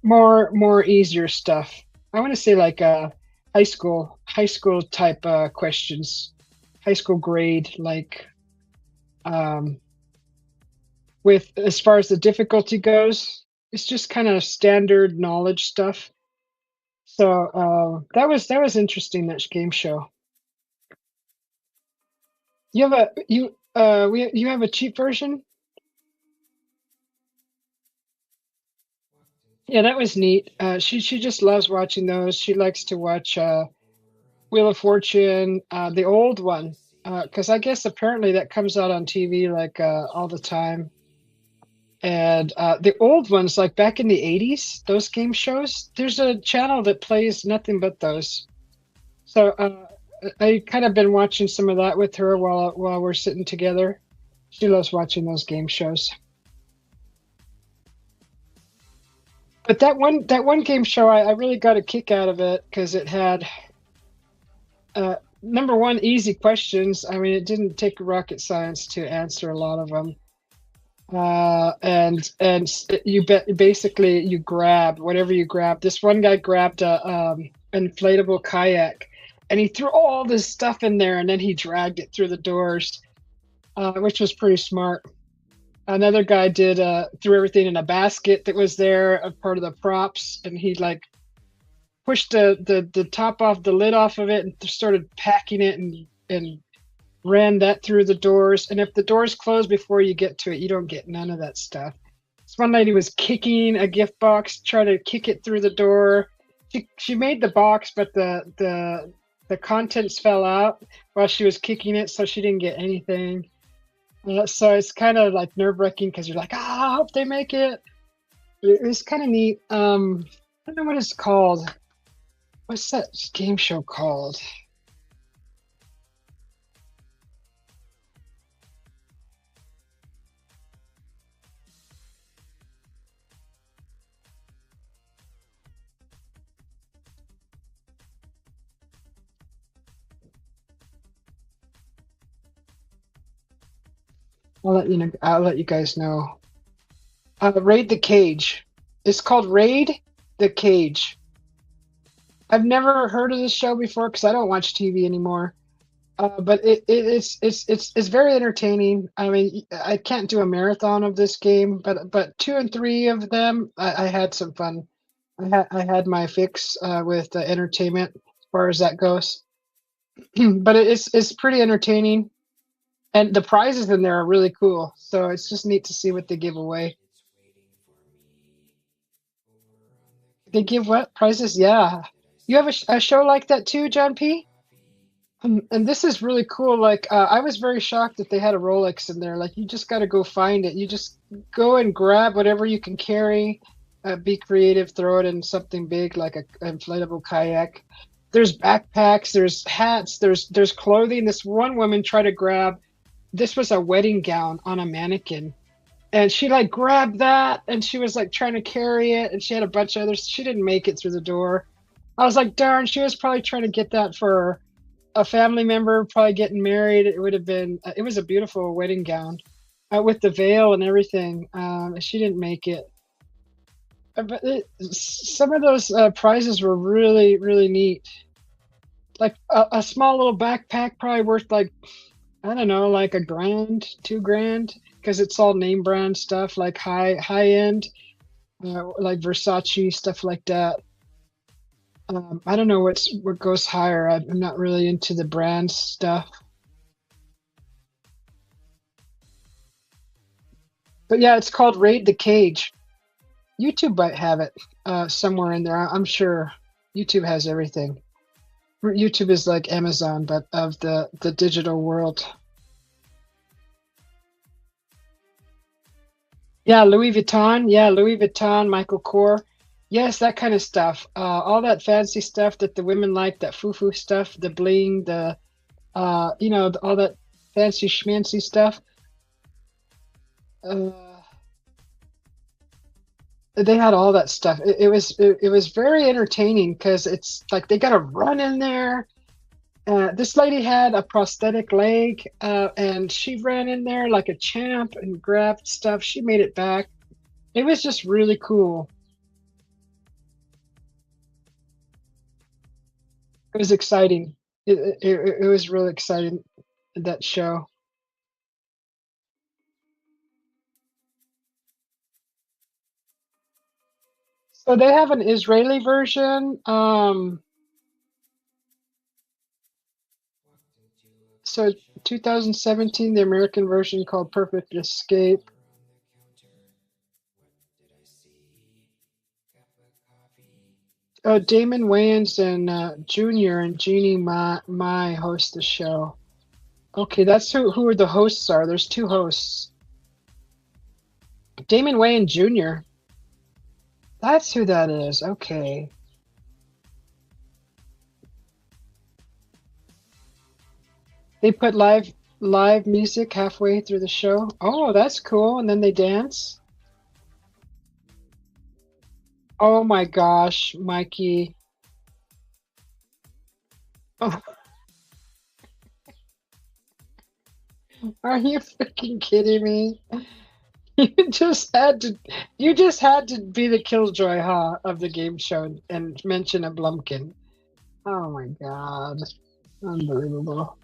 More easier stuff. I want to say like high school type questions, high school grade like um, with as far as the difficulty goes. It's just kind of standard knowledge stuff. So that was interesting. That game show. You have a cheap version. Yeah, that was neat. She just loves watching those. She likes to watch Wheel of Fortune, the old one, because I guess apparently that comes out on TV like all the time. And the old ones, like back in the 80s, those game shows, there's a channel that plays nothing but those. So I kind of been watching some of that with her while we're sitting together. She loves watching those game shows. But that one game show, I really got a kick out of it because it had number one, easy questions. I mean, it didn't take rocket science to answer a lot of them. And you bet basically you grab whatever you grab. This one guy grabbed a inflatable kayak, and he threw all this stuff in there, and then he dragged it through the doors, which was pretty smart. Another guy did threw everything in a basket that was there, a part of the props, and he like pushed the top off the lid off of it and started packing it and ran that through the doors. And if the doors close before you get to it, you don't get none of that stuff. This one lady was kicking a gift box, trying to kick it through the door. She made the box, but the contents fell out while she was kicking it, so she didn't get anything. So it's kind of like nerve-wracking because you're like, ah, I hope they make it. It was kind of neat. I don't know what it's called. What's that game show called? I'll let you know. I'll let you guys know. Raid the Cage. It's called Raid the Cage. I've never heard of this show before because I don't watch TV anymore. But it's very entertaining. I mean, I can't do a marathon of this game, but two and three of them, I had some fun. I had my fix with the entertainment as far as that goes. But it's pretty entertaining, and the prizes in there are really cool. So it's just neat to see what they give away. It's waiting for me over on the They give counter. what prizes? Yeah. What did I You have see? a show like that too, John P? Coffee. And this is really cool. Like, I was very shocked that they had a Rolex in there. Like, you just got to go find it. You just go and grab whatever you can carry. Be creative. Throw it in something big like a inflatable kayak. There's backpacks. There's hats. There's clothing. This one woman tried to grab. This was a wedding gown on a mannequin, and she like grabbed that, and she was like trying to carry it, and she had a bunch of others. She didn't make it through the door. I was like, darn. She was probably trying to get that for a family member probably getting married. It would have been. It was a beautiful wedding gown, with the veil and everything. She didn't make it, but some of those prizes were really really neat. Like a small little backpack, probably worth like I don't know, like a grand, 2 grand, because it's all name brand stuff, like high end, like Versace stuff like that. I don't know what goes higher. I'm not really into the brand stuff. But yeah, it's called Raid the Cage. YouTube might have it somewhere in there. I'm sure YouTube has everything. YouTube is like Amazon, but of the digital world. Yeah, Louis Vuitton. Yeah, Louis Vuitton, Michael Kors. Yes, that kind of stuff. All that fancy stuff that the women like, that foo-foo stuff, the bling, the all that fancy schmancy stuff. Uh, they had all that stuff. It was very entertaining because it's like they got to run in there. This lady had a prosthetic leg, and she ran in there like a champ and grabbed stuff. She made it back. It was just really cool. It was exciting. It was really exciting, that show. So they have an Israeli version. Walked into a So coffee shop. 2017, the American version called Perfect Escape. Over on the counter, what did I see? Cup of coffee. Damon Wayans and Junior and Jeannie Mai host the show. Okay, that's who are the hosts are. There's two hosts. Damon Wayans Jr. That's who that is. Okay. They put live music halfway through the show. Oh, that's cool. And then they dance. Oh my gosh, Mikey. Oh, are you freaking kidding me? You just had to you just had to be the killjoy, huh, of the game show and mention a Blumpkin. Oh my God. Unbelievable.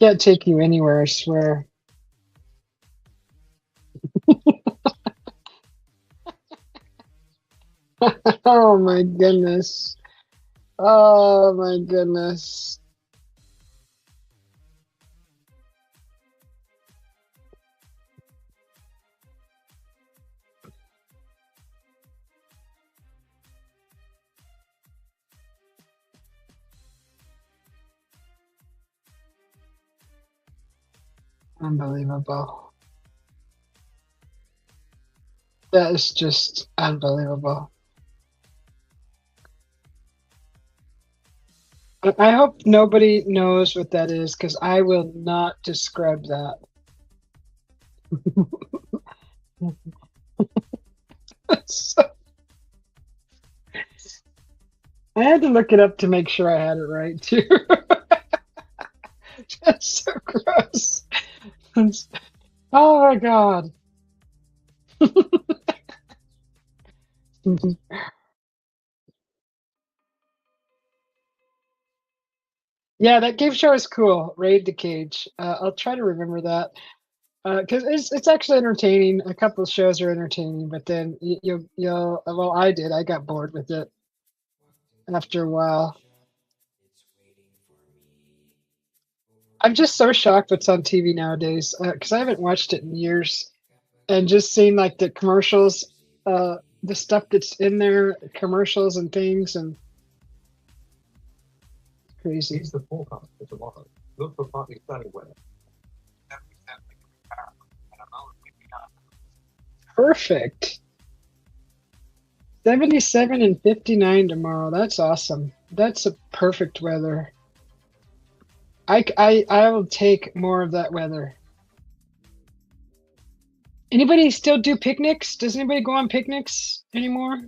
Can't take you anywhere, I swear. Oh my goodness. Oh my goodness. Unbelievable. That is just unbelievable. I hope nobody knows what that is because I will not describe that. So, I had to look it up to make sure I had it right too. That's so gross. Oh my God. Yeah, that game show is cool. Raid the Cage. I'll try to remember that because it's actually entertaining. A couple of shows are entertaining, but then you'll well, I did. I got bored with it Walked into after a a coffee while. shop. It's waiting for me. Over I'm on just the so shocked counter, what's on TV nowadays because I haven't watched it in years, cup of and just seeing like the commercials, Susie baby. the stuff that's in there, commercials and things, and it's crazy. Here's the forecast for tomorrow. Look for partly sunny weather. 70% likely powerful and a low windy Perfect. 77 and 59 tomorrow. That's awesome. That's a perfect weather. I will take more of that weather. Anybody still do picnics? Does anybody go on picnics anymore?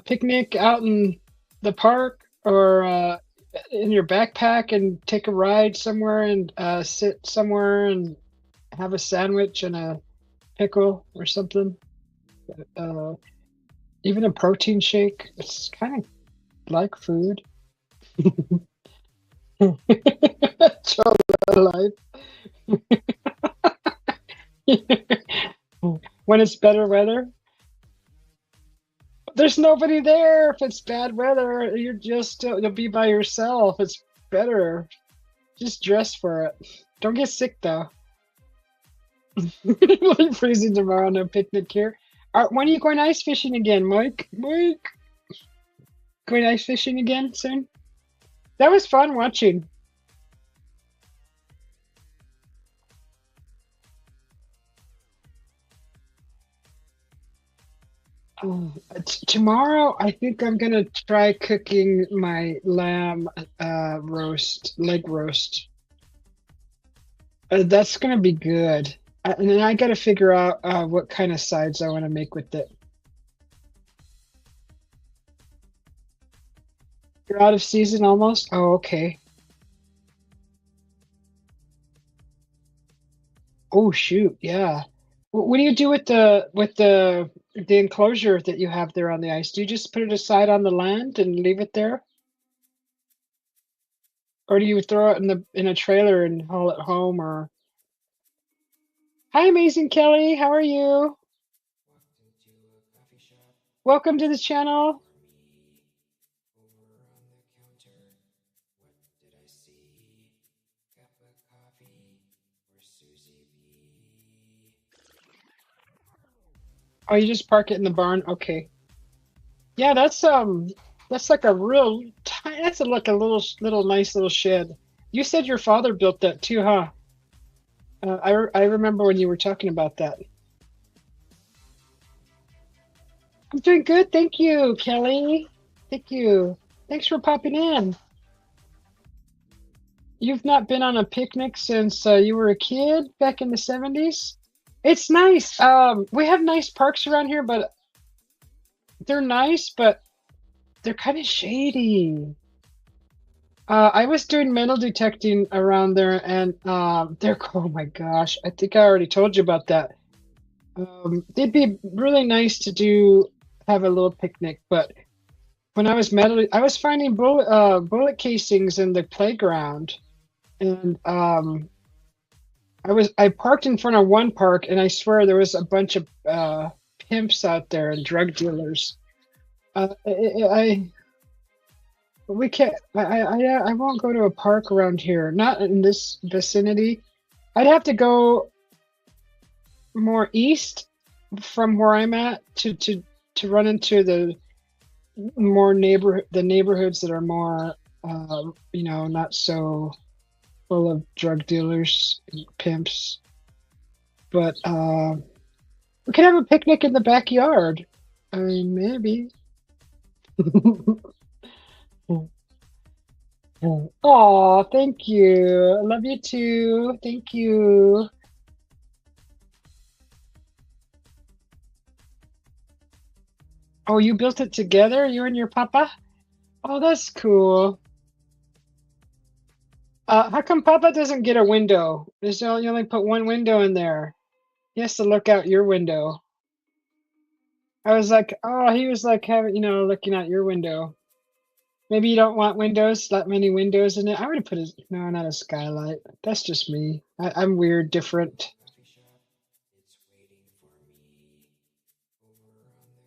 Picnic out in the park or in your backpack and take a ride somewhere and sit somewhere and have a sandwich and a pickle or something. Uh, Even a protein shake. It's kind of like food. Chill life. When it's better weather, there's nobody there. If it's bad weather, you'll be by yourself. It's better. Just dress for it. Don't get sick though. Like freezing tomorrow, no picnic here. When are you going ice fishing again, Mike? Mike, going ice fishing again soon? That was fun watching. Tomorrow, I think I'm gonna try cooking my lamb leg roast. That's gonna be good. And then I gotta figure out what kind of sides I want to make with it. You're out of season almost? Oh, okay. Oh, shoot. Yeah. What do you do with the enclosure that you have there on the ice? Do you just put it aside on the land and leave it there? Or do you throw it in a trailer and haul it home or Hi, Amazing Kelly. How are you? Walked into a coffee shop. Welcome to the It's waiting channel. for me. Over on the counter, what did I see? Cup of coffee for Susie B. Oh, you just park it in the barn? Okay. Yeah, that's like a real tiny, that's like a little nice little shed. You said your father built that too, huh? I remember when you were talking about that. I'm doing good, thank you, Kelly. Thank you. Thanks for popping in. You've not been on a picnic since you were a kid back in the 70s? It's nice. We have nice parks around here, but they're nice, but they're kind of shady. I was doing metal detecting around there, and they're oh my gosh, I think I already told you about that. It'd be really nice to have a little picnic, but when I was finding bullet casings in the playground, and I parked in front of one park, and I swear there was a bunch of pimps out there and drug dealers. I we can't. I won't go to a park around here. Not in this vicinity. I'd have to go more east from where I'm at to run into the neighborhoods that are more not so full of drug dealers and pimps. But we could have a picnic in the backyard. I mean, maybe. Oh, thank you. I love you too. Thank you. Oh, you built it together, you and your papa? Oh, that's cool. How come Papa doesn't get a window? You only put one window in there. He has to look out your window. I was like, oh, he was like having, looking out your window. Maybe you don't want windows, that many windows in it. I would have put no, not a skylight. That's just me. I'm weird, different. Coffee shop. It's waiting for me. Over on the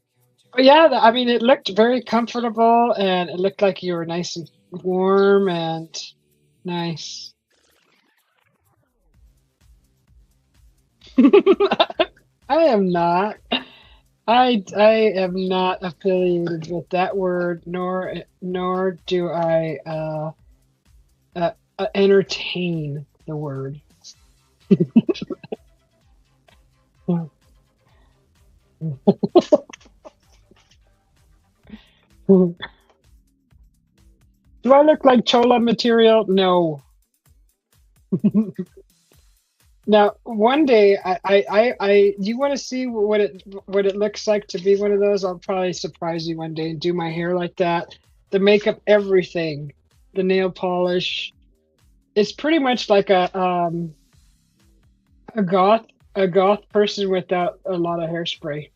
But counter, yeah, I mean, it what looked did very I see? comfortable and it looked like you were nice and warm and nice. I am not. I am not affiliated with that word, nor do I entertain the word. Do I look like Chola material? No. Now, one day, you want to see what it looks like to be one of those? I'll probably surprise you one day and do my hair like that, the makeup, everything, the nail polish. It's pretty much like a goth a goth person without a lot of hairspray.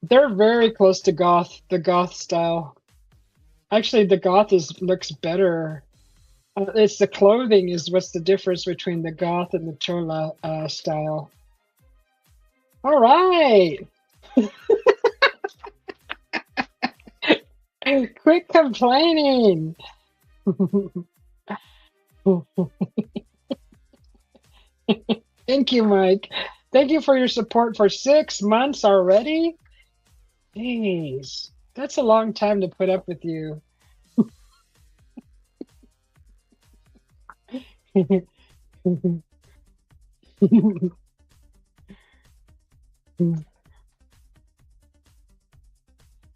They're very close to goth, the goth style. Actually, the goth is looks better. It's the clothing is what's the difference between the goth and the chola style. All right, quit complaining. Thank you, Mike. Thank you for your support for 6 months already. Jeez, that's a long time to put up with you.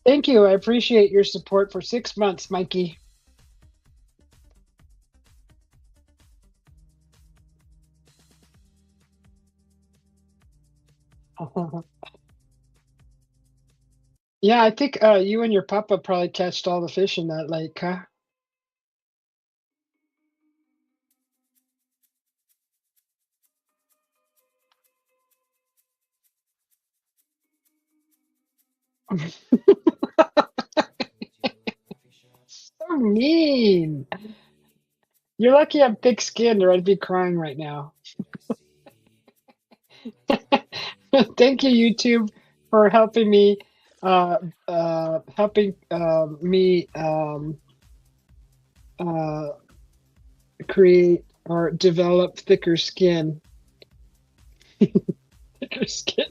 Thank you. I appreciate your support for 6 months, Mikey. Yeah, I think you and your papa probably catched all the fish in that lake, huh? So mean. You're lucky I'm thick skinned or I'd be crying right now. Thank you, YouTube, for helping me helping me uh, create or develop thicker skin. Thicker skin.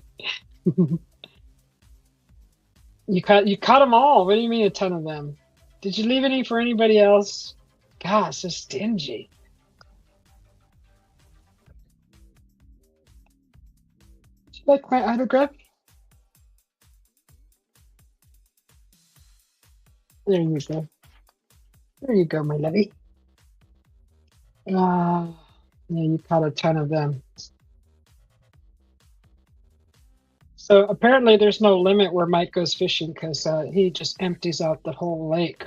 You caught them all. What do you mean a ton of them? Did you leave any for anybody else? Gosh, so stingy. Do you like my autograph? There you go. There you go, my lovey. Yeah, you caught a ton of them. So apparently there's no limit where Mike goes fishing because he just empties out the whole lake.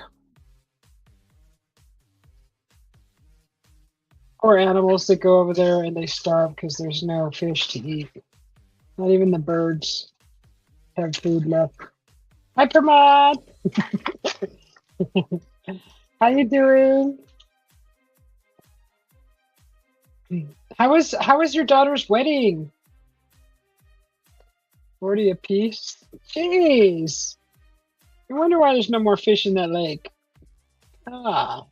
Or animals that go over there and they starve because there's no fish to eat. Not even the birds have food left. Hi, Pramod. How you doing? How was your daughter's wedding? 40 apiece? Jeez. I wonder why there's no more fish in that lake. Ah.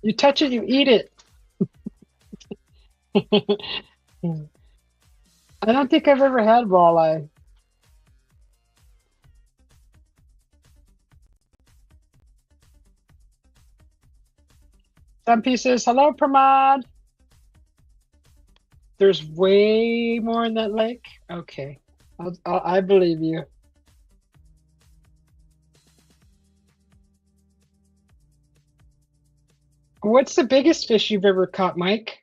You touch it, you eat it. I don't think I've ever had walleye. Some pieces. Hello, Pramod. There's way more in that lake? Okay. I believe you. What's the biggest fish you've ever caught, Mike?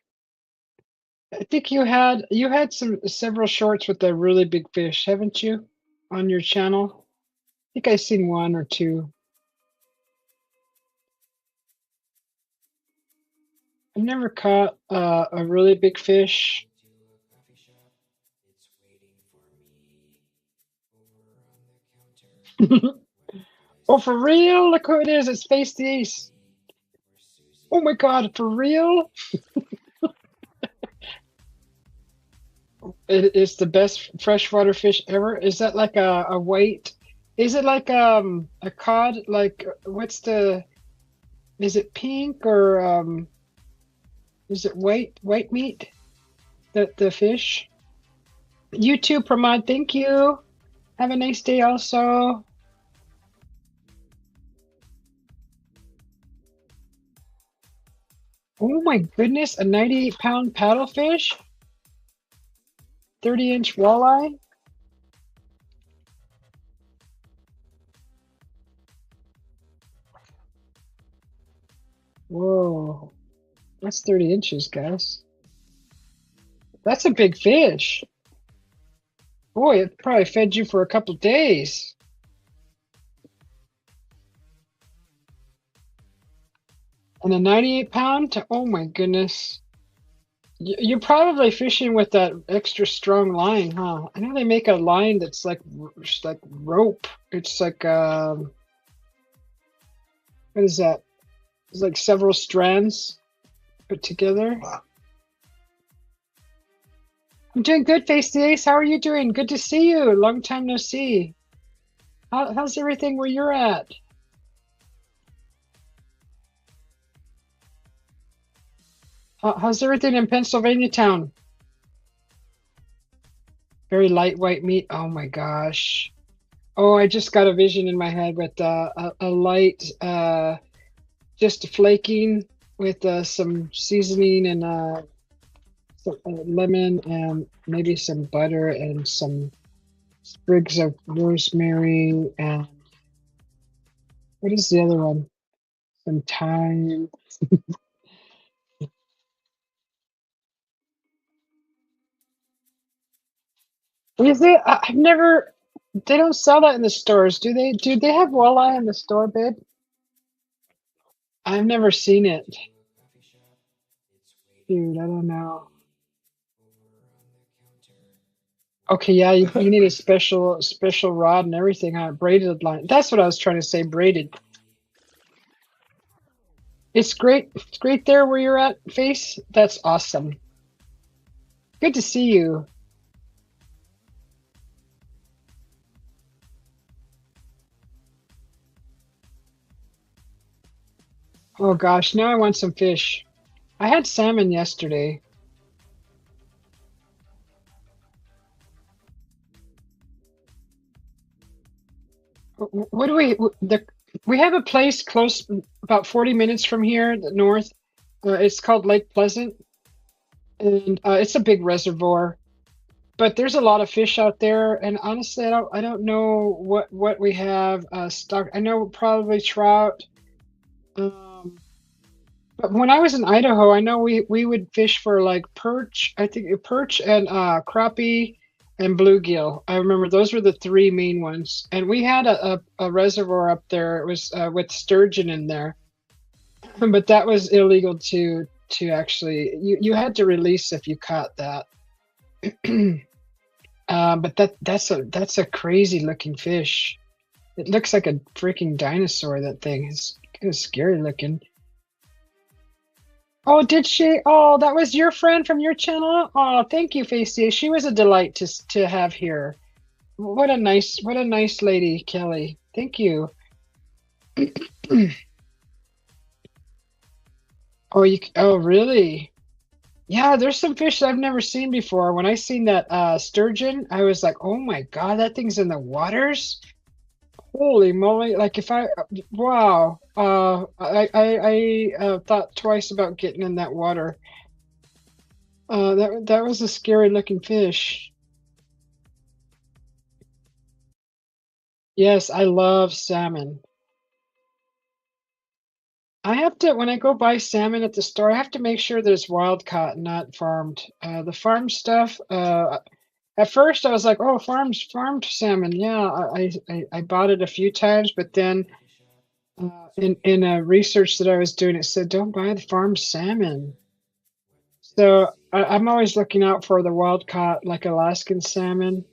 I think you had several shorts with a really big fish, haven't you? On your channel? I think I've seen one or two. I've never caught a really big fish. Oh, for real? Look who it is. It's Face the Ace. Oh my God, for real? It is the best freshwater fish ever. Is that like a white? Is it like a cod? Like is it pink or is it white meat? The fish? You too, Pramod. Thank you. Have a nice day also. Oh my goodness, a 98-pound paddlefish? 30-inch walleye? Whoa. That's 30 inches, guys. That's a big fish. Boy, it probably fed you for a couple days. And a 98-pound? Oh my goodness. You're probably fishing with that extra strong line, huh? I know they make a line that's like rope. It's like what is that? It's like several strands put together. I'm doing good, Face the Ace. How are you doing? Good to see you. Long time no see. How's everything where you're at? How's everything in Pennsylvania town? Very light white meat. Oh my gosh. Oh, I just got a vision in my head with a light, just flaking with some seasoning and some, lemon and maybe some butter and some sprigs of rosemary and what is the other one? Some thyme. Is it? I've never. They don't sell that in the stores, do they? Do they have walleye in the store, babe? I've never seen it. into a coffee shop. It's waiting Dude, I don't for know. me over on the counter. What Okay, yeah, did you need a I special rod and everything on it, braided line. That's what I was trying to say, braided. It's great. It's great there where you're at, Face. That's awesome. Good to see you. Oh gosh, now I want some fish. I had salmon yesterday. What do we have a place close about 40 minutes from here, the north. It's called Lake Pleasant, and it's a big reservoir. But there's a lot of fish out there, and honestly, I don't know what we have stocked. I know probably trout. Um, but when I was in Idaho, I know we would fish for like perch. I think perch and crappie and bluegill. I remember those were the three main ones. And we had a reservoir up there. It was with sturgeon in there, but that was illegal to actually. You had to release if you caught that. But that's a crazy looking fish. It looks like a freaking dinosaur. That thing is kind of scary looking. Oh, did she? Oh, that was your friend from your channel. Oh, thank you, Facey. She was a delight to have here. What a nice lady, Kelly. Thank you. Oh, really? Yeah, there's some fish that I've never seen before. When I seen that sturgeon, I was like, "Oh my God, that thing's in the waters." Holy moly! Like if I, wow, I thought twice about getting in that water. That was a scary looking fish. Yes, I love salmon. I have to when I go buy salmon at the store, I have to make sure that it's wild caught, not farmed. The farm stuff. At first, I was like, "Oh, farmed salmon." Yeah, I bought it a few times, but then coffee shop? It's in waiting a research that I was doing, it said don't buy the farmed salmon. for me. So What did I I'm always see? looking out for the wild caught, like Alaskan salmon.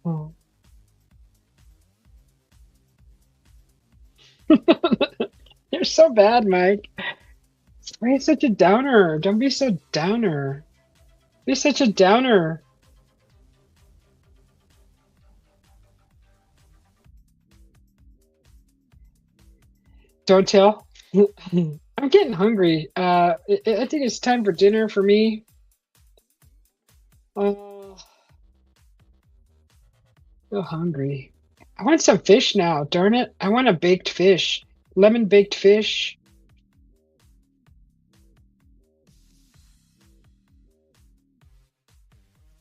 Oh. You're so bad, Mike. Why are you such a downer? Don't be so downer. Be such a downer. Don't tell. I'm getting hungry. I think it's time for dinner for me. Oh, so hungry. I want some fish now. Darn it! I want a baked fish, lemon baked fish.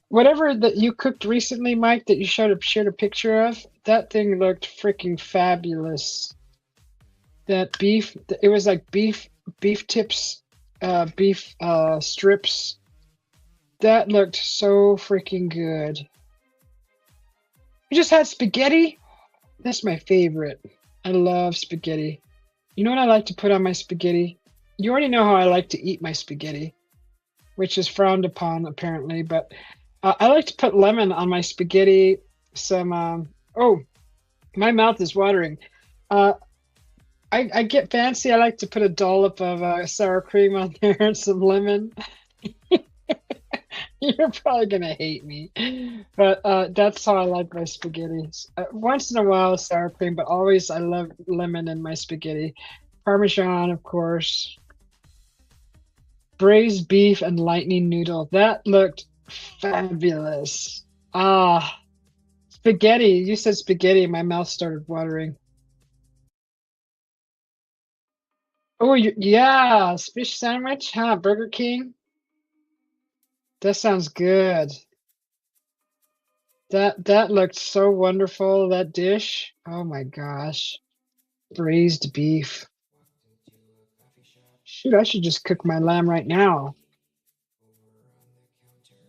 Whatever that you cooked recently, Mike, that you shared a picture of. That thing looked freaking fabulous. That beef, it was like beef tips, beef strips. That looked so freaking good. You just had spaghetti? That's my favorite. I love spaghetti. You know what I like to put on my spaghetti? You already know how I like to eat my spaghetti, which is frowned upon apparently, but I like to put lemon on my spaghetti. Some, oh, my mouth is watering. Uh, I get fancy. I like to put a dollop of sour cream on there and some lemon. You're probably gonna hate me, but that's how I like my spaghetti. Once in a while, sour cream, but always I love lemon in my spaghetti. Parmesan, of course. Braised beef and lightning noodle. That looked fabulous. Ah, spaghetti. You said spaghetti. My mouth started watering. Oh, yeah, fish sandwich, huh? Burger King. That sounds good. That looked so wonderful, that dish. Oh my gosh. Braised beef. Walked into a coffee shop. Shoot, I should just cook my lamb right now. Over on the counter,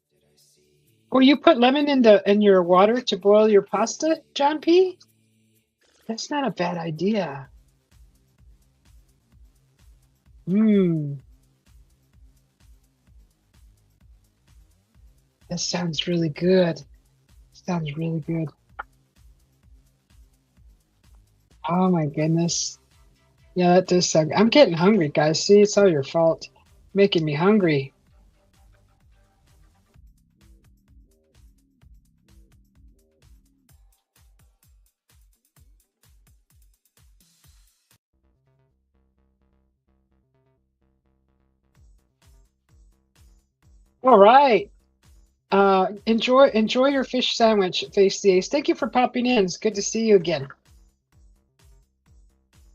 what did I see? Oh, you put lemon in your water to boil your pasta, John P? That's not a bad idea. Mmm, that sounds really good. Sounds really good. Oh my goodness. Yeah, that does sound. I'm getting hungry, guys. See, it's all your fault. Making me hungry. All right. Enjoy your fish sandwich, Face the Ace. Thank you for popping in. It's good to see you again.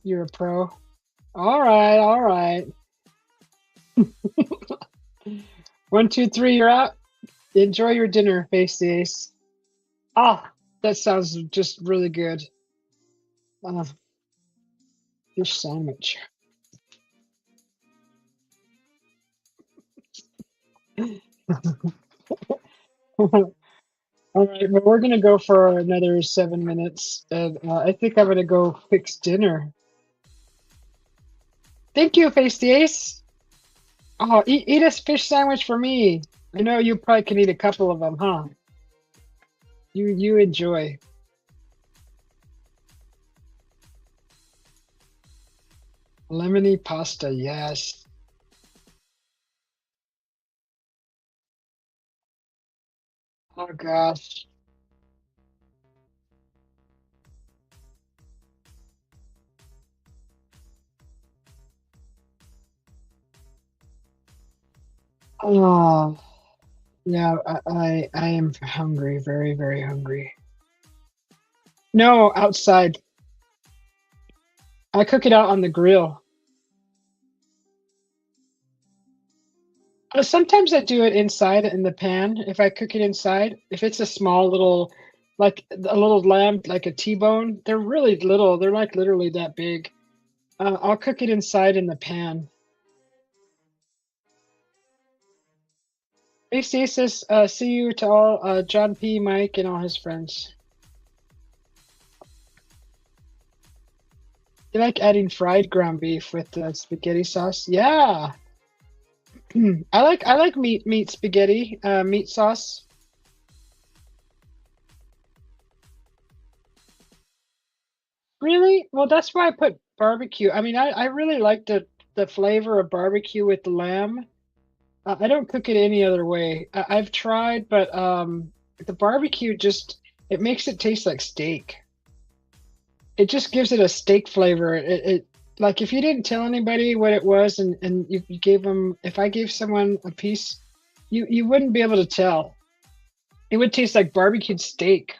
You're a pro. All right, all right. 1, 2, 3, you're out. Enjoy your dinner, Face the Ace. Ah, that sounds just really good. Uh, fish sandwich. All right, well, we're gonna go for another 7 minutes, and I think I'm gonna go fix dinner. Thank you, Face the Ace. Oh, eat a fish sandwich for me. I know you probably can eat a couple of them, huh? You enjoy. Lemony pasta, yes. Oh gosh. Oh, yeah, I am hungry, very, very hungry. No, outside. I cook it out on the grill. Sometimes I do it inside in the pan. If I cook it inside, if it's a small little, like a little lamb, like a T-bone, they're really little. They're like literally that big. I'll cook it inside in the pan. Hey, Stasis, see you to all, John P, Mike, and all his friends. You like adding fried ground beef with the spaghetti sauce? Yeah. I like meat spaghetti, meat sauce. Really? Well, that's why I put barbecue. I mean, I really like the flavor of barbecue with the lamb. I don't cook it any other way. I've tried, but the barbecue just it makes it taste like steak. It just gives it a steak flavor. It like if you didn't tell anybody what it was and you gave them if I gave someone a piece, you wouldn't be able to tell. It would taste like barbecued steak.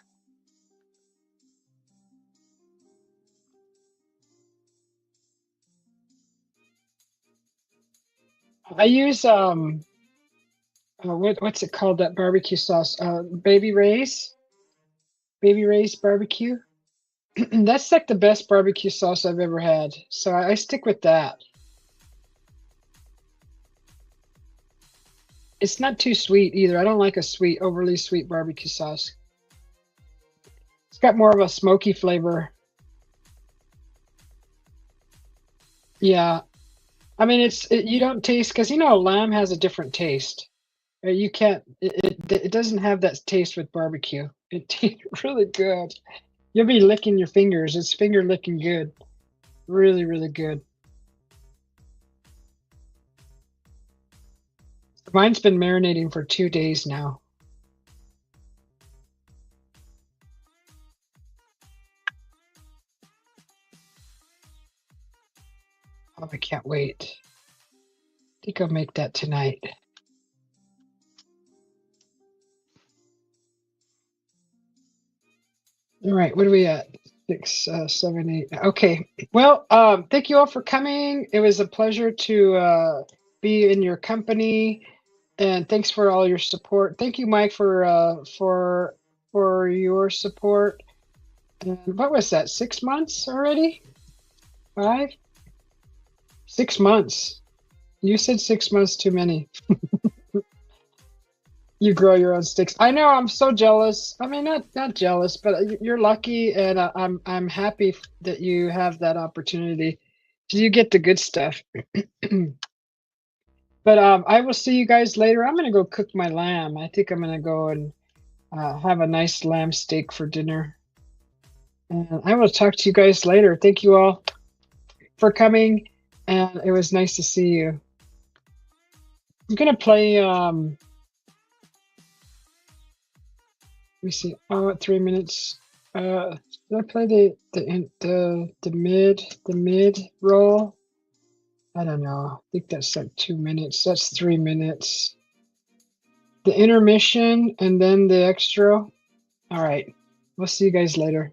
I use what's it called, that barbecue sauce? Baby Ray's barbecue. That's like the best barbecue sauce I've ever had. So I stick with that. It's not too sweet either. I don't like a sweet, overly sweet barbecue sauce. It's got more of a smoky flavor. Yeah. I mean, you don't taste because lamb has a different taste. You can't. It doesn't have that taste with barbecue. It tastes really good. You'll be licking your fingers. It's finger licking good. Really, really good. Mine's been marinating for 2 days now. Oh, I can't wait. I think I'll make that tonight. All right, what are we at? 6, 7, 8. Okay. Well, thank you all for coming. It was a pleasure to be in your company, and thanks for all your support. Thank you, Mike, for your support. And what was that? 6 months already? 5? 6 months. You said 6 months too many. You grow your own sticks. I know. I'm so jealous. I mean, not jealous, but you're lucky, and I'm happy that you have that opportunity. You get the good stuff. But I will see you guys later. I'm gonna go cook my lamb. I think I'm gonna go and have a nice lamb steak for dinner. And I will talk to you guys later. Thank you all for coming, and it was nice to see you. I'm gonna play. Let me see. Oh, at 3 minutes. Did I play the mid roll? I don't know. I think that's like 2 minutes. That's 3 minutes. The intermission and then the extra. All right. We'll see you guys later.